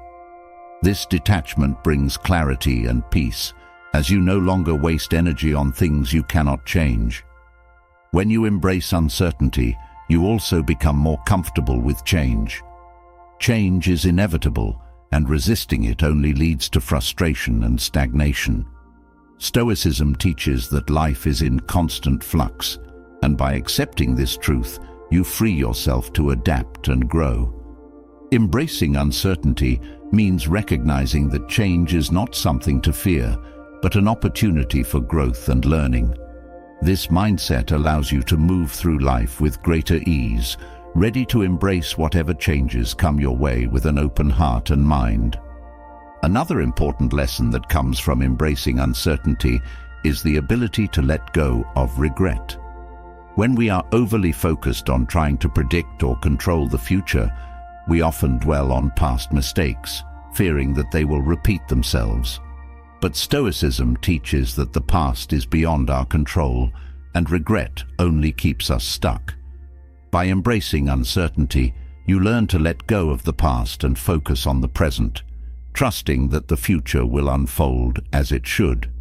This detachment brings clarity and peace, as you no longer waste energy on things you cannot change. When you embrace uncertainty, you also become more comfortable with change. Change is inevitable, and resisting it only leads to frustration and stagnation. Stoicism teaches that life is in constant flux, and by accepting this truth, you free yourself to adapt and grow. Embracing uncertainty means recognizing that change is not something to fear, but an opportunity for growth and learning. This mindset allows you to move through life with greater ease, ready to embrace whatever changes come your way with an open heart and mind. Another important lesson that comes from embracing uncertainty is the ability to let go of regret. When we are overly focused on trying to predict or control the future, we often dwell on past mistakes, fearing that they will repeat themselves. But Stoicism teaches that the past is beyond our control, and regret only keeps us stuck. By embracing uncertainty, you learn to let go of the past and focus on the present, trusting that the future will unfold as it should.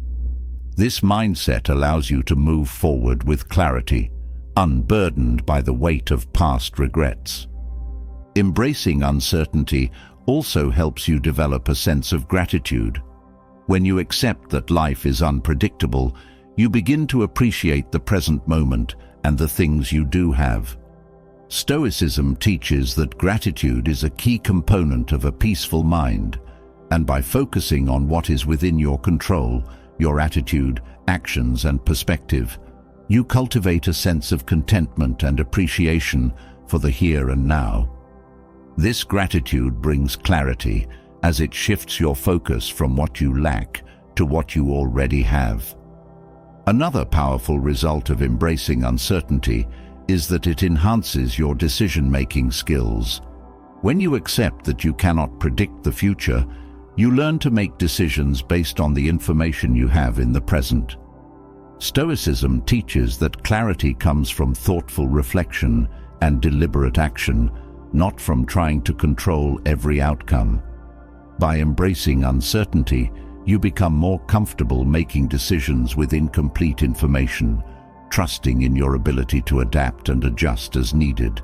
This mindset allows you to move forward with clarity, unburdened by the weight of past regrets. Embracing uncertainty also helps you develop a sense of gratitude. When you accept that life is unpredictable, you begin to appreciate the present moment and the things you do have. Stoicism teaches that gratitude is a key component of a peaceful mind, and by focusing on what is within your control, your attitude, actions, and perspective, you cultivate a sense of contentment and appreciation for the here and now. This gratitude brings clarity as it shifts your focus from what you lack to what you already have. Another powerful result of embracing uncertainty is that it enhances your decision-making skills. When you accept that you cannot predict the future, you learn to make decisions based on the information you have in the present. Stoicism teaches that clarity comes from thoughtful reflection and deliberate action, not from trying to control every outcome. By embracing uncertainty, you become more comfortable making decisions with incomplete information, trusting in your ability to adapt and adjust as needed.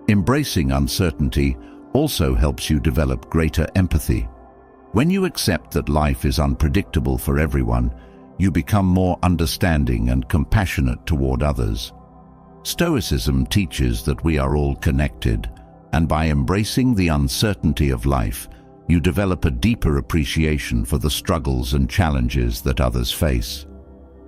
Embracing uncertainty also helps you develop greater empathy. When you accept that life is unpredictable for everyone, you become more understanding and compassionate toward others. Stoicism teaches that we are all connected, and by embracing the uncertainty of life, you develop a deeper appreciation for the struggles and challenges that others face.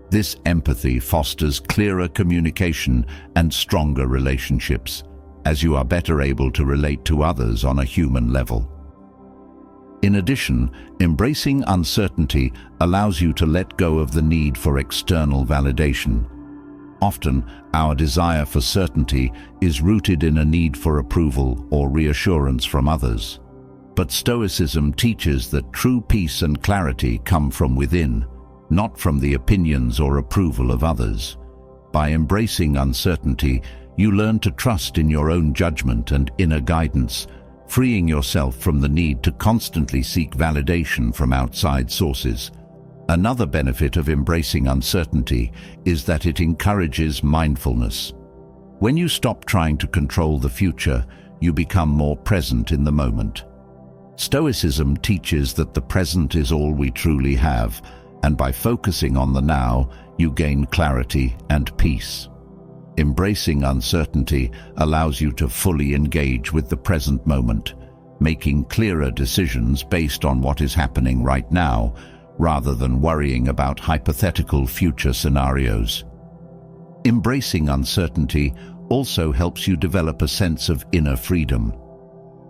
This empathy fosters clearer communication and stronger relationships, as you are better able to relate to others on a human level. In addition, embracing uncertainty allows you to let go of the need for external validation. Often, our desire for certainty is rooted in a need for approval or reassurance from others. But Stoicism teaches that true peace and clarity come from within, not from the opinions or approval of others. By embracing uncertainty, you learn to trust in your own judgment and inner guidance, freeing yourself from the need to constantly seek validation from outside sources. Another benefit of embracing uncertainty is that it encourages mindfulness. When you stop trying to control the future, you become more present in the moment. Stoicism teaches that the present is all we truly have, and by focusing on the now, you gain clarity and peace. Embracing uncertainty allows you to fully engage with the present moment, making clearer decisions based on what is happening right now, rather than worrying about hypothetical future scenarios. Embracing uncertainty also helps you develop a sense of inner freedom.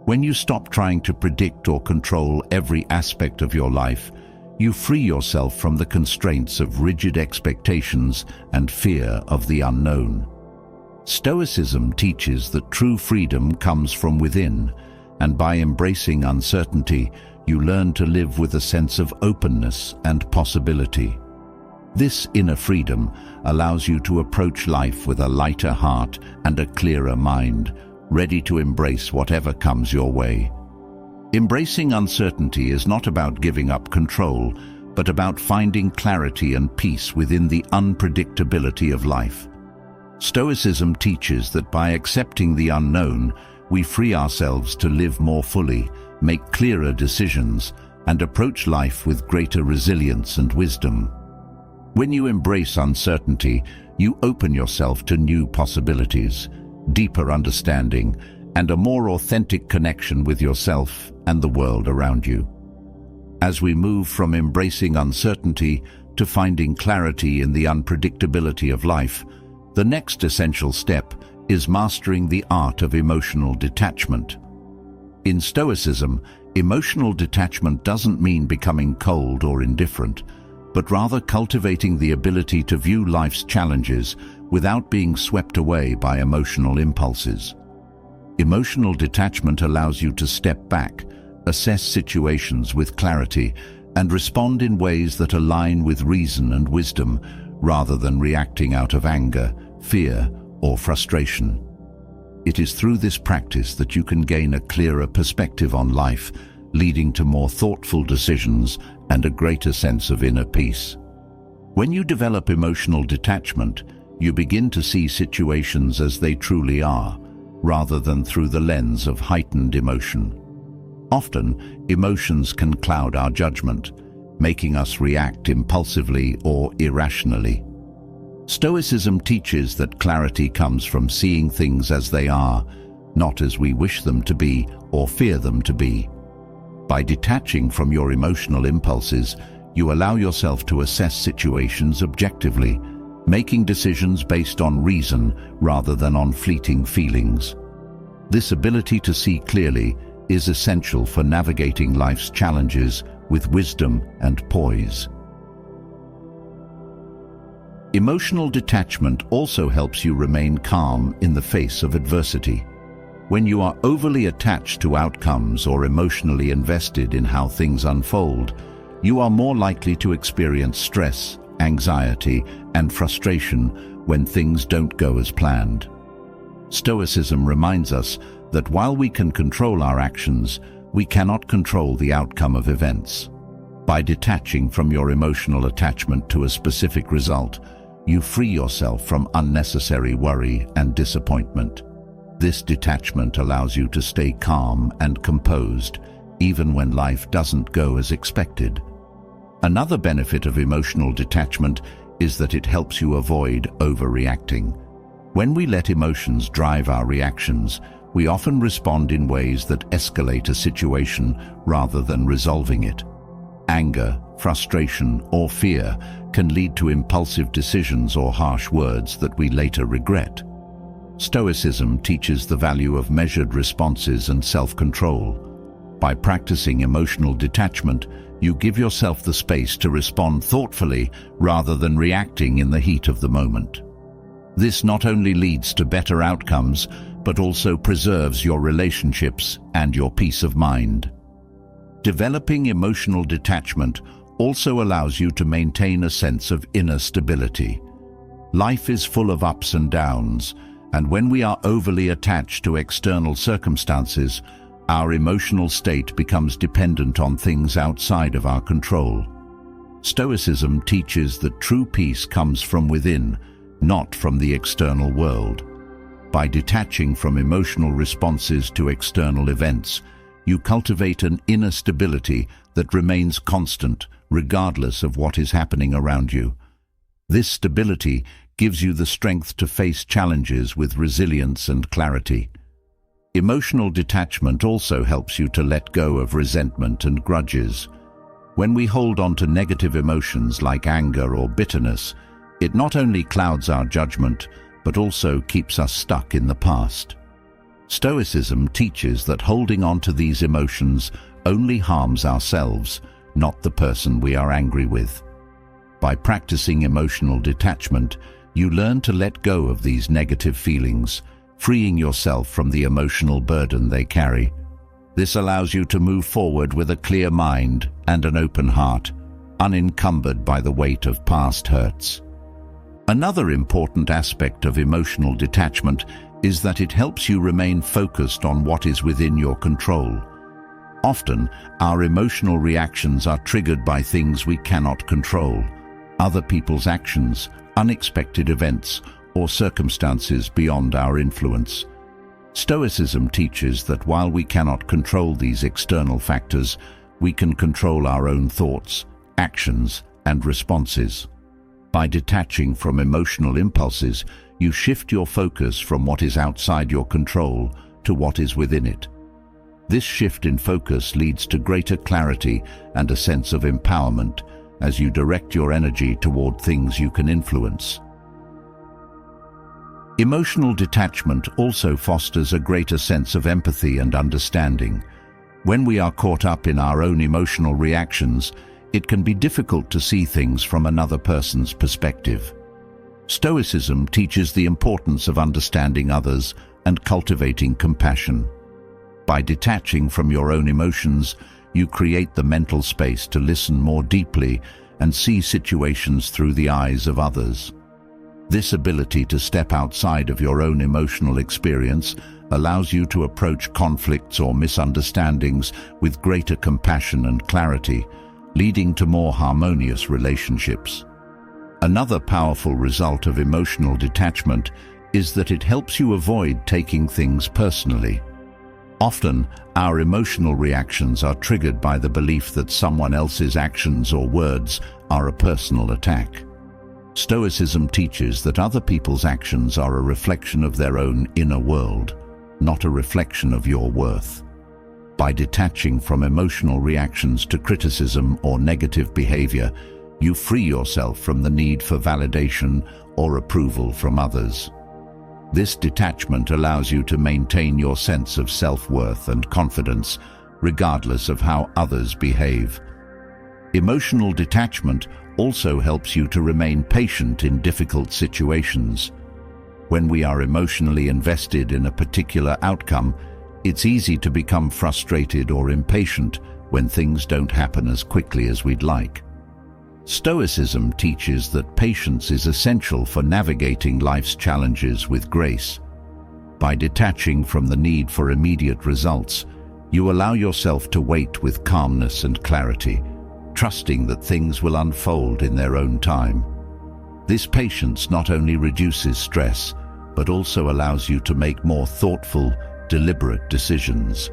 When you stop trying to predict or control every aspect of your life, you free yourself from the constraints of rigid expectations and fear of the unknown. Stoicism teaches that true freedom comes from within, and by embracing uncertainty, you learn to live with a sense of openness and possibility. This inner freedom allows you to approach life with a lighter heart and a clearer mind, ready to embrace whatever comes your way. Embracing uncertainty is not about giving up control, but about finding clarity and peace within the unpredictability of life. Stoicism teaches that by accepting the unknown, we free ourselves to live more fully, make clearer decisions, and approach life with greater resilience and wisdom. When you embrace uncertainty, you open yourself to new possibilities, deeper understanding, and a more authentic connection with yourself and the world around you. As we move from embracing uncertainty to finding clarity in the unpredictability of life, the next essential step is mastering the art of emotional detachment. In Stoicism, emotional detachment doesn't mean becoming cold or indifferent, but rather cultivating the ability to view life's challenges without being swept away by emotional impulses. Emotional detachment allows you to step back, assess situations with clarity, and respond in ways that align with reason and wisdom, rather than reacting out of anger, fear, or frustration. It is through this practice that you can gain a clearer perspective on life, leading to more thoughtful decisions and a greater sense of inner peace. When you develop emotional detachment, you begin to see situations as they truly are, rather than through the lens of heightened emotion. Often, emotions can cloud our judgment, making us react impulsively or irrationally. Stoicism teaches that clarity comes from seeing things as they are, not as we wish them to be or fear them to be. By detaching from your emotional impulses, you allow yourself to assess situations objectively, making decisions based on reason rather than on fleeting feelings. This ability to see clearly is essential for navigating life's challenges with wisdom and poise. Emotional detachment also helps you remain calm in the face of adversity. When you are overly attached to outcomes or emotionally invested in how things unfold, you are more likely to experience stress, anxiety, and frustration when things don't go as planned. Stoicism reminds us that while we can control our actions, we cannot control the outcome of events. By detaching from your emotional attachment to a specific result, you free yourself from unnecessary worry and disappointment. This detachment allows you to stay calm and composed, even when life doesn't go as expected. Another benefit of emotional detachment is that it helps you avoid overreacting. When we let emotions drive our reactions, we often respond in ways that escalate a situation rather than resolving it. Anger, frustration, or fear can lead to impulsive decisions or harsh words that we later regret. Stoicism teaches the value of measured responses and self-control. By practicing emotional detachment, you give yourself the space to respond thoughtfully rather than reacting in the heat of the moment. This not only leads to better outcomes, but also preserves your relationships and your peace of mind. Developing emotional detachment also allows you to maintain a sense of inner stability. Life is full of ups and downs, and when we are overly attached to external circumstances, our emotional state becomes dependent on things outside of our control. Stoicism teaches that true peace comes from within, not from the external world. By detaching from emotional responses to external events, you cultivate an inner stability that remains constant regardless of what is happening around you. This stability gives you the strength to face challenges with resilience and clarity. Emotional detachment also helps you to let go of resentment and grudges. When we hold on to negative emotions like anger or bitterness, it not only clouds our judgment, but also keeps us stuck in the past. Stoicism teaches that holding on to these emotions only harms ourselves, not the person we are angry with. By practicing emotional detachment, you learn to let go of these negative feelings, freeing yourself from the emotional burden they carry. This allows you to move forward with a clear mind and an open heart, unencumbered by the weight of past hurts. Another important aspect of emotional detachment is that it helps you remain focused on what is within your control. Often, our emotional reactions are triggered by things we cannot control: other people's actions, unexpected events, or circumstances beyond our influence. Stoicism teaches that while we cannot control these external factors, we can control our own thoughts, actions, and responses. By detaching from emotional impulses, you shift your focus from what is outside your control to what is within it. This shift in focus leads to greater clarity and a sense of empowerment as you direct your energy toward things you can influence. Emotional detachment also fosters a greater sense of empathy and understanding. When we are caught up in our own emotional reactions, it can be difficult to see things from another person's perspective. Stoicism teaches the importance of understanding others and cultivating compassion. By detaching from your own emotions, you create the mental space to listen more deeply and see situations through the eyes of others. This ability to step outside of your own emotional experience allows you to approach conflicts or misunderstandings with greater compassion and clarity, leading to more harmonious relationships. Another powerful result of emotional detachment is that it helps you avoid taking things personally. Often, our emotional reactions are triggered by the belief that someone else's actions or words are a personal attack. Stoicism teaches that other people's actions are a reflection of their own inner world, not a reflection of your worth. By detaching from emotional reactions to criticism or negative behavior, you free yourself from the need for validation or approval from others. This detachment allows you to maintain your sense of self-worth and confidence, regardless of how others behave. Emotional detachment also helps you to remain patient in difficult situations. When we are emotionally invested in a particular outcome, it's easy to become frustrated or impatient when things don't happen as quickly as we'd like. Stoicism teaches that patience is essential for navigating life's challenges with grace. By detaching from the need for immediate results, you allow yourself to wait with calmness and clarity, trusting that things will unfold in their own time. This patience not only reduces stress, but also allows you to make more thoughtful, deliberate decisions.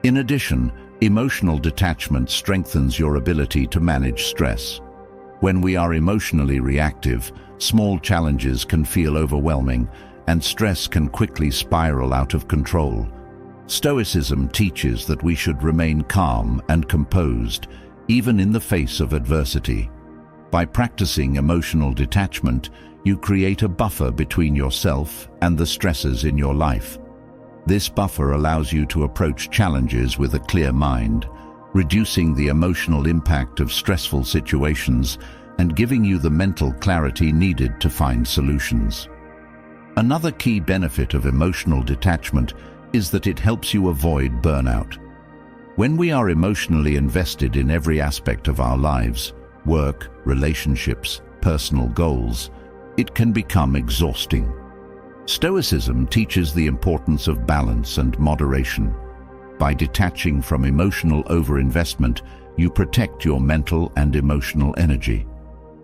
In addition, emotional detachment strengthens your ability to manage stress. When we are emotionally reactive, small challenges can feel overwhelming, and stress can quickly spiral out of control. Stoicism teaches that we should remain calm and composed, even in the face of adversity. By practicing emotional detachment, you create a buffer between yourself and the stresses in your life. This buffer allows you to approach challenges with a clear mind, reducing the emotional impact of stressful situations and giving you the mental clarity needed to find solutions. Another key benefit of emotional detachment is that it helps you avoid burnout. When we are emotionally invested in every aspect of our lives, work, relationships, personal goals, it can become exhausting. Stoicism teaches the importance of balance and moderation. By detaching from emotional overinvestment, you protect your mental and emotional energy.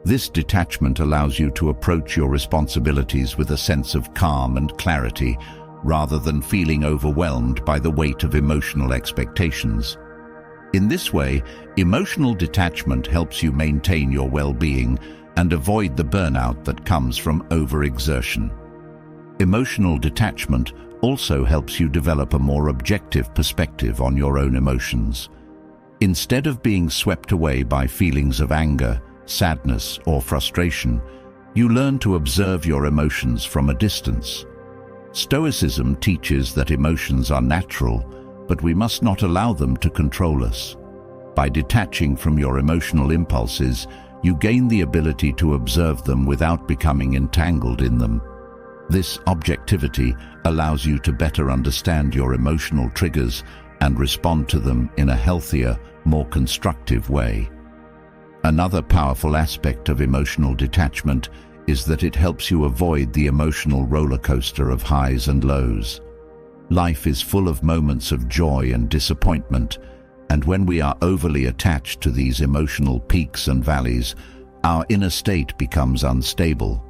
This detachment allows you to approach your responsibilities with a sense of calm and clarity, rather than feeling overwhelmed by the weight of emotional expectations. In this way, emotional detachment helps you maintain your well-being and avoid the burnout that comes from overexertion. Emotional detachment also helps you develop a more objective perspective on your own emotions. Instead of being swept away by feelings of anger, sadness, or frustration, you learn to observe your emotions from a distance. Stoicism teaches that emotions are natural, but we must not allow them to control us. By detaching from your emotional impulses, you gain the ability to observe them without becoming entangled in them. This objectivity allows you to better understand your emotional triggers and respond to them in a healthier, more constructive way. Another powerful aspect of emotional detachment is that it helps you avoid the emotional roller coaster of highs and lows. Life is full of moments of joy and disappointment, and when we are overly attached to these emotional peaks and valleys, our inner state becomes unstable.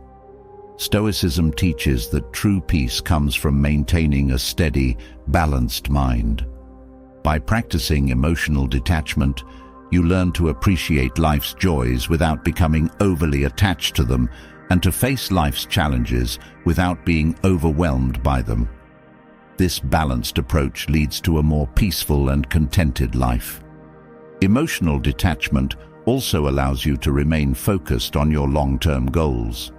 Stoicism teaches that true peace comes from maintaining a steady, balanced mind. By practicing emotional detachment, you learn to appreciate life's joys without becoming overly attached to them, and to face life's challenges without being overwhelmed by them. This balanced approach leads to a more peaceful and contented life. Emotional detachment also allows you to remain focused on your long-term goals.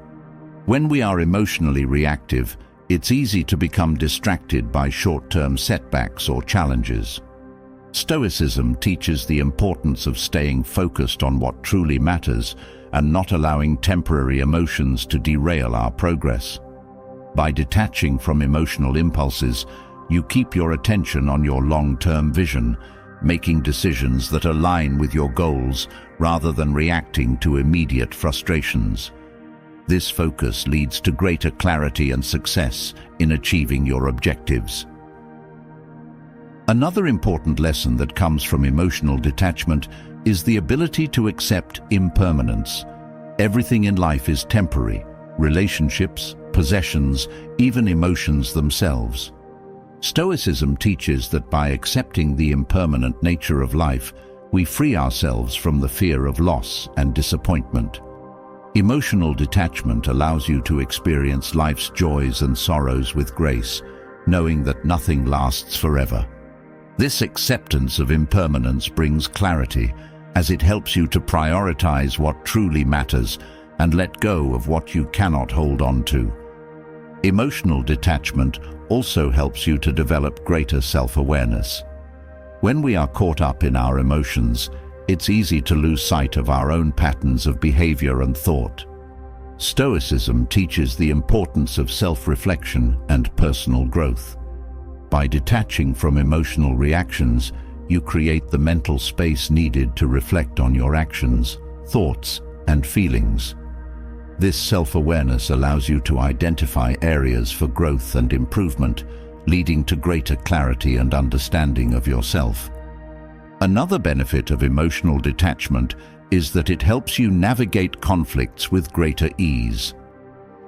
When we are emotionally reactive, it's easy to become distracted by short-term setbacks or challenges. Stoicism teaches the importance of staying focused on what truly matters and not allowing temporary emotions to derail our progress. By detaching from emotional impulses, you keep your attention on your long-term vision, making decisions that align with your goals rather than reacting to immediate frustrations. This focus leads to greater clarity and success in achieving your objectives. Another important lesson that comes from emotional detachment is the ability to accept impermanence. Everything in life is temporary: relationships, possessions, even emotions themselves. Stoicism teaches that by accepting the impermanent nature of life, we free ourselves from the fear of loss and disappointment. Emotional detachment allows you to experience life's joys and sorrows with grace, knowing that nothing lasts forever. This acceptance of impermanence brings clarity, as it helps you to prioritize what truly matters and let go of what you cannot hold on to. Emotional detachment also helps you to develop greater self-awareness. When we are caught up in our emotions, it's easy to lose sight of our own patterns of behavior and thought. Stoicism teaches the importance of self-reflection and personal growth. By detaching from emotional reactions, you create the mental space needed to reflect on your actions, thoughts, and feelings. This self-awareness allows you to identify areas for growth and improvement, leading to greater clarity and understanding of yourself. Another benefit of emotional detachment is that it helps you navigate conflicts with greater ease.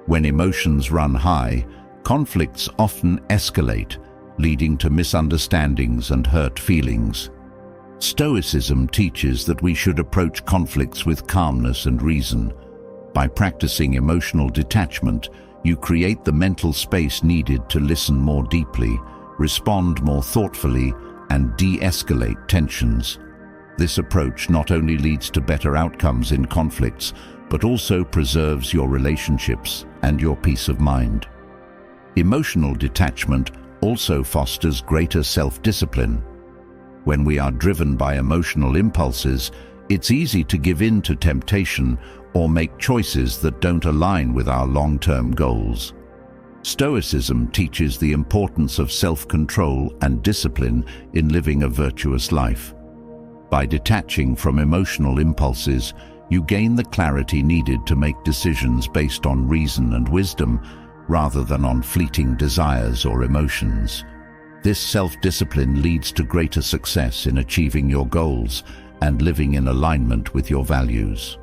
When emotions run high, conflicts often escalate, leading to misunderstandings and hurt feelings. Stoicism teaches that we should approach conflicts with calmness and reason. By practicing emotional detachment, you create the mental space needed to listen more deeply, respond more thoughtfully, and de-escalate tensions. This approach not only leads to better outcomes in conflicts, but also preserves your relationships and your peace of mind. Emotional detachment also fosters greater self-discipline. When we are driven by emotional impulses, it's easy to give in to temptation or make choices that don't align with our long-term goals. Stoicism teaches the importance of self-control and discipline in living a virtuous life. By detaching from emotional impulses, you gain the clarity needed to make decisions based on reason and wisdom, rather than on fleeting desires or emotions. This self-discipline leads to greater success in achieving your goals and living in alignment with your values.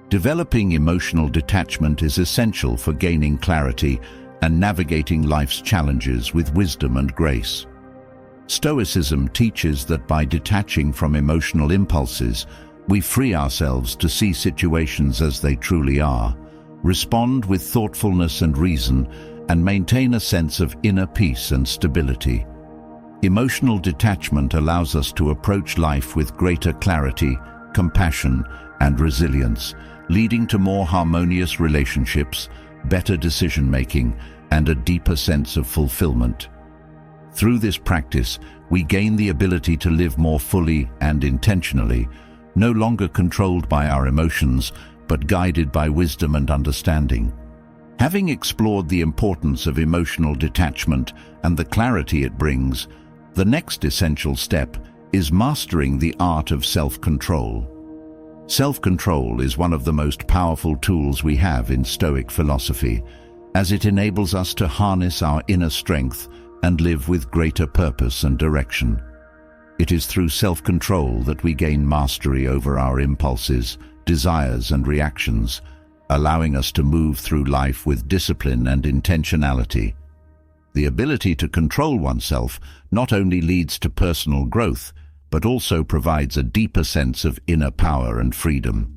Developing emotional detachment is essential for gaining clarity and navigating life's challenges with wisdom and grace. Stoicism teaches that by detaching from emotional impulses, we free ourselves to see situations as they truly are, respond with thoughtfulness and reason, and maintain a sense of inner peace and stability. Emotional detachment allows us to approach life with greater clarity, compassion, and resilience, leading to more harmonious relationships, better decision-making, and a deeper sense of fulfillment. Through this practice, we gain the ability to live more fully and intentionally, no longer controlled by our emotions, but guided by wisdom and understanding. Having explored the importance of emotional detachment and the clarity it brings, the next essential step is mastering the art of self-control. Self-control is one of the most powerful tools we have in Stoic philosophy, as it enables us to harness our inner strength and live with greater purpose and direction. It is through self-control that we gain mastery over our impulses, desires, and reactions, allowing us to move through life with discipline and intentionality. The ability to control oneself not only leads to personal growth, but also provides a deeper sense of inner power and freedom.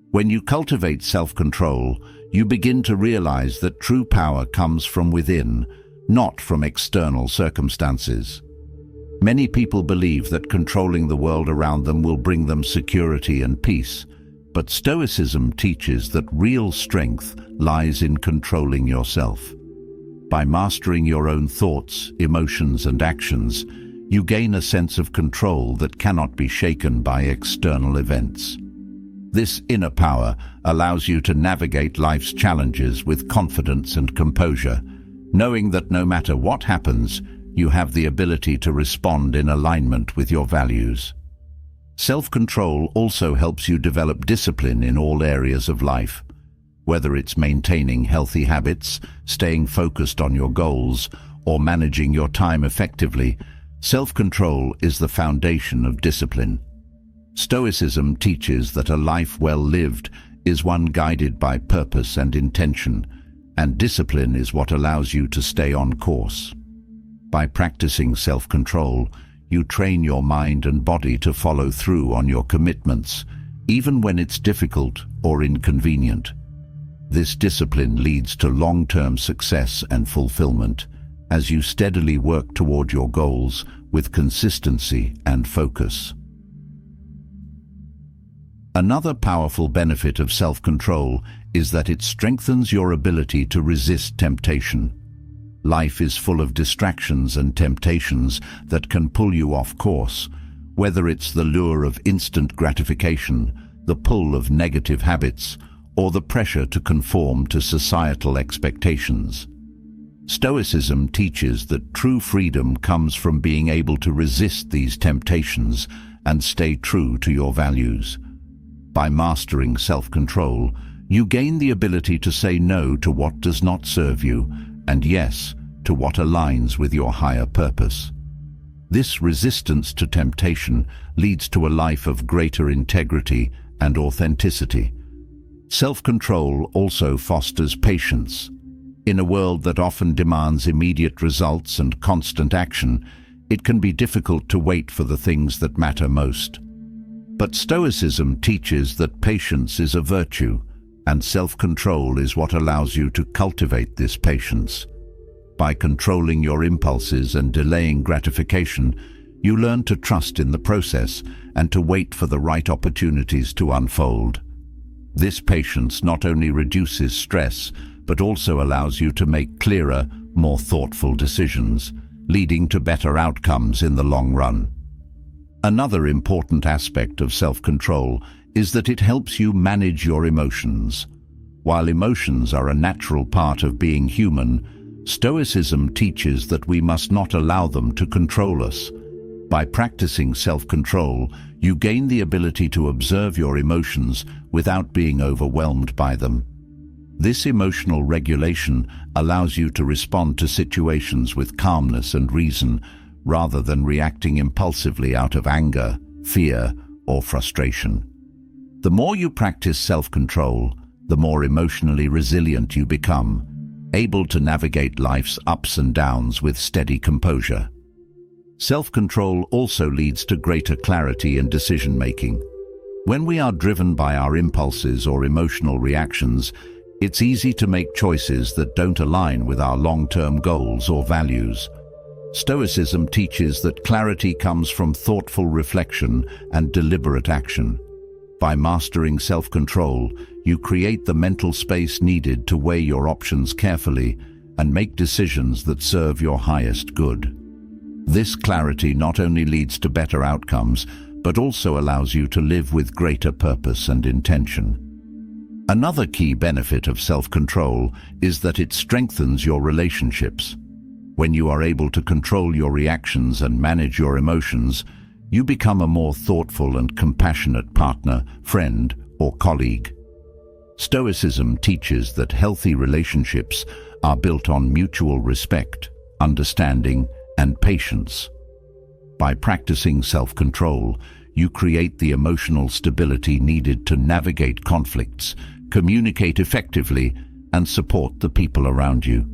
When you cultivate self-control, you begin to realize that true power comes from within, not from external circumstances. Many people believe that controlling the world around them will bring them security and peace, but Stoicism teaches that real strength lies in controlling yourself. By mastering your own thoughts, emotions, and actions, you gain a sense of control that cannot be shaken by external events. This inner power allows you to navigate life's challenges with confidence and composure, knowing that no matter what happens, you have the ability to respond in alignment with your values. Self-control also helps you develop discipline in all areas of life. Whether it's maintaining healthy habits, staying focused on your goals, or managing your time effectively, self-control is the foundation of discipline. Stoicism teaches that a life well lived is one guided by purpose and intention, and discipline is what allows you to stay on course. By practicing self-control, you train your mind and body to follow through on your commitments, even when it's difficult or inconvenient. This discipline leads to long-term success and fulfillment as you steadily work toward your goals with consistency and focus. Another powerful benefit of self-control is that it strengthens your ability to resist temptation. Life is full of distractions and temptations that can pull you off course, whether it's the lure of instant gratification, the pull of negative habits, or the pressure to conform to societal expectations. Stoicism teaches that true freedom comes from being able to resist these temptations and stay true to your values. By mastering self-control, you gain the ability to say no to what does not serve you and yes to what aligns with your higher purpose. This resistance to temptation leads to a life of greater integrity and authenticity. Self-control also fosters patience. In a world that often demands immediate results and constant action, it can be difficult to wait for the things that matter most. But Stoicism teaches that patience is a virtue, and self-control is what allows you to cultivate this patience. By controlling your impulses and delaying gratification, you learn to trust in the process and to wait for the right opportunities to unfold. This patience not only reduces stress, but also allows you to make clearer, more thoughtful decisions, leading to better outcomes in the long run. Another important aspect of self-control is that it helps you manage your emotions. While emotions are a natural part of being human, Stoicism teaches that we must not allow them to control us. By practicing self-control, you gain the ability to observe your emotions without being overwhelmed by them. This emotional regulation allows you to respond to situations with calmness and reason, rather than reacting impulsively out of anger, fear, or frustration. The more you practice self-control, the more emotionally resilient you become, able to navigate life's ups and downs with steady composure. Self-control also leads to greater clarity in decision-making. When we are driven by our impulses or emotional reactions, it's easy to make choices that don't align with our long-term goals or values. Stoicism teaches that clarity comes from thoughtful reflection and deliberate action. By mastering self-control, you create the mental space needed to weigh your options carefully and make decisions that serve your highest good. This clarity not only leads to better outcomes, but also allows you to live with greater purpose and intention. Another key benefit of self-control is that it strengthens your relationships. When you are able to control your reactions and manage your emotions, you become a more thoughtful and compassionate partner, friend, or colleague. Stoicism teaches that healthy relationships are built on mutual respect, understanding, and patience. By practicing self-control, you create the emotional stability needed to navigate conflicts, communicate effectively, and support the people around you.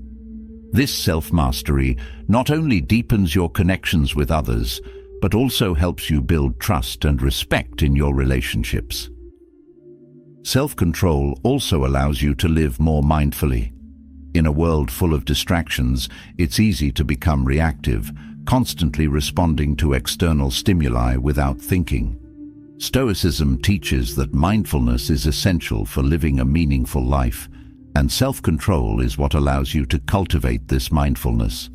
This self-mastery not only deepens your connections with others, but also helps you build trust and respect in your relationships. Self-control also allows you to live more mindfully. In a world full of distractions, it's easy to become reactive, constantly responding to external stimuli without thinking. Stoicism teaches that mindfulness is essential for living a meaningful life, and self-control is what allows you to cultivate this mindfulness.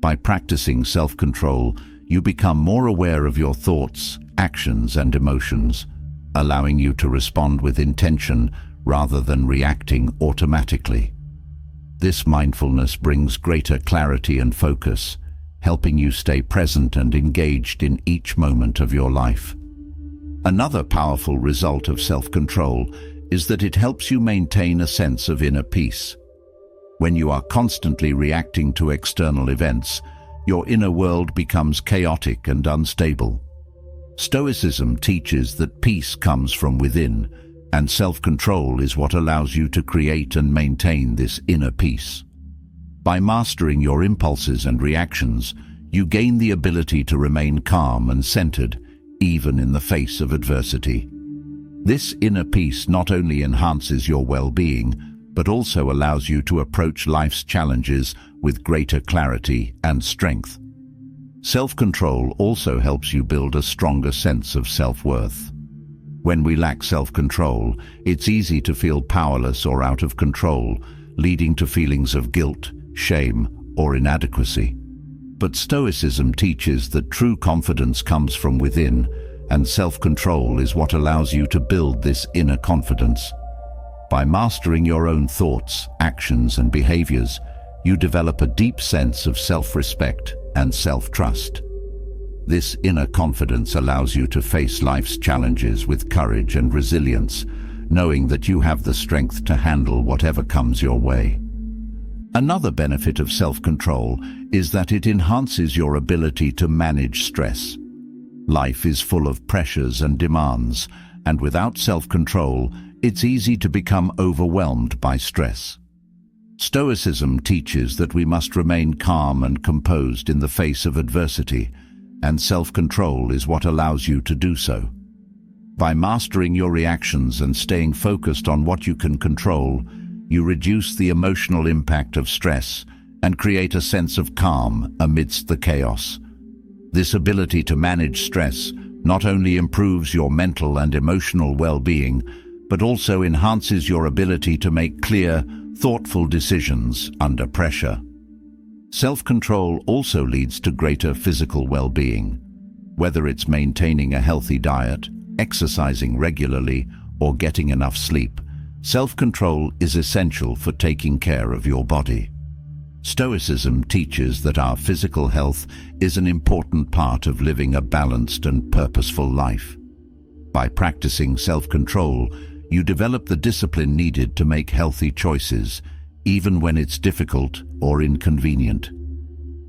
By practicing self-control, you become more aware of your thoughts, actions, and emotions, allowing you to respond with intention rather than reacting automatically. This mindfulness brings greater clarity and focus, helping you stay present and engaged in each moment of your life. Another powerful result of self-control is that it helps you maintain a sense of inner peace. When you are constantly reacting to external events, your inner world becomes chaotic and unstable. Stoicism teaches that peace comes from within, and self-control is what allows you to create and maintain this inner peace. By mastering your impulses and reactions, you gain the ability to remain calm and centered, even in the face of adversity. This inner peace not only enhances your well-being, but also allows you to approach life's challenges with greater clarity and strength. Self-control also helps you build a stronger sense of self-worth. When we lack self-control, it's easy to feel powerless or out of control, leading to feelings of guilt, shame, or inadequacy. But Stoicism teaches that true confidence comes from within, and self-control is what allows you to build this inner confidence. By mastering your own thoughts, actions, and behaviors, you develop a deep sense of self-respect and self-trust. This inner confidence allows you to face life's challenges with courage and resilience, knowing that you have the strength to handle whatever comes your way. Another benefit of self-control is that it enhances your ability to manage stress. Life is full of pressures and demands, and without self-control, it's easy to become overwhelmed by stress. Stoicism teaches that we must remain calm and composed in the face of adversity, and self-control is what allows you to do so. By mastering your reactions and staying focused on what you can control, you reduce the emotional impact of stress and create a sense of calm amidst the chaos. This ability to manage stress not only improves your mental and emotional well-being, but also enhances your ability to make clear, thoughtful decisions under pressure. Self-control also leads to greater physical well-being. Whether it's maintaining a healthy diet, exercising regularly, or getting enough sleep, self-control is essential for taking care of your body. Stoicism teaches that our physical health is an important part of living a balanced and purposeful life. By practicing self-control, you develop the discipline needed to make healthy choices, even when it's difficult or inconvenient.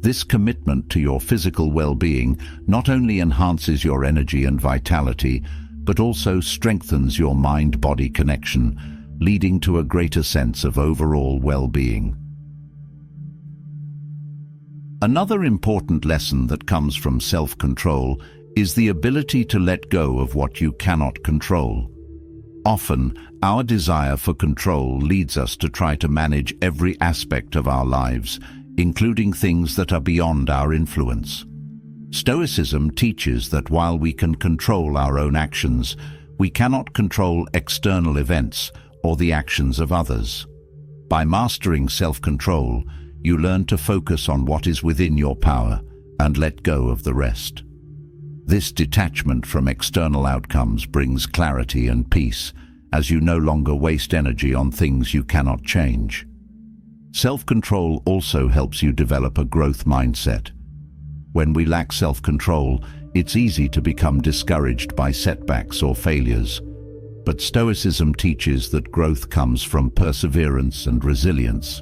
This commitment to your physical well-being not only enhances your energy and vitality, but also strengthens your mind-body connection, leading to a greater sense of overall well-being. Another important lesson that comes from self-control is the ability to let go of what you cannot control. Often, our desire for control leads us to try to manage every aspect of our lives, including things that are beyond our influence. Stoicism teaches that while we can control our own actions, we cannot control external events or the actions of others. By mastering self-control, you learn to focus on what is within your power and let go of the rest. This detachment from external outcomes brings clarity and peace, as you no longer waste energy on things you cannot change. Self-control also helps you develop a growth mindset. When we lack self-control, it's easy to become discouraged by setbacks or failures. But Stoicism teaches that growth comes from perseverance and resilience.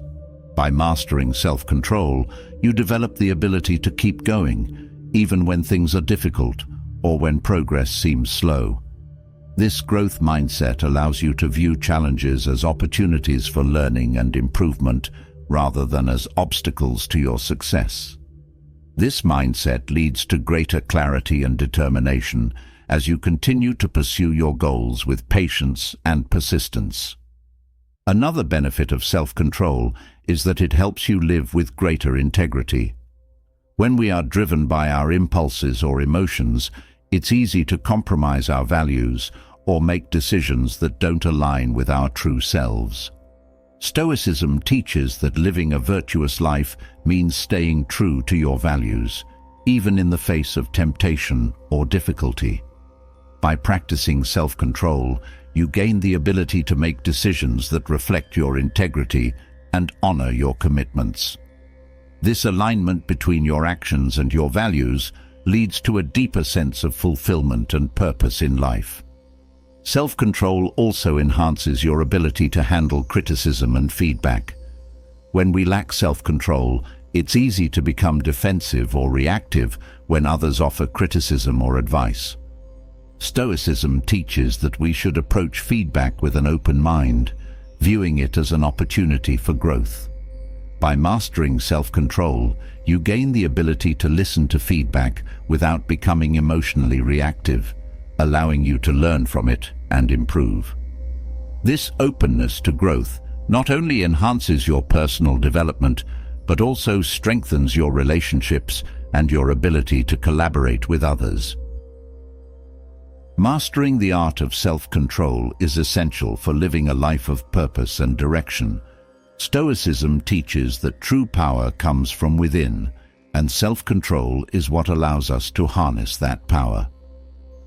By mastering self-control, you develop the ability to keep going, even when things are difficult or when progress seems slow. This growth mindset allows you to view challenges as opportunities for learning and improvement rather than as obstacles to your success. This mindset leads to greater clarity and determination as you continue to pursue your goals with patience and persistence. Another benefit of self-control is that it helps you live with greater integrity. When we are driven by our impulses or emotions, it's easy to compromise our values or make decisions that don't align with our true selves. Stoicism teaches that living a virtuous life means staying true to your values, even in the face of temptation or difficulty. By practicing self-control, you gain the ability to make decisions that reflect your integrity and honor your commitments. This alignment between your actions and your values leads to a deeper sense of fulfillment and purpose in life. Self-control also enhances your ability to handle criticism and feedback. When we lack self-control, it's easy to become defensive or reactive when others offer criticism or advice. Stoicism teaches that we should approach feedback with an open mind, viewing it as an opportunity for growth. By mastering self-control, you gain the ability to listen to feedback without becoming emotionally reactive, allowing you to learn from it and improve. This openness to growth not only enhances your personal development, but also strengthens your relationships and your ability to collaborate with others. Mastering the art of self-control is essential for living a life of purpose and direction. Stoicism teaches that true power comes from within, and self-control is what allows us to harness that power.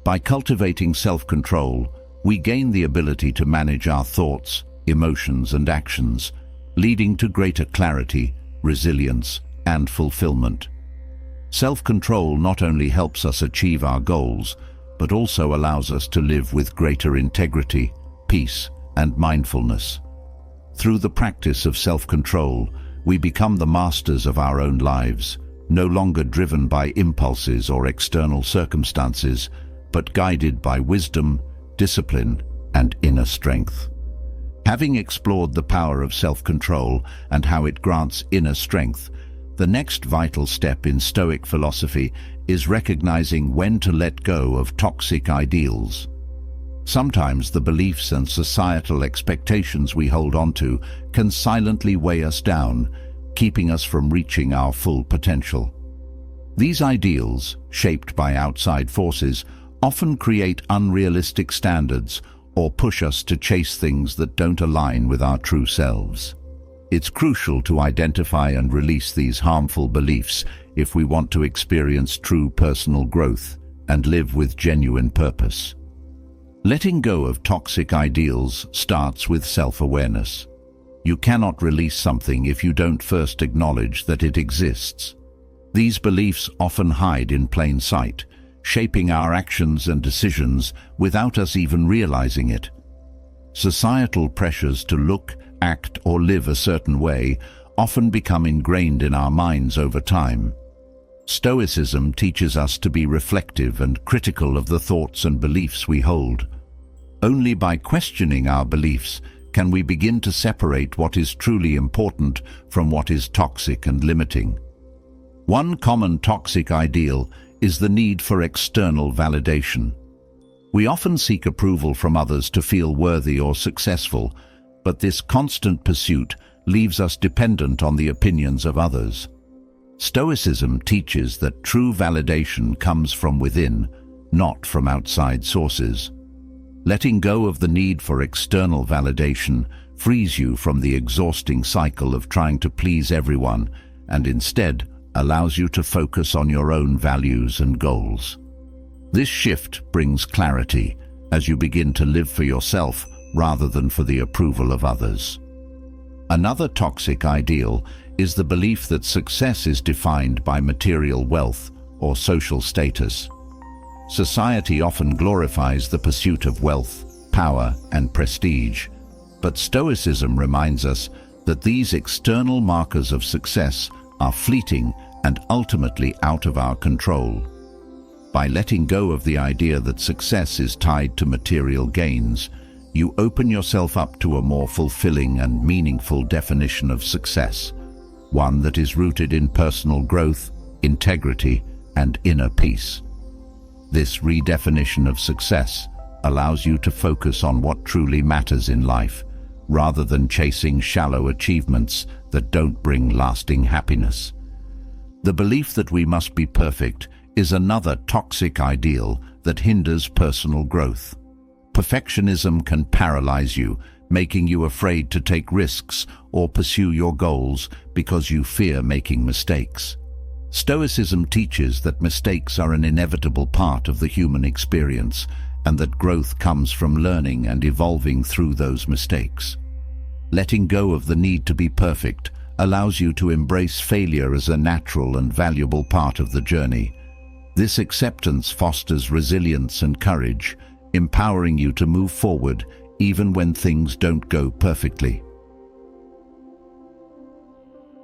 By cultivating self-control, we gain the ability to manage our thoughts, emotions, and actions, leading to greater clarity, resilience, and fulfillment. Self-control not only helps us achieve our goals, but also allows us to live with greater integrity, peace, and mindfulness. Through the practice of self-control, we become the masters of our own lives, no longer driven by impulses or external circumstances, but guided by wisdom, discipline, and inner strength. Having explored the power of self-control and how it grants inner strength, the next vital step in Stoic philosophy is recognizing when to let go of toxic ideals. Sometimes the beliefs and societal expectations we hold onto can silently weigh us down, keeping us from reaching our full potential. These ideals, shaped by outside forces, often create unrealistic standards or push us to chase things that don't align with our true selves. It's crucial to identify and release these harmful beliefs if we want to experience true personal growth and live with genuine purpose. Letting go of toxic ideals starts with self-awareness. You cannot release something if you don't first acknowledge that it exists. These beliefs often hide in plain sight, shaping our actions and decisions without us even realizing it. Societal pressures to look, act, or live a certain way often become ingrained in our minds over time. Stoicism teaches us to be reflective and critical of the thoughts and beliefs we hold. Only by questioning our beliefs can we begin to separate what is truly important from what is toxic and limiting. One common toxic ideal is the need for external validation. We often seek approval from others to feel worthy or successful, but this constant pursuit leaves us dependent on the opinions of others. Stoicism teaches that true validation comes from within, not from outside sources. Letting go of the need for external validation frees you from the exhausting cycle of trying to please everyone and instead allows you to focus on your own values and goals. This shift brings clarity as you begin to live for yourself rather than for the approval of others. Another toxic ideal is the belief that success is defined by material wealth or social status. Society often glorifies the pursuit of wealth, power, and prestige, but Stoicism reminds us that these external markers of success are fleeting and ultimately out of our control. By letting go of the idea that success is tied to material gains, you open yourself up to a more fulfilling and meaningful definition of success, one that is rooted in personal growth, integrity, and inner peace. This redefinition of success allows you to focus on what truly matters in life, rather than chasing shallow achievements that don't bring lasting happiness. The belief that we must be perfect is another toxic ideal that hinders personal growth. Perfectionism can paralyze you, making you afraid to take risks or pursue your goals because you fear making mistakes. Stoicism teaches that mistakes are an inevitable part of the human experience and that growth comes from learning and evolving through those mistakes. Letting go of the need to be perfect allows you to embrace failure as a natural and valuable part of the journey. This acceptance fosters resilience and courage, empowering you to move forward even when things don't go perfectly.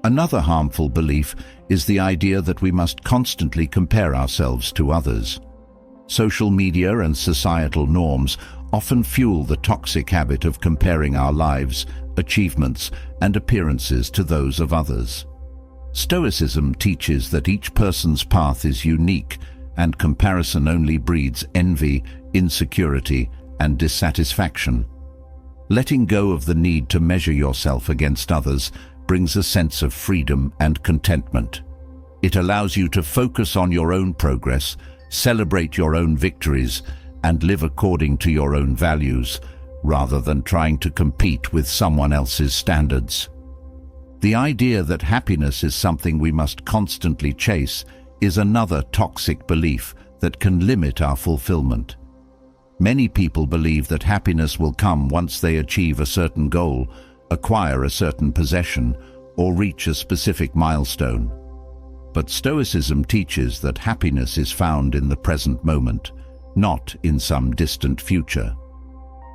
Another harmful belief is the idea that we must constantly compare ourselves to others. Social media and societal norms often fuel the toxic habit of comparing our lives, achievements, and appearances to those of others. Stoicism teaches that each person's path is unique, and comparison only breeds envy, insecurity, and dissatisfaction. Letting go of the need to measure yourself against others brings a sense of freedom and contentment. It allows you to focus on your own progress, celebrate your own victories, and live according to your own values, rather than trying to compete with someone else's standards. The idea that happiness is something we must constantly chase is another toxic belief that can limit our fulfillment. Many people believe that happiness will come once they achieve a certain goal, acquire a certain possession, or reach a specific milestone. But Stoicism teaches that happiness is found in the present moment, not in some distant future.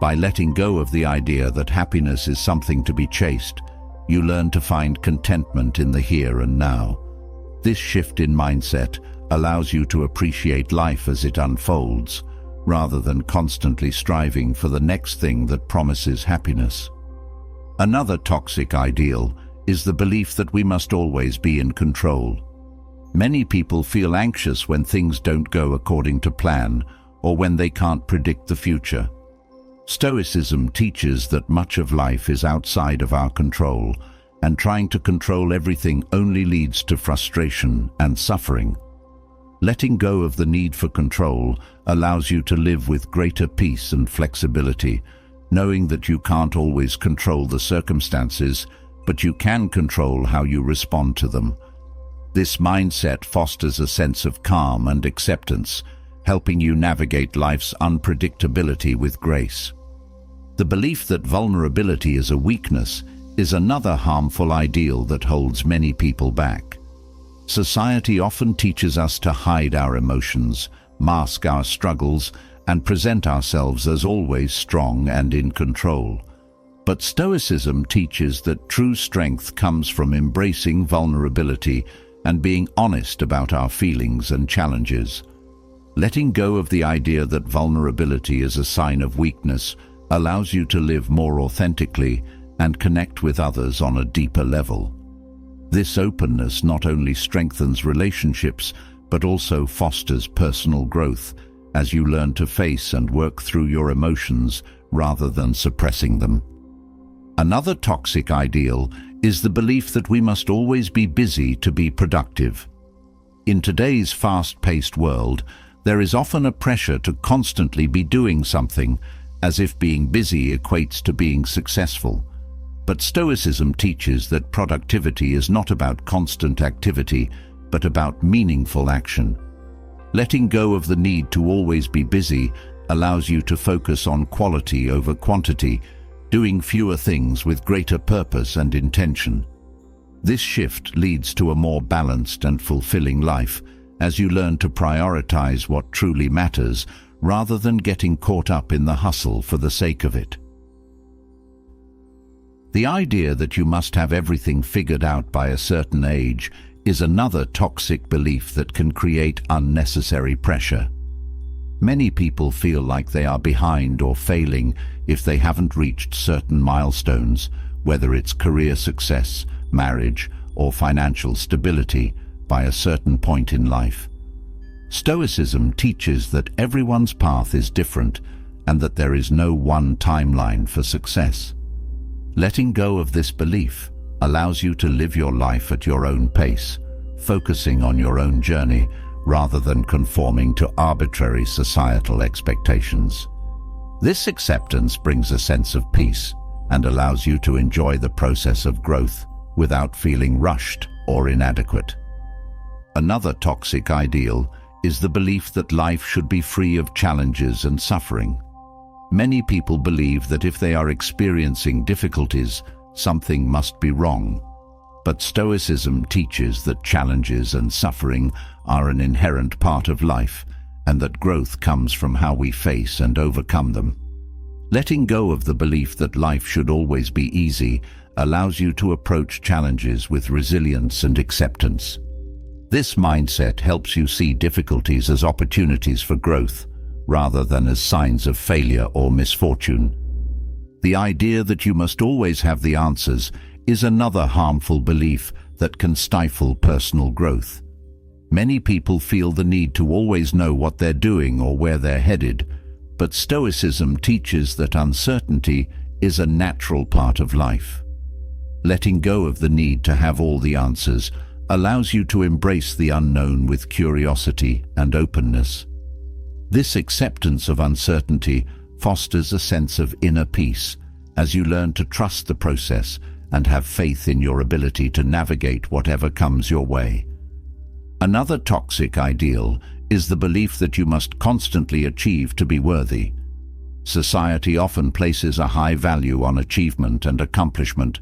By letting go of the idea that happiness is something to be chased, you learn to find contentment in the here and now. This shift in mindset allows you to appreciate life as it unfolds, rather than constantly striving for the next thing that promises happiness. Another toxic ideal is the belief that we must always be in control. Many people feel anxious when things don't go according to plan or when they can't predict the future. Stoicism teaches that much of life is outside of our control, and trying to control everything only leads to frustration and suffering. Letting go of the need for control allows you to live with greater peace and flexibility, knowing that you can't always control the circumstances, but you can control how you respond to them. This mindset fosters a sense of calm and acceptance, helping you navigate life's unpredictability with grace. The belief that vulnerability is a weakness is another harmful ideal that holds many people back. Society often teaches us to hide our emotions, mask our struggles, and present ourselves as always strong and in control. But Stoicism teaches that true strength comes from embracing vulnerability and being honest about our feelings and challenges. Letting go of the idea that vulnerability is a sign of weakness allows you to live more authentically and connect with others on a deeper level. This openness not only strengthens relationships, but also fosters personal growth, as you learn to face and work through your emotions rather than suppressing them. Another toxic ideal is the belief that we must always be busy to be productive. In today's fast-paced world, there is often a pressure to constantly be doing something, as if being busy equates to being successful. But Stoicism teaches that productivity is not about constant activity, but about meaningful action. Letting go of the need to always be busy allows you to focus on quality over quantity, doing fewer things with greater purpose and intention. This shift leads to a more balanced and fulfilling life, as you learn to prioritize what truly matters, rather than getting caught up in the hustle for the sake of it. The idea that you must have everything figured out by a certain age is another toxic belief that can create unnecessary pressure. Many people feel like they are behind or failing if they haven't reached certain milestones, whether it's career success, marriage, or financial stability, by a certain point in life. Stoicism teaches that everyone's path is different and that there is no one timeline for success. Letting go of this belief allows you to live your life at your own pace, focusing on your own journey rather than conforming to arbitrary societal expectations. This acceptance brings a sense of peace and allows you to enjoy the process of growth without feeling rushed or inadequate. Another toxic ideal is the belief that life should be free of challenges and suffering. Many people believe that if they are experiencing difficulties, something must be wrong. But Stoicism teaches that challenges and suffering are an inherent part of life, and that growth comes from how we face and overcome them. Letting go of the belief that life should always be easy allows you to approach challenges with resilience and acceptance. This mindset helps you see difficulties as opportunities for growth, rather than as signs of failure or misfortune. The idea that you must always have the answers is another harmful belief that can stifle personal growth. Many people feel the need to always know what they're doing or where they're headed, but Stoicism teaches that uncertainty is a natural part of life. Letting go of the need to have all the answers allows you to embrace the unknown with curiosity and openness. This acceptance of uncertainty fosters a sense of inner peace as you learn to trust the process and have faith in your ability to navigate whatever comes your way. Another toxic ideal is the belief that you must constantly achieve to be worthy. Society often places a high value on achievement and accomplishment,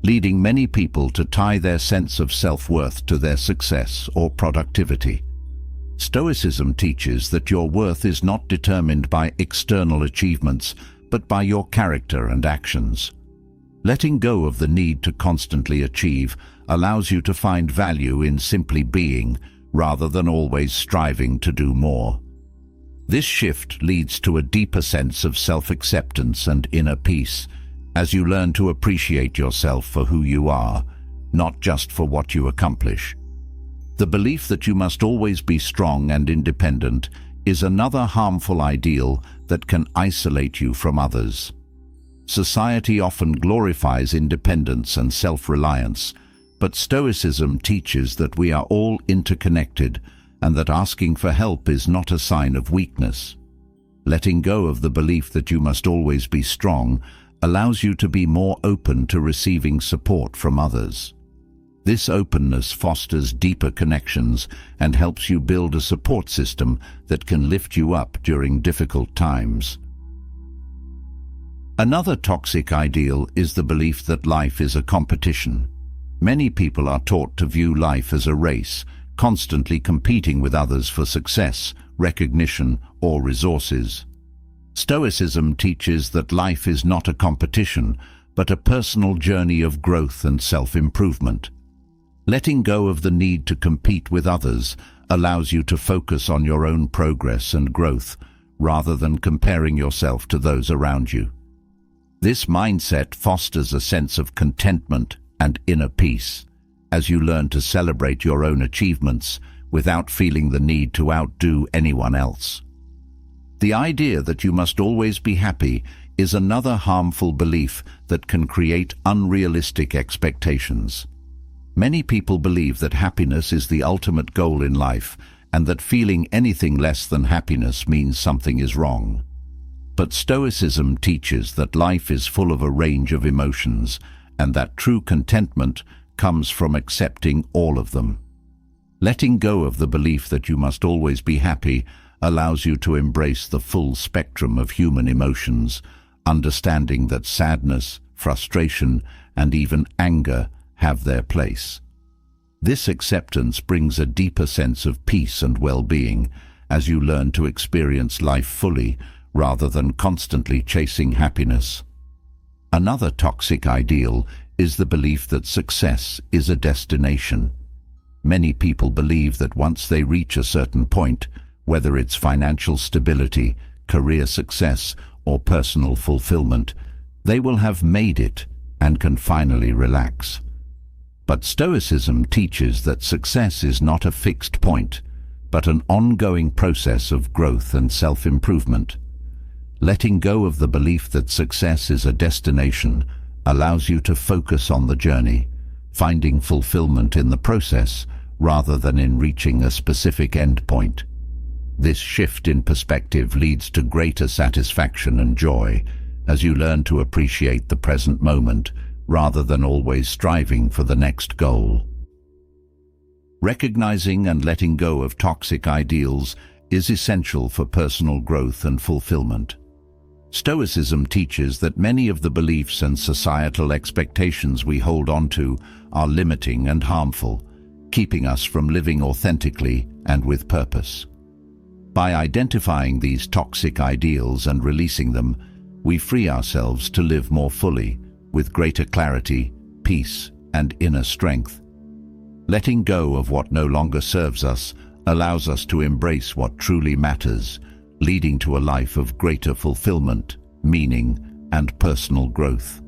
leading many people to tie their sense of self-worth to their success or productivity. Stoicism teaches that your worth is not determined by external achievements, but by your character and actions. Letting go of the need to constantly achieve allows you to find value in simply being, rather than always striving to do more. This shift leads to a deeper sense of self-acceptance and inner peace, as you learn to appreciate yourself for who you are, not just for what you accomplish. The belief that you must always be strong and independent is another harmful ideal that can isolate you from others. Society often glorifies independence and self-reliance, but Stoicism teaches that we are all interconnected and that asking for help is not a sign of weakness. Letting go of the belief that you must always be strong allows you to be more open to receiving support from others. This openness fosters deeper connections and helps you build a support system that can lift you up during difficult times. Another toxic ideal is the belief that life is a competition. Many people are taught to view life as a race, constantly competing with others for success, recognition, or resources. Stoicism teaches that life is not a competition, but a personal journey of growth and self-improvement. Letting go of the need to compete with others allows you to focus on your own progress and growth, rather than comparing yourself to those around you. This mindset fosters a sense of contentment and inner peace, as you learn to celebrate your own achievements without feeling the need to outdo anyone else. The idea that you must always be happy is another harmful belief that can create unrealistic expectations. Many people believe that happiness is the ultimate goal in life, and that feeling anything less than happiness means something is wrong. But Stoicism teaches that life is full of a range of emotions, and that true contentment comes from accepting all of them. Letting go of the belief that you must always be happy allows you to embrace the full spectrum of human emotions, understanding that sadness, frustration, and even anger have their place. This acceptance brings a deeper sense of peace and well-being as you learn to experience life fully rather than constantly chasing happiness. Another toxic ideal is the belief that success is a destination. Many people believe that once they reach a certain point, whether it's financial stability, career success, or personal fulfillment, they will have made it and can finally relax. But Stoicism teaches that success is not a fixed point, but an ongoing process of growth and self-improvement. Letting go of the belief that success is a destination allows you to focus on the journey, finding fulfillment in the process rather than in reaching a specific end point. This shift in perspective leads to greater satisfaction and joy as you learn to appreciate the present moment rather than always striving for the next goal. Recognizing and letting go of toxic ideals is essential for personal growth and fulfillment. Stoicism teaches that many of the beliefs and societal expectations we hold onto are limiting and harmful, keeping us from living authentically and with purpose. By identifying these toxic ideals and releasing them, we free ourselves to live more fully, with greater clarity, peace, and inner strength. Letting go of what no longer serves us allows us to embrace what truly matters, leading to a life of greater fulfillment, meaning, and personal growth.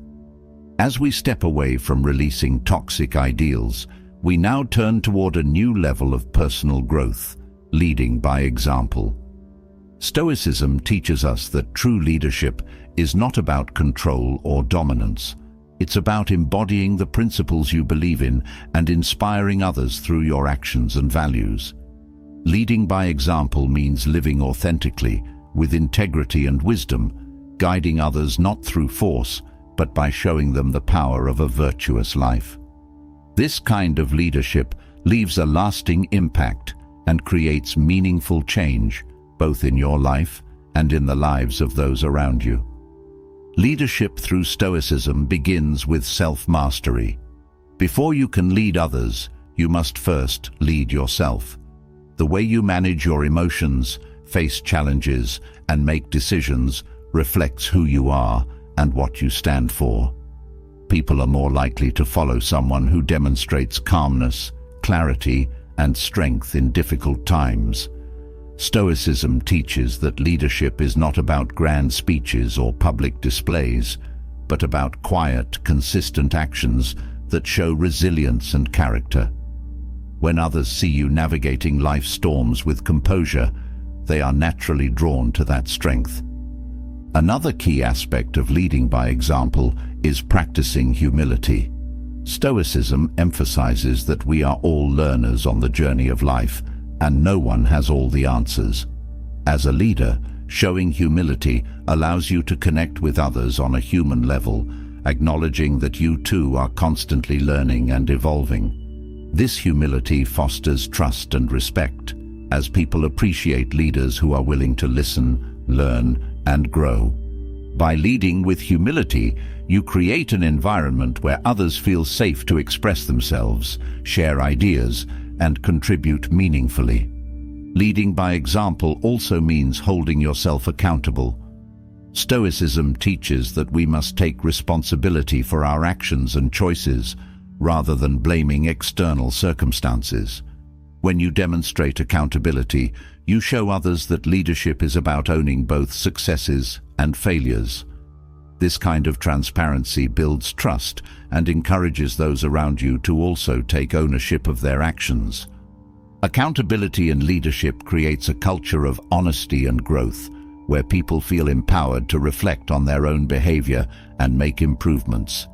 As we step away from releasing toxic ideals, we now turn toward a new level of personal growth, leading by example. Stoicism teaches us that true leadership is not about control or dominance. It's about embodying the principles you believe in and inspiring others through your actions and values. Leading by example means living authentically, with integrity and wisdom, guiding others not through force, but by showing them the power of a virtuous life. This kind of leadership leaves a lasting impact and creates meaningful change, both in your life and in the lives of those around you. Leadership through Stoicism begins with self-mastery. Before you can lead others, you must first lead yourself. The way you manage your emotions, face challenges, and make decisions reflects who you are and what you stand for. People are more likely to follow someone who demonstrates calmness, clarity, and strength in difficult times. Stoicism teaches that leadership is not about grand speeches or public displays, but about quiet, consistent actions that show resilience and character. When others see you navigating life's storms with composure, they are naturally drawn to that strength. Another key aspect of leading by example is practicing humility. Stoicism emphasizes that we are all learners on the journey of life, and no one has all the answers. As a leader, showing humility allows you to connect with others on a human level, acknowledging that you too are constantly learning and evolving. This humility fosters trust and respect, as people appreciate leaders who are willing to listen, learn, and grow. By leading with humility, you create an environment where others feel safe to express themselves, share ideas, and contribute meaningfully. Leading by example also means holding yourself accountable. Stoicism teaches that we must take responsibility for our actions and choices, rather than blaming external circumstances. When you demonstrate accountability, you show others that leadership is about owning both successes and failures. This kind of transparency builds trust and encourages those around you to also take ownership of their actions. Accountability in leadership creates a culture of honesty and growth, where people feel empowered to reflect on their own behavior and make improvements.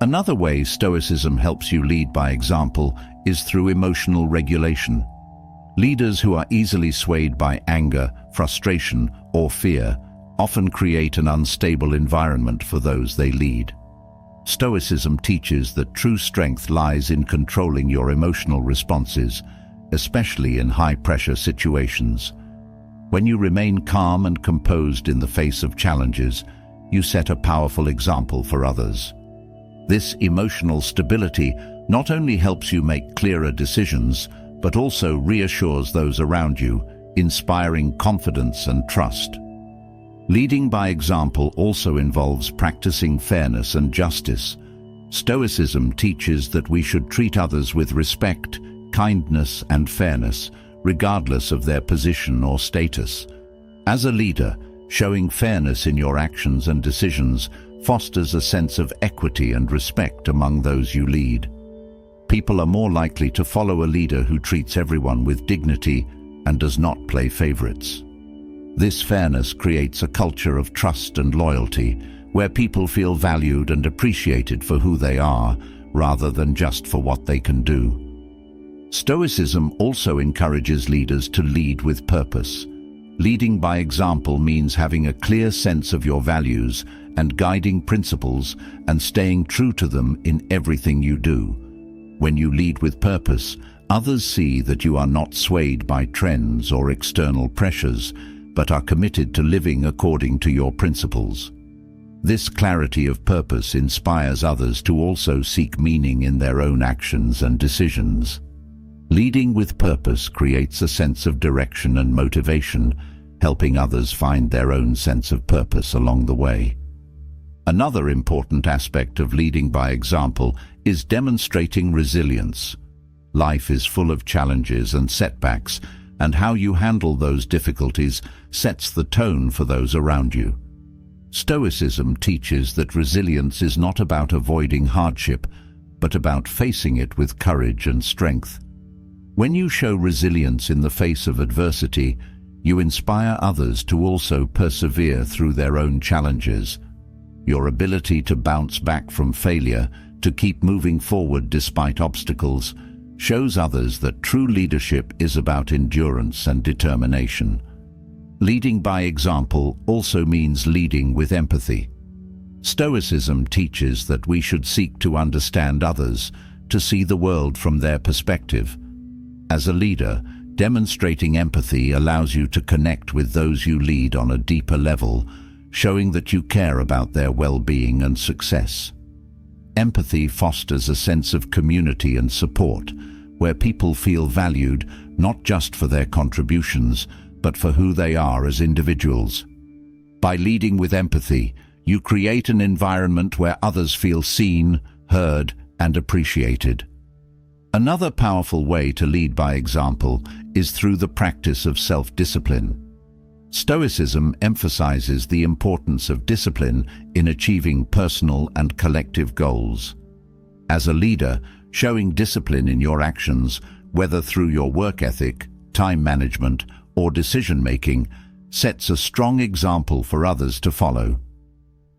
Another way Stoicism helps you lead by example is through emotional regulation. Leaders who are easily swayed by anger, frustration, or fear often create an unstable environment for those they lead. Stoicism teaches that true strength lies in controlling your emotional responses, especially in high-pressure situations. When you remain calm and composed in the face of challenges, you set a powerful example for others. This emotional stability not only helps you make clearer decisions, but also reassures those around you, inspiring confidence and trust. Leading by example also involves practicing fairness and justice. Stoicism teaches that we should treat others with respect, kindness, and fairness, regardless of their position or status. As a leader, showing fairness in your actions and decisions fosters a sense of equity and respect among those you lead. People are more likely to follow a leader who treats everyone with dignity and does not play favorites. This fairness creates a culture of trust and loyalty, where people feel valued and appreciated for who they are, rather than just for what they can do. Stoicism also encourages leaders to lead with purpose. Leading by example means having a clear sense of your values and guiding principles and staying true to them in everything you do. When you lead with purpose, others see that you are not swayed by trends or external pressures, but are committed to living according to your principles. This clarity of purpose inspires others to also seek meaning in their own actions and decisions. Leading with purpose creates a sense of direction and motivation, helping others find their own sense of purpose along the way. Another important aspect of leading by example is demonstrating resilience. Life is full of challenges and setbacks, and how you handle those difficulties sets the tone for those around you. Stoicism teaches that resilience is not about avoiding hardship, but about facing it with courage and strength. When you show resilience in the face of adversity, you inspire others to also persevere through their own challenges. Your ability to bounce back from failure, to keep moving forward despite obstacles, shows others that true leadership is about endurance and determination. Leading by example also means leading with empathy. Stoicism teaches that we should seek to understand others, to see the world from their perspective. As a leader, demonstrating empathy allows you to connect with those you lead on a deeper level, showing that you care about their well-being and success. Empathy fosters a sense of community and support, where people feel valued not just for their contributions, but for who they are as individuals. By leading with empathy, you create an environment where others feel seen, heard, and appreciated. Another powerful way to lead by example is through the practice of self-discipline. Stoicism emphasizes the importance of discipline in achieving personal and collective goals. As a leader, showing discipline in your actions, whether through your work ethic, time management, or decision-making, sets a strong example for others to follow.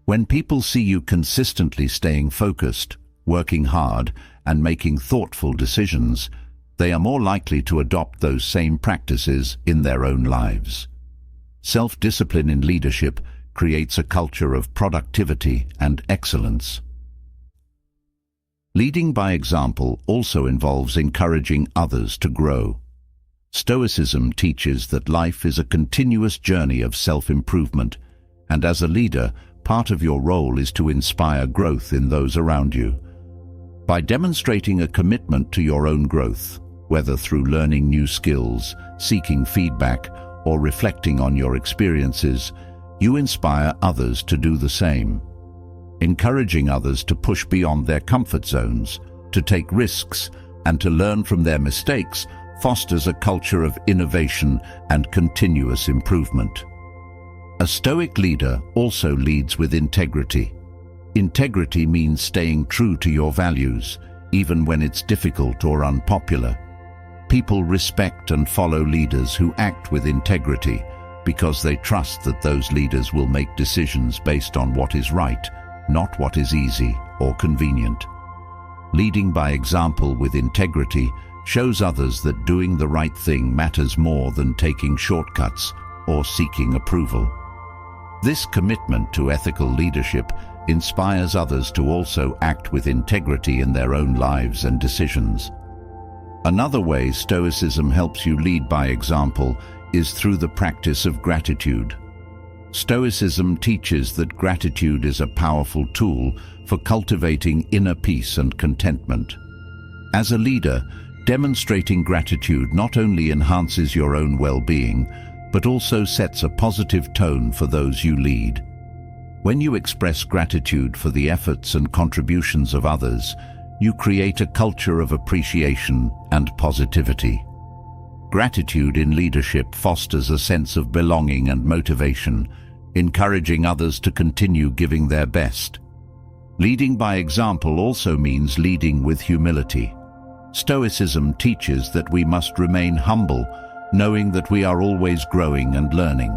When people see you consistently staying focused, working hard, and making thoughtful decisions, they are more likely to adopt those same practices in their own lives. Self-discipline in leadership creates a culture of productivity and excellence. Leading by example also involves encouraging others to grow. Stoicism teaches that life is a continuous journey of self-improvement, and as a leader, part of your role is to inspire growth in those around you. By demonstrating a commitment to your own growth, whether through learning new skills, seeking feedback, or reflecting on your experiences, you inspire others to do the same. Encouraging others to push beyond their comfort zones, to take risks, and to learn from their mistakes fosters a culture of innovation and continuous improvement. A Stoic leader also leads with integrity. Integrity means staying true to your values, even when it's difficult or unpopular. People respect and follow leaders who act with integrity because they trust that those leaders will make decisions based on what is right, not what is easy or convenient. Leading by example with integrity shows others that doing the right thing matters more than taking shortcuts or seeking approval. This commitment to ethical leadership inspires others to also act with integrity in their own lives and decisions. Another way Stoicism helps you lead by example is through the practice of gratitude. Stoicism teaches that gratitude is a powerful tool for cultivating inner peace and contentment. As a leader, demonstrating gratitude not only enhances your own well-being, but also sets a positive tone for those you lead. When you express gratitude for the efforts and contributions of others, you create a culture of appreciation and positivity. Gratitude in leadership fosters a sense of belonging and motivation, encouraging others to continue giving their best. Leading by example also means leading with humility. Stoicism teaches that we must remain humble, knowing that we are always growing and learning.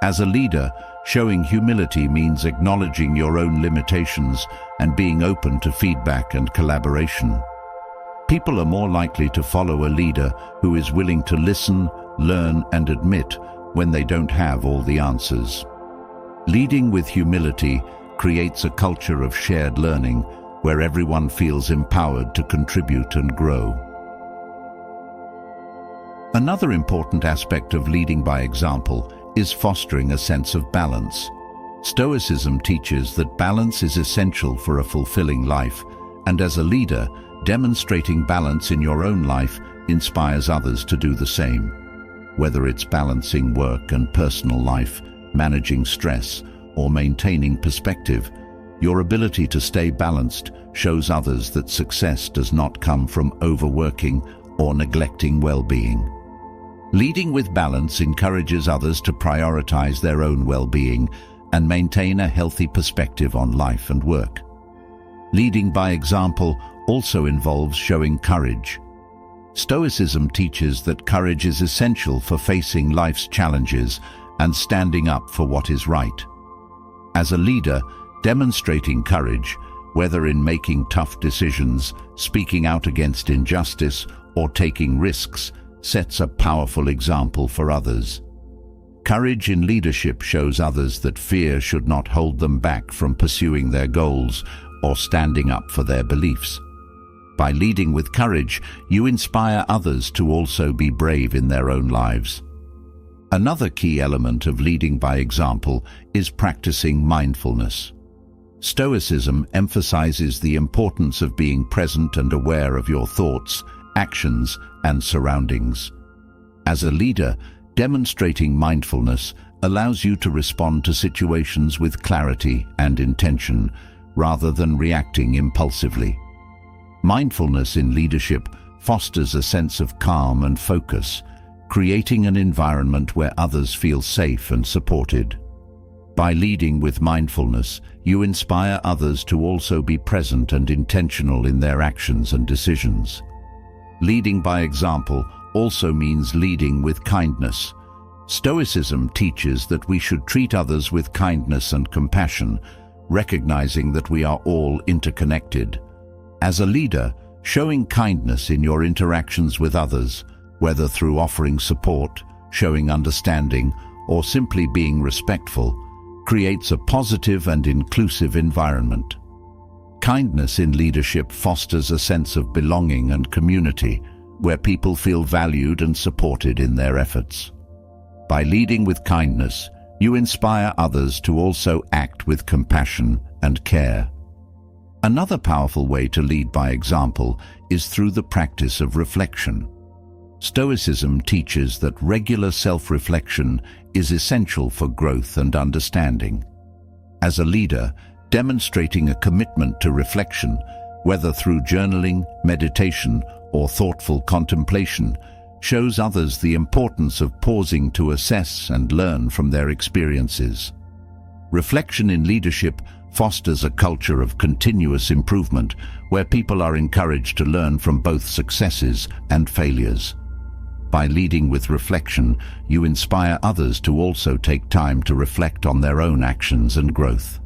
As a leader, showing humility means acknowledging your own limitations and being open to feedback and collaboration. People are more likely to follow a leader who is willing to listen, learn, and admit when they don't have all the answers. Leading with humility creates a culture of shared learning where everyone feels empowered to contribute and grow. Another important aspect of leading by example is fostering a sense of balance. Stoicism teaches that balance is essential for a fulfilling life, and as a leader, demonstrating balance in your own life inspires others to do the same. Whether it's balancing work and personal life, managing stress, or maintaining perspective, your ability to stay balanced shows others that success does not come from overworking or neglecting well-being. Leading with balance encourages others to prioritize their own well-being and maintain a healthy perspective on life and work. Leading by example also involves showing courage. Stoicism teaches that courage is essential for facing life's challenges and standing up for what is right. As a leader, demonstrating courage, whether in making tough decisions, speaking out against injustice, or taking risks, sets a powerful example for others. Courage in leadership shows others that fear should not hold them back from pursuing their goals or standing up for their beliefs. By leading with courage, you inspire others to also be brave in their own lives. Another key element of leading by example is practicing mindfulness. Stoicism emphasizes the importance of being present and aware of your thoughts, actions, and surroundings. As a leader, demonstrating mindfulness allows you to respond to situations with clarity and intention, rather than reacting impulsively. Mindfulness in leadership fosters a sense of calm and focus, creating an environment where others feel safe and supported. By leading with mindfulness, you inspire others to also be present and intentional in their actions and decisions. Leading by example also means leading with kindness. Stoicism teaches that we should treat others with kindness and compassion, recognizing that we are all interconnected. As a leader, showing kindness in your interactions with others, whether through offering support, showing understanding, or simply being respectful, creates a positive and inclusive environment. Kindness in leadership fosters a sense of belonging and community, where people feel valued and supported in their efforts. By leading with kindness, you inspire others to also act with compassion and care. Another powerful way to lead by example is through the practice of reflection. Stoicism teaches that regular self-reflection is essential for growth and understanding. As a leader, demonstrating a commitment to reflection, whether through journaling, meditation, or thoughtful contemplation, shows others the importance of pausing to assess and learn from their experiences. Reflection in leadership fosters a culture of continuous improvement, where people are encouraged to learn from both successes and failures. By leading with reflection, you inspire others to also take time to reflect on their own actions and growth.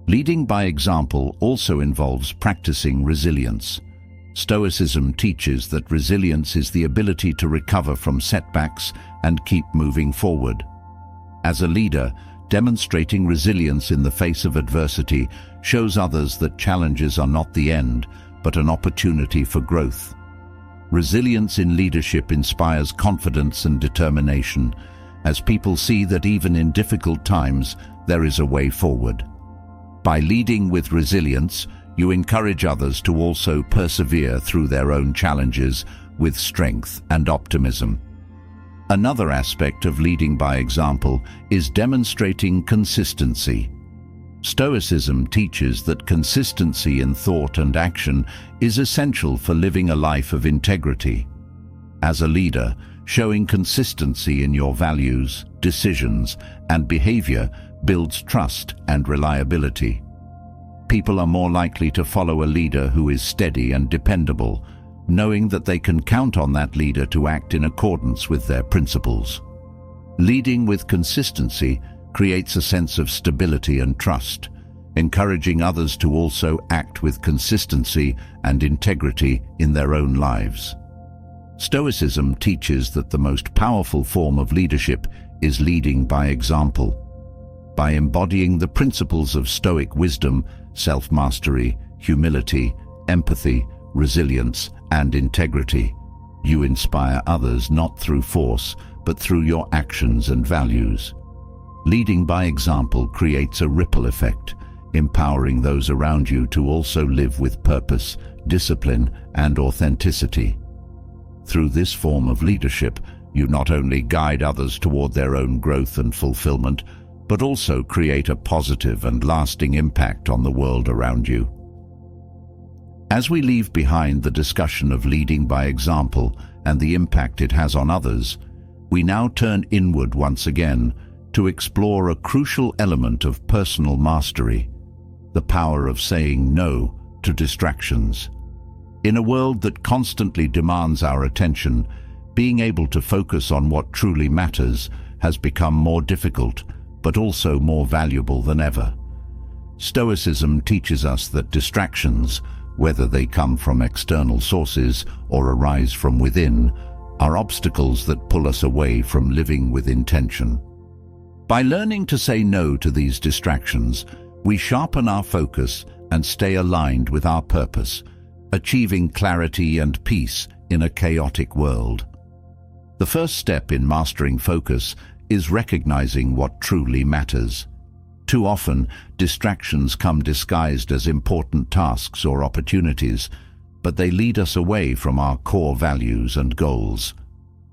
Leading by example also involves practicing resilience. Stoicism teaches that resilience is the ability to recover from setbacks and keep moving forward. As a leader, demonstrating resilience in the face of adversity shows others that challenges are not the end, but an opportunity for growth. Resilience in leadership inspires confidence and determination, as people see that even in difficult times, there is a way forward. By leading with resilience, you encourage others to also persevere through their own challenges with strength and optimism. Another aspect of leading by example is demonstrating consistency. Stoicism teaches that consistency in thought and action is essential for living a life of integrity. As a leader, showing consistency in your values, decisions, and behavior builds trust and reliability. People are more likely to follow a leader who is steady and dependable, knowing that they can count on that leader to act in accordance with their principles. Leading with consistency creates a sense of stability and trust, encouraging others to also act with consistency and integrity in their own lives. Stoicism teaches that the most powerful form of leadership is leading by example. By embodying the principles of Stoic wisdom, self-mastery, humility, empathy, resilience, and integrity, you inspire others not through force, but through your actions and values. Leading by example creates a ripple effect, empowering those around you to also live with purpose, discipline, and authenticity. Through this form of leadership, you not only guide others toward their own growth and fulfillment, but also create a positive and lasting impact on the world around you. As we leave behind the discussion of leading by example and the impact it has on others, we now turn inward once again to explore a crucial element of personal mastery: the power of saying no to distractions. In a world that constantly demands our attention, being able to focus on what truly matters has become more difficult, but also more valuable than ever. Stoicism teaches us that distractions, whether they come from external sources or arise from within, are obstacles that pull us away from living with intention. By learning to say no to these distractions, we sharpen our focus and stay aligned with our purpose, achieving clarity and peace in a chaotic world. The first step in mastering focus is recognizing what truly matters. Too often, distractions come disguised as important tasks or opportunities, but they lead us away from our core values and goals.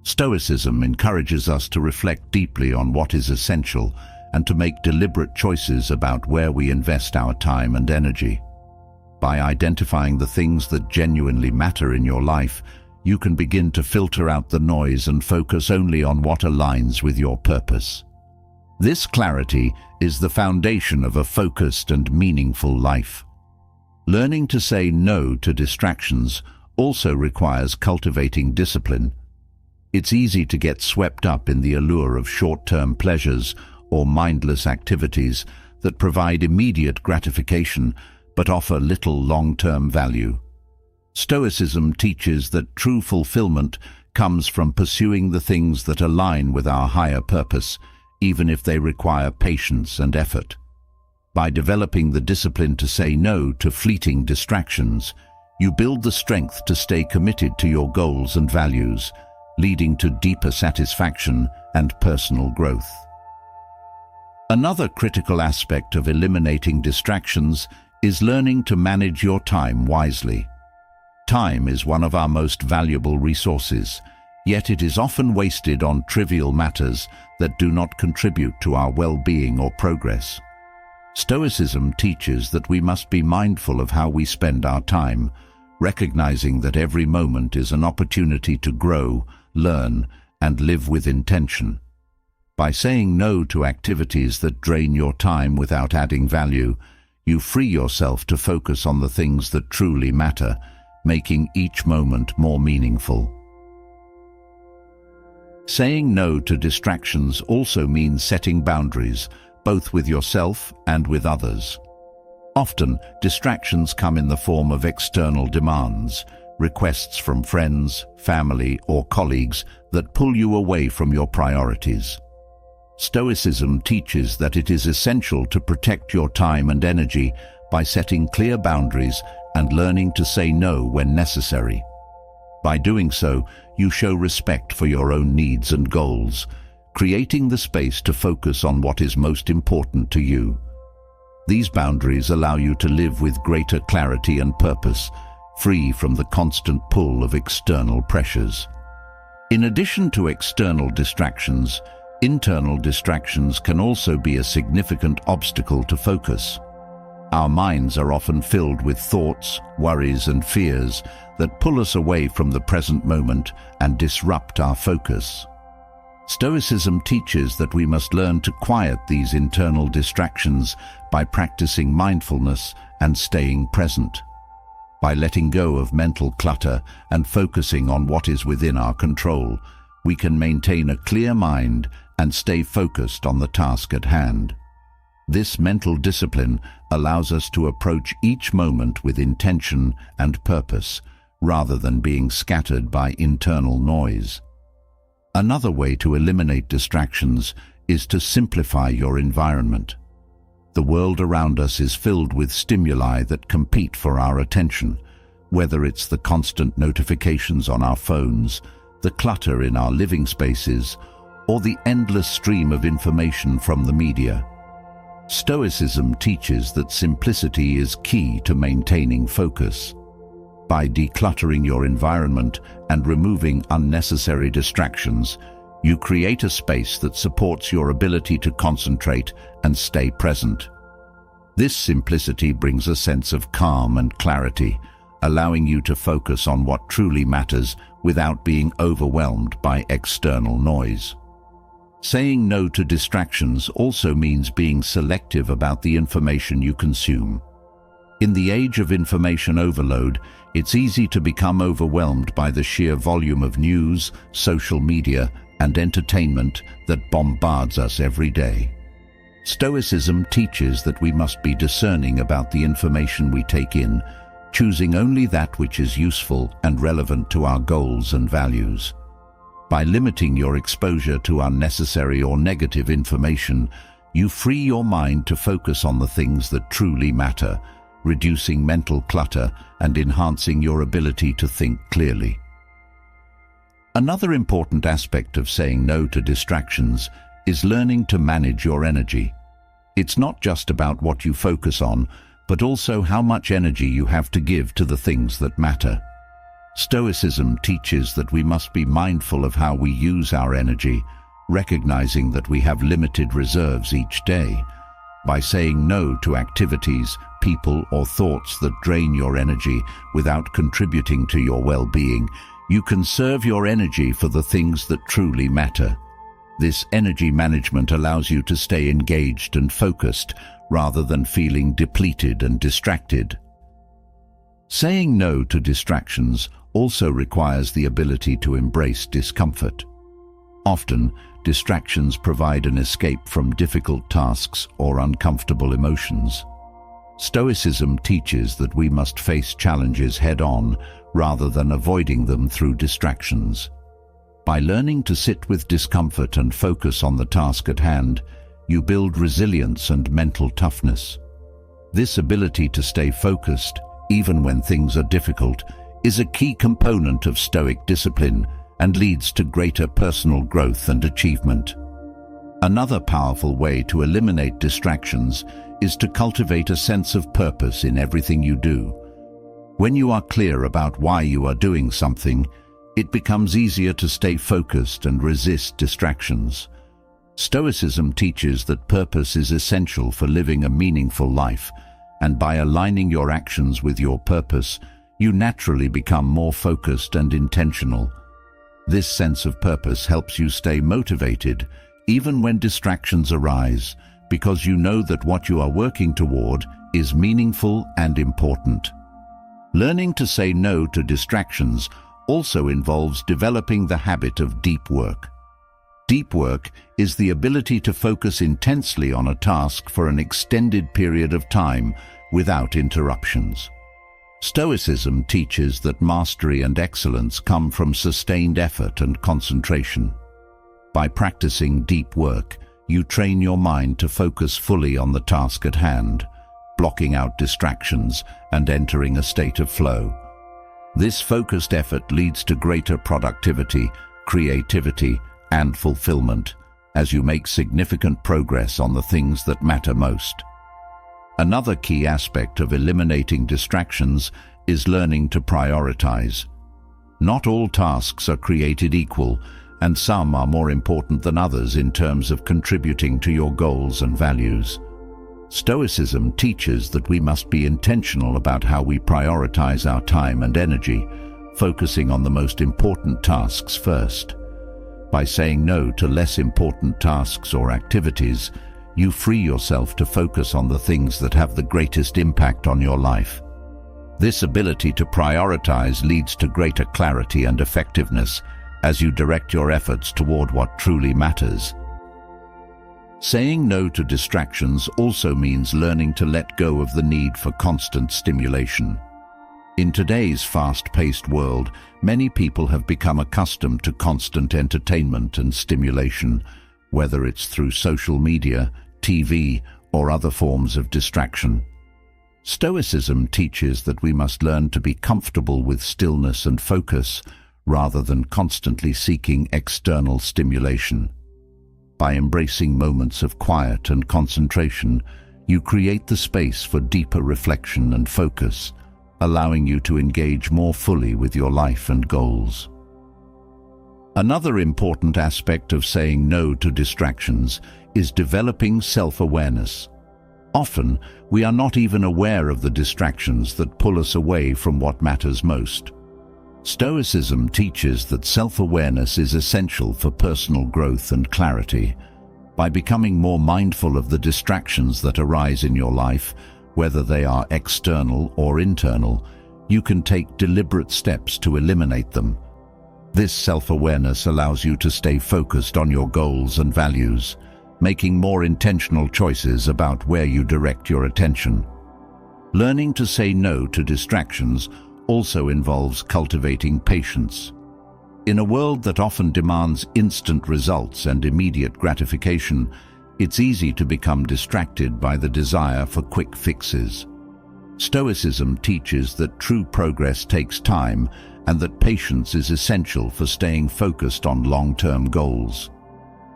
Stoicism encourages us to reflect deeply on what is essential and to make deliberate choices about where we invest our time and energy. By identifying the things that genuinely matter in your life, you can begin to filter out the noise and focus only on what aligns with your purpose. This clarity is the foundation of a focused and meaningful life. Learning to say no to distractions also requires cultivating discipline. It's easy to get swept up in the allure of short-term pleasures or mindless activities that provide immediate gratification but offer little long-term value. Stoicism teaches that true fulfillment comes from pursuing the things that align with our higher purpose, even if they require patience and effort. By developing the discipline to say no to fleeting distractions, you build the strength to stay committed to your goals and values, leading to deeper satisfaction and personal growth. Another critical aspect of eliminating distractions is learning to manage your time wisely. Time is one of our most valuable resources, yet it is often wasted on trivial matters that do not contribute to our well-being or progress. Stoicism teaches that we must be mindful of how we spend our time, recognizing that every moment is an opportunity to grow, learn, and live with intention. By saying no to activities that drain your time without adding value, you free yourself to focus on the things that truly matter, making each moment more meaningful. Saying no to distractions also means setting boundaries, both with yourself and with others. Often, distractions come in the form of external demands, requests from friends, family, or colleagues that pull you away from your priorities. Stoicism teaches that it is essential to protect your time and energy by setting clear boundaries and learning to say no when necessary. By doing so, you show respect for your own needs and goals, creating the space to focus on what is most important to you. These boundaries allow you to live with greater clarity and purpose, free from the constant pull of external pressures. In addition to external distractions, internal distractions can also be a significant obstacle to focus. Our minds are often filled with thoughts, worries, and fears that pull us away from the present moment and disrupt our focus. Stoicism teaches that we must learn to quiet these internal distractions by practicing mindfulness and staying present. By letting go of mental clutter and focusing on what is within our control, we can maintain a clear mind and stay focused on the task at hand. This mental discipline allows us to approach each moment with intention and purpose, rather than being scattered by internal noise. Another way to eliminate distractions is to simplify your environment. The world around us is filled with stimuli that compete for our attention, whether it's the constant notifications on our phones, the clutter in our living spaces, or the endless stream of information from the media. Stoicism teaches that simplicity is key to maintaining focus. By decluttering your environment and removing unnecessary distractions, you create a space that supports your ability to concentrate and stay present. This simplicity brings a sense of calm and clarity, allowing you to focus on what truly matters without being overwhelmed by external noise. Saying no to distractions also means being selective about the information you consume. In the age of information overload, it's easy to become overwhelmed by the sheer volume of news, social media, and entertainment that bombards us every day. Stoicism teaches that we must be discerning about the information we take in, choosing only that which is useful and relevant to our goals and values. By limiting your exposure to unnecessary or negative information, you free your mind to focus on the things that truly matter, reducing mental clutter and enhancing your ability to think clearly. Another important aspect of saying no to distractions is learning to manage your energy. It's not just about what you focus on, but also how much energy you have to give to the things that matter. Stoicism teaches that we must be mindful of how we use our energy, recognizing that we have limited reserves each day. By saying no to activities, people, or thoughts that drain your energy without contributing to your well-being, you conserve your energy for the things that truly matter. This energy management allows you to stay engaged and focused, rather than feeling depleted and distracted. Saying no to distractions also requires the ability to embrace discomfort. Often, distractions provide an escape from difficult tasks or uncomfortable emotions. Stoicism teaches that we must face challenges head-on rather than avoiding them through distractions. By learning to sit with discomfort and focus on the task at hand, you build resilience and mental toughness. This ability to stay focused, even when things are difficult, is a key component of Stoic discipline and leads to greater personal growth and achievement. Another powerful way to eliminate distractions is to cultivate a sense of purpose in everything you do. When you are clear about why you are doing something, it becomes easier to stay focused and resist distractions. Stoicism teaches that purpose is essential for living a meaningful life, and by aligning your actions with your purpose, you naturally become more focused and intentional. This sense of purpose helps you stay motivated, even when distractions arise, because you know that what you are working toward is meaningful and important. Learning to say no to distractions also involves developing the habit of deep work. Deep work is the ability to focus intensely on a task for an extended period of time without interruptions. Stoicism teaches that mastery and excellence come from sustained effort and concentration. By practicing deep work, you train your mind to focus fully on the task at hand, blocking out distractions and entering a state of flow. This focused effort leads to greater productivity, creativity, and fulfillment as you make significant progress on the things that matter most. Another key aspect of eliminating distractions is learning to prioritize. Not all tasks are created equal, and some are more important than others in terms of contributing to your goals and values. Stoicism teaches that we must be intentional about how we prioritize our time and energy, focusing on the most important tasks first. By saying no to less important tasks or activities, you free yourself to focus on the things that have the greatest impact on your life. This ability to prioritize leads to greater clarity and effectiveness as you direct your efforts toward what truly matters. Saying no to distractions also means learning to let go of the need for constant stimulation. In today's fast-paced world, many people have become accustomed to constant entertainment and stimulation, whether it's through social media, TV, or other forms of distraction. Stoicism teaches that we must learn to be comfortable with stillness and focus, rather than constantly seeking external stimulation. By embracing moments of quiet and concentration, you create the space for deeper reflection and focus, allowing you to engage more fully with your life and goals. Another important aspect of saying no to distractions is developing self-awareness. Often, we are not even aware of the distractions that pull us away from what matters most. Stoicism teaches that self-awareness is essential for personal growth and clarity. By becoming more mindful of the distractions that arise in your life, whether they are external or internal, you can take deliberate steps to eliminate them. This self-awareness allows you to stay focused on your goals and values, making more intentional choices about where you direct your attention. Learning to say no to distractions also involves cultivating patience. In a world that often demands instant results and immediate gratification, it's easy to become distracted by the desire for quick fixes. Stoicism teaches that true progress takes time and that patience is essential for staying focused on long-term goals.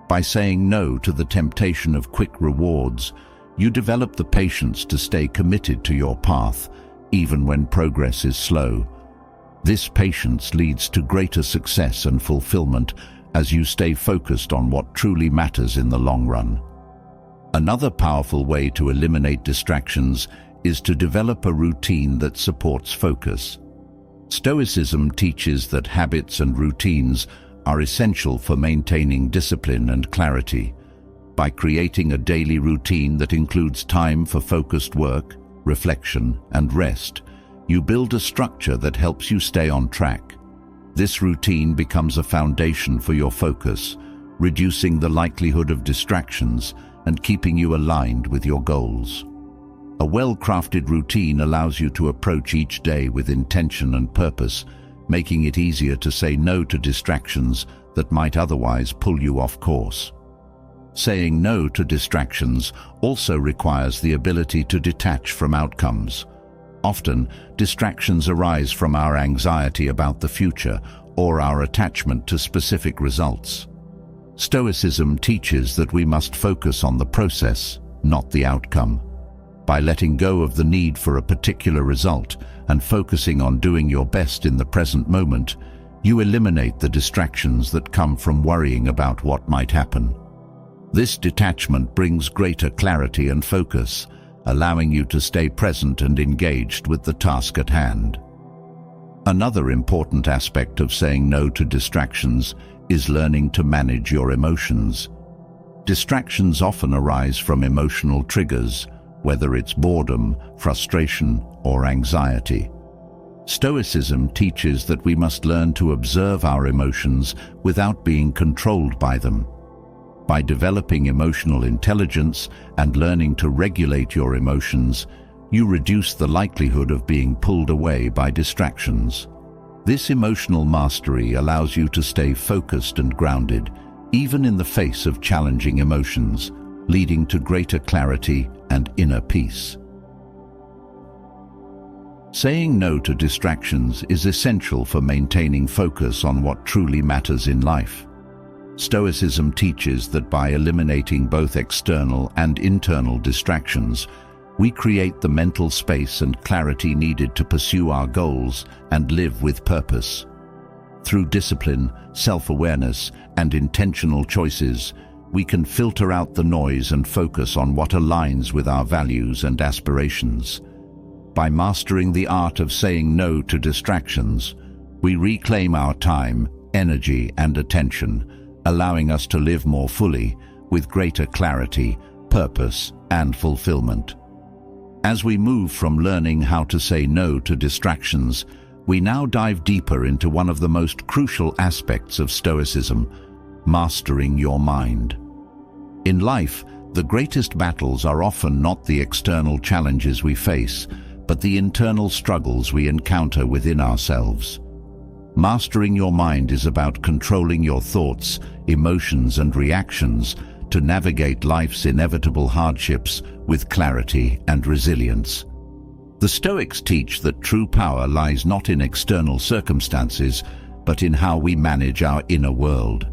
By saying no to the temptation of quick rewards, you develop the patience to stay committed to your path, even when progress is slow. This patience leads to greater success and fulfillment as you stay focused on what truly matters in the long run. Another powerful way to eliminate distractions is to develop a routine that supports focus. Stoicism teaches that habits and routines are essential for maintaining discipline and clarity. By creating a daily routine that includes time for focused work, reflection, and rest, you build a structure that helps you stay on track. This routine becomes a foundation for your focus, reducing the likelihood of distractions and keeping you aligned with your goals. A well-crafted routine allows you to approach each day with intention and purpose, making it easier to say no to distractions that might otherwise pull you off course. Saying no to distractions also requires the ability to detach from outcomes. Often, distractions arise from our anxiety about the future or our attachment to specific results. Stoicism teaches that we must focus on the process, not the outcome. By letting go of the need for a particular result and focusing on doing your best in the present moment, you eliminate the distractions that come from worrying about what might happen. This detachment brings greater clarity and focus, allowing you to stay present and engaged with the task at hand. Another important aspect of saying no to distractions is learning to manage your emotions. Distractions often arise from emotional triggers, whether it's boredom, frustration, or anxiety. Stoicism teaches that we must learn to observe our emotions without being controlled by them. By developing emotional intelligence and learning to regulate your emotions, you reduce the likelihood of being pulled away by distractions. This emotional mastery allows you to stay focused and grounded, even in the face of challenging emotions, leading to greater clarity and inner peace. Saying no to distractions is essential for maintaining focus on what truly matters in life. Stoicism teaches that by eliminating both external and internal distractions, we create the mental space and clarity needed to pursue our goals and live with purpose. Through discipline, self-awareness, and intentional choices, we can filter out the noise and focus on what aligns with our values and aspirations. By mastering the art of saying no to distractions, we reclaim our time, energy, and attention, allowing us to live more fully, with greater clarity, purpose, and fulfillment. As we move from learning how to say no to distractions, we now dive deeper into one of the most crucial aspects of Stoicism: mastering your mind. In life, the greatest battles are often not the external challenges we face, but the internal struggles we encounter within ourselves. Mastering your mind is about controlling your thoughts, emotions, and reactions to navigate life's inevitable hardships with clarity and resilience. The Stoics teach that true power lies not in external circumstances, but in how we manage our inner world.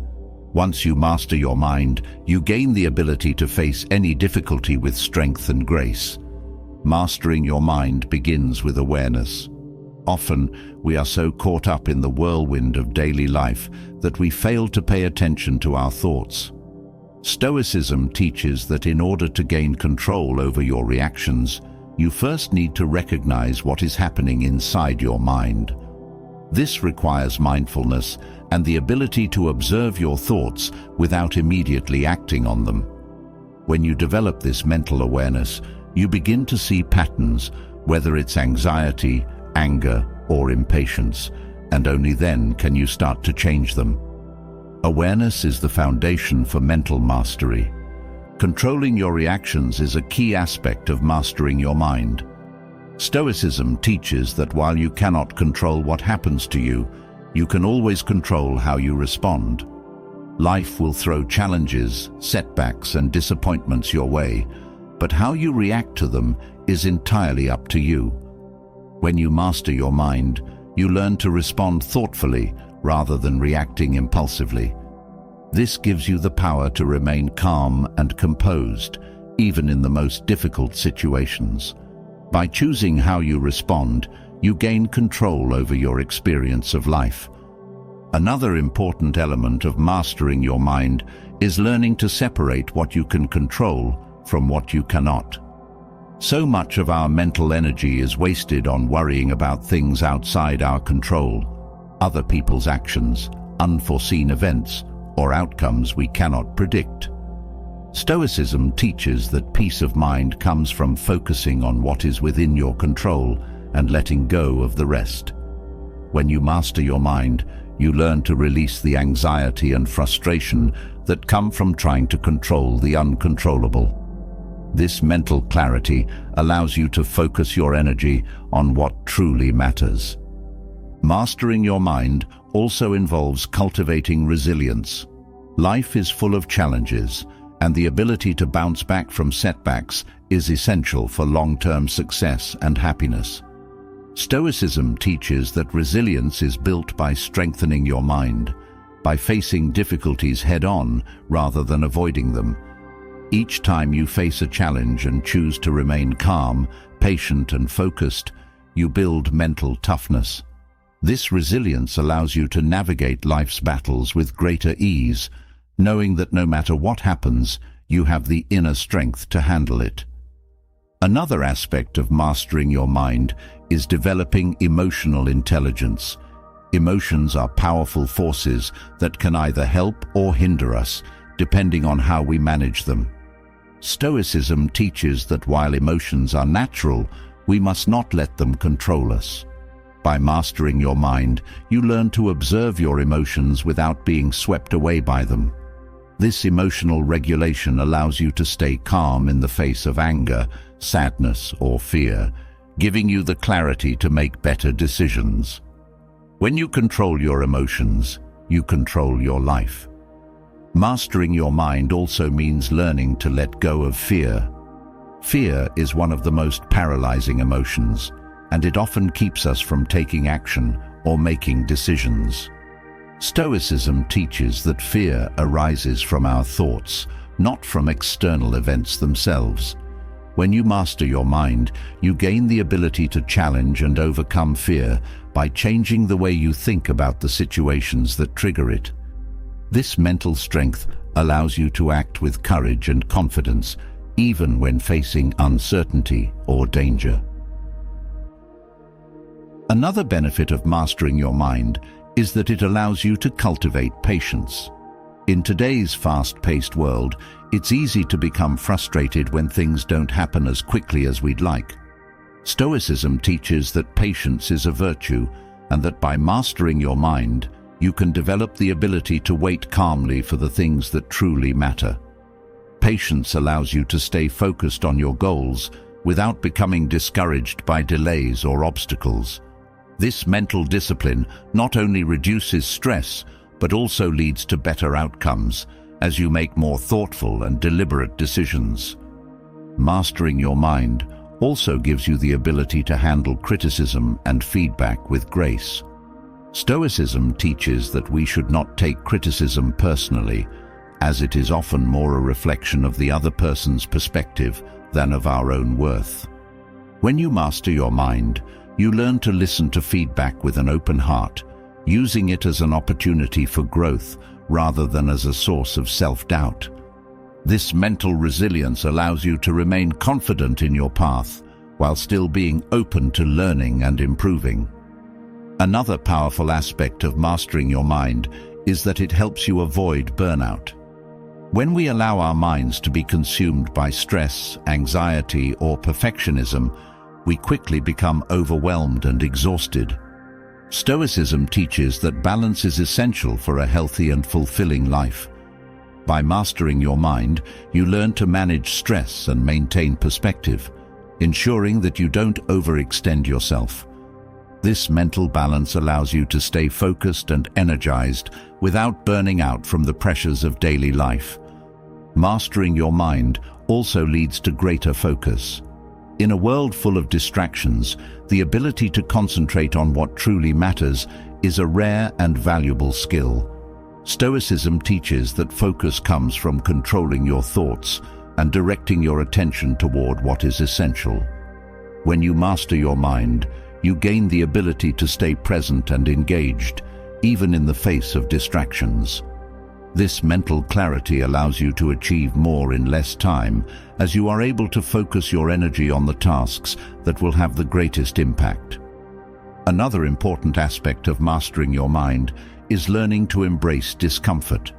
Once you master your mind, you gain the ability to face any difficulty with strength and grace. Mastering your mind begins with awareness. Often, we are so caught up in the whirlwind of daily life that we fail to pay attention to our thoughts. Stoicism teaches that in order to gain control over your reactions, you first need to recognize what is happening inside your mind. This requires mindfulness and the ability to observe your thoughts without immediately acting on them. When you develop this mental awareness, you begin to see patterns, whether it's anxiety, anger, or impatience, and only then can you start to change them. Awareness is the foundation for mental mastery. Controlling your reactions is a key aspect of mastering your mind. Stoicism teaches that while you cannot control what happens to you, you can always control how you respond. Life will throw challenges, setbacks, and disappointments your way, but how you react to them is entirely up to you. When you master your mind, you learn to respond thoughtfully rather than reacting impulsively. This gives you the power to remain calm and composed, even in the most difficult situations. By choosing how you respond, you gain control over your experience of life. Another important element of mastering your mind is learning to separate what you can control from what you cannot. So much of our mental energy is wasted on worrying about things outside our control, other people's actions, unforeseen events, or outcomes we cannot predict. Stoicism teaches that peace of mind comes from focusing on what is within your control and letting go of the rest. When you master your mind, you learn to release the anxiety and frustration that come from trying to control the uncontrollable. This mental clarity allows you to focus your energy on what truly matters. Mastering your mind also involves cultivating resilience. Life is full of challenges, and the ability to bounce back from setbacks is essential for long-term success and happiness. Stoicism teaches that resilience is built by strengthening your mind, by facing difficulties head-on rather than avoiding them. Each time you face a challenge and choose to remain calm, patient, and focused, you build mental toughness. This resilience allows you to navigate life's battles with greater ease, knowing that no matter what happens, you have the inner strength to handle it. Another aspect of mastering your mind is developing emotional intelligence. Emotions are powerful forces that can either help or hinder us, depending on how we manage them. Stoicism teaches that while emotions are natural, we must not let them control us. By mastering your mind, you learn to observe your emotions without being swept away by them. This emotional regulation allows you to stay calm in the face of anger, sadness, or fear, giving you the clarity to make better decisions. When you control your emotions, you control your life. Mastering your mind also means learning to let go of fear. Fear is one of the most paralyzing emotions, and it often keeps us from taking action or making decisions. Stoicism teaches that fear arises from our thoughts, not from external events themselves. When you master your mind, you gain the ability to challenge and overcome fear by changing the way you think about the situations that trigger it. This mental strength allows you to act with courage and confidence, even when facing uncertainty or danger. Another benefit of mastering your mind is that it allows you to cultivate patience. In today's fast-paced world, it's easy to become frustrated when things don't happen as quickly as we'd like. Stoicism teaches that patience is a virtue, and that by mastering your mind, you can develop the ability to wait calmly for the things that truly matter. Patience allows you to stay focused on your goals without becoming discouraged by delays or obstacles. This mental discipline not only reduces stress, but also leads to better outcomes as you make more thoughtful and deliberate decisions. Mastering your mind also gives you the ability to handle criticism and feedback with grace. Stoicism teaches that we should not take criticism personally, as it is often more a reflection of the other person's perspective than of our own worth. When you master your mind, you learn to listen to feedback with an open heart, using it as an opportunity for growth rather than as a source of self-doubt. This mental resilience allows you to remain confident in your path while still being open to learning and improving. Another powerful aspect of mastering your mind is that it helps you avoid burnout. When we allow our minds to be consumed by stress, anxiety, or perfectionism, we quickly become overwhelmed and exhausted. Stoicism teaches that balance is essential for a healthy and fulfilling life. By mastering your mind, you learn to manage stress and maintain perspective, ensuring that you don't overextend yourself. This mental balance allows you to stay focused and energized without burning out from the pressures of daily life. Mastering your mind also leads to greater focus. In a world full of distractions, the ability to concentrate on what truly matters is a rare and valuable skill. Stoicism teaches that focus comes from controlling your thoughts and directing your attention toward what is essential. When you master your mind, you gain the ability to stay present and engaged, even in the face of distractions. This mental clarity allows you to achieve more in less time, as you are able to focus your energy on the tasks that will have the greatest impact. Another important aspect of mastering your mind is learning to embrace discomfort.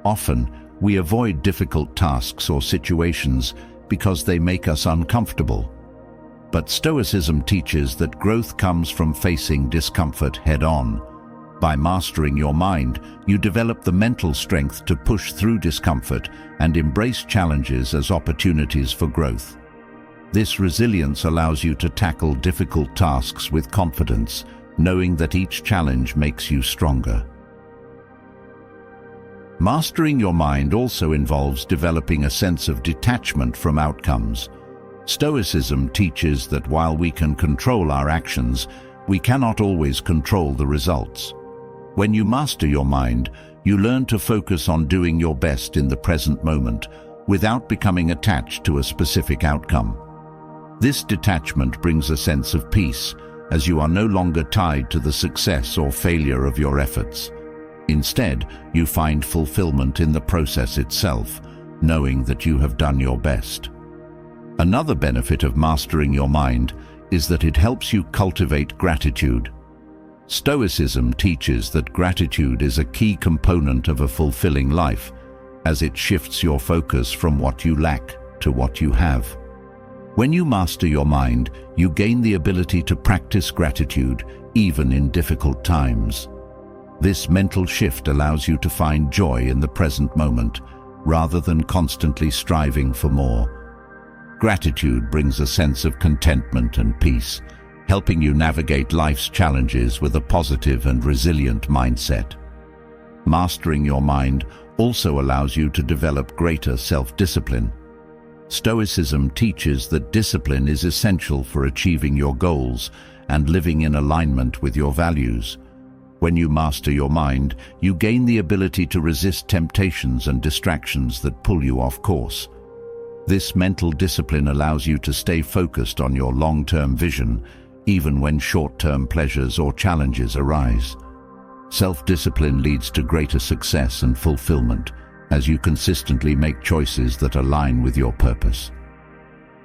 Often, we avoid difficult tasks or situations because they make us uncomfortable. But Stoicism teaches that growth comes from facing discomfort head-on. By mastering your mind, you develop the mental strength to push through discomfort and embrace challenges as opportunities for growth. This resilience allows you to tackle difficult tasks with confidence, knowing that each challenge makes you stronger. Mastering your mind also involves developing a sense of detachment from outcomes. Stoicism teaches that while we can control our actions, we cannot always control the results. When you master your mind, you learn to focus on doing your best in the present moment without becoming attached to a specific outcome. This detachment brings a sense of peace, as you are no longer tied to the success or failure of your efforts. Instead, you find fulfillment in the process itself, knowing that you have done your best. Another benefit of mastering your mind is that it helps you cultivate gratitude. Stoicism teaches that gratitude is a key component of a fulfilling life, as it shifts your focus from what you lack to what you have. When you master your mind, you gain the ability to practice gratitude, even in difficult times. This mental shift allows you to find joy in the present moment, rather than constantly striving for more. Gratitude brings a sense of contentment and peace, helping you navigate life's challenges with a positive and resilient mindset. Mastering your mind also allows you to develop greater self-discipline. Stoicism teaches that discipline is essential for achieving your goals and living in alignment with your values. When you master your mind, you gain the ability to resist temptations and distractions that pull you off course. This mental discipline allows you to stay focused on your long-term vision, even when short-term pleasures or challenges arise. Self-discipline leads to greater success and fulfillment, as you consistently make choices that align with your purpose.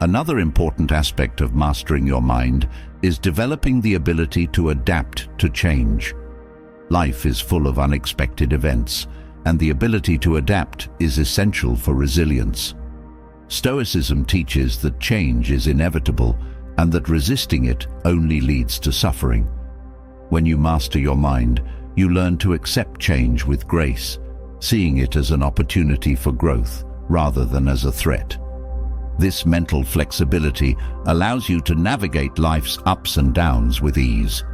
Another important aspect of mastering your mind is developing the ability to adapt to change. Life is full of unexpected events, and the ability to adapt is essential for resilience. Stoicism teaches that change is inevitable and that resisting it only leads to suffering. When you master your mind, you learn to accept change with grace, seeing it as an opportunity for growth rather than as a threat. This mental flexibility allows you to navigate life's ups and downs with ease,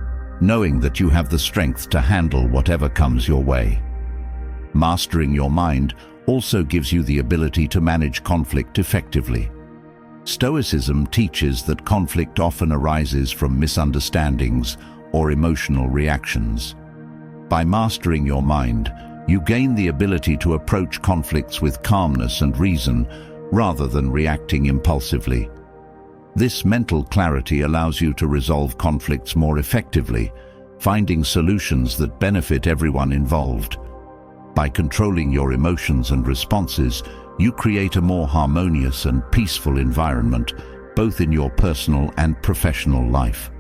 knowing that you have the strength to handle whatever comes your way. Mastering your mind also gives you the ability to manage conflict effectively. Stoicism teaches that conflict often arises from misunderstandings or emotional reactions. By mastering your mind, you gain the ability to approach conflicts with calmness and reason rather than reacting impulsively. This mental clarity allows you to resolve conflicts more effectively, finding solutions that benefit everyone involved. By controlling your emotions and responses, you create a more harmonious and peaceful environment, both in your personal and professional life.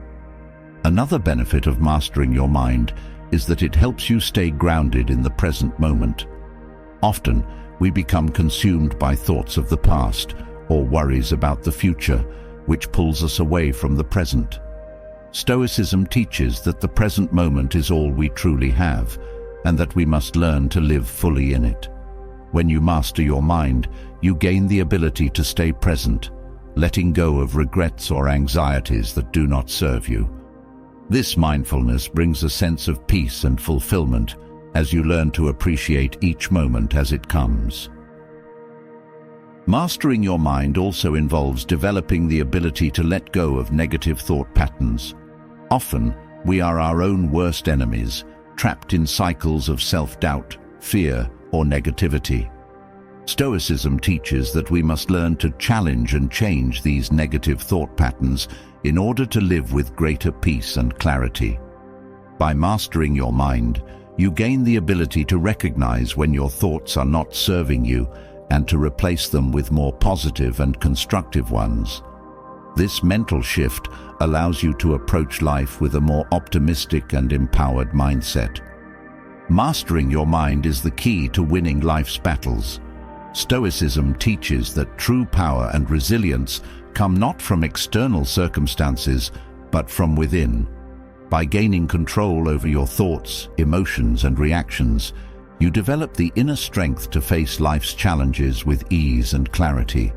Another benefit of mastering your mind is that it helps you stay grounded in the present moment. Often, we become consumed by thoughts of the past or worries about the future, which pulls us away from the present. Stoicism teaches that the present moment is all we truly have, and that we must learn to live fully in it. When you master your mind, you gain the ability to stay present, letting go of regrets or anxieties that do not serve you. This mindfulness brings a sense of peace and fulfillment as you learn to appreciate each moment as it comes. Mastering your mind also involves developing the ability to let go of negative thought patterns. Often, we are our own worst enemies, trapped in cycles of self-doubt, fear, or negativity. Stoicism teaches that we must learn to challenge and change these negative thought patterns in order to live with greater peace and clarity. By mastering your mind, you gain the ability to recognize when your thoughts are not serving you and to replace them with more positive and constructive ones. This mental shift allows you to approach life with a more optimistic and empowered mindset. Mastering your mind is the key to winning life's battles. Stoicism teaches that true power and resilience come not from external circumstances, but from within. By gaining control over your thoughts, emotions, and reactions, you develop the inner strength to face life's challenges with ease and clarity.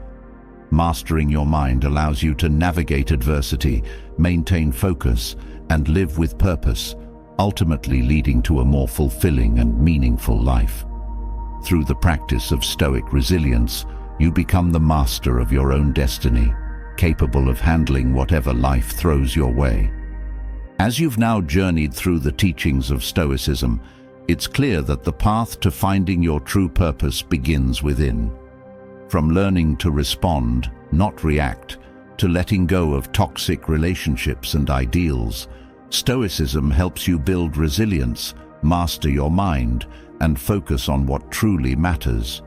Mastering your mind allows you to navigate adversity, maintain focus, and live with purpose, ultimately leading to a more fulfilling and meaningful life. Through the practice of Stoic resilience, you become the master of your own destiny, capable of handling whatever life throws your way. As you've now journeyed through the teachings of Stoicism, it's clear that the path to finding your true purpose begins within. From learning to respond, not react, to letting go of toxic relationships and ideals, Stoicism helps you build resilience, master your mind, and focus on what truly matters.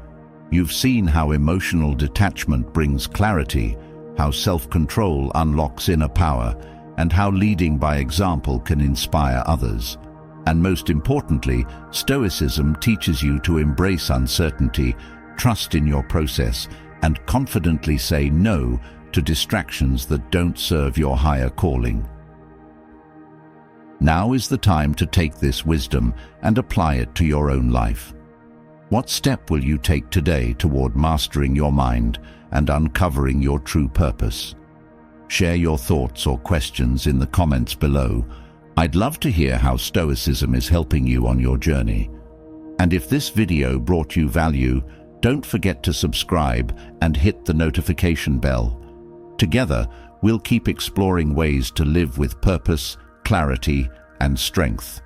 You've seen how emotional detachment brings clarity, how self-control unlocks inner power, and how leading by example can inspire others. And most importantly, Stoicism teaches you to embrace uncertainty, trust in your process, and confidently say no to distractions that don't serve your higher calling. Now is the time to take this wisdom and apply it to your own life. What step will you take today toward mastering your mind and uncovering your true purpose? Share your thoughts or questions in the comments below. I'd love to hear how Stoicism is helping you on your journey. And if this video brought you value, don't forget to subscribe and hit the notification bell. Together, we'll keep exploring ways to live with purpose, clarity, and strength.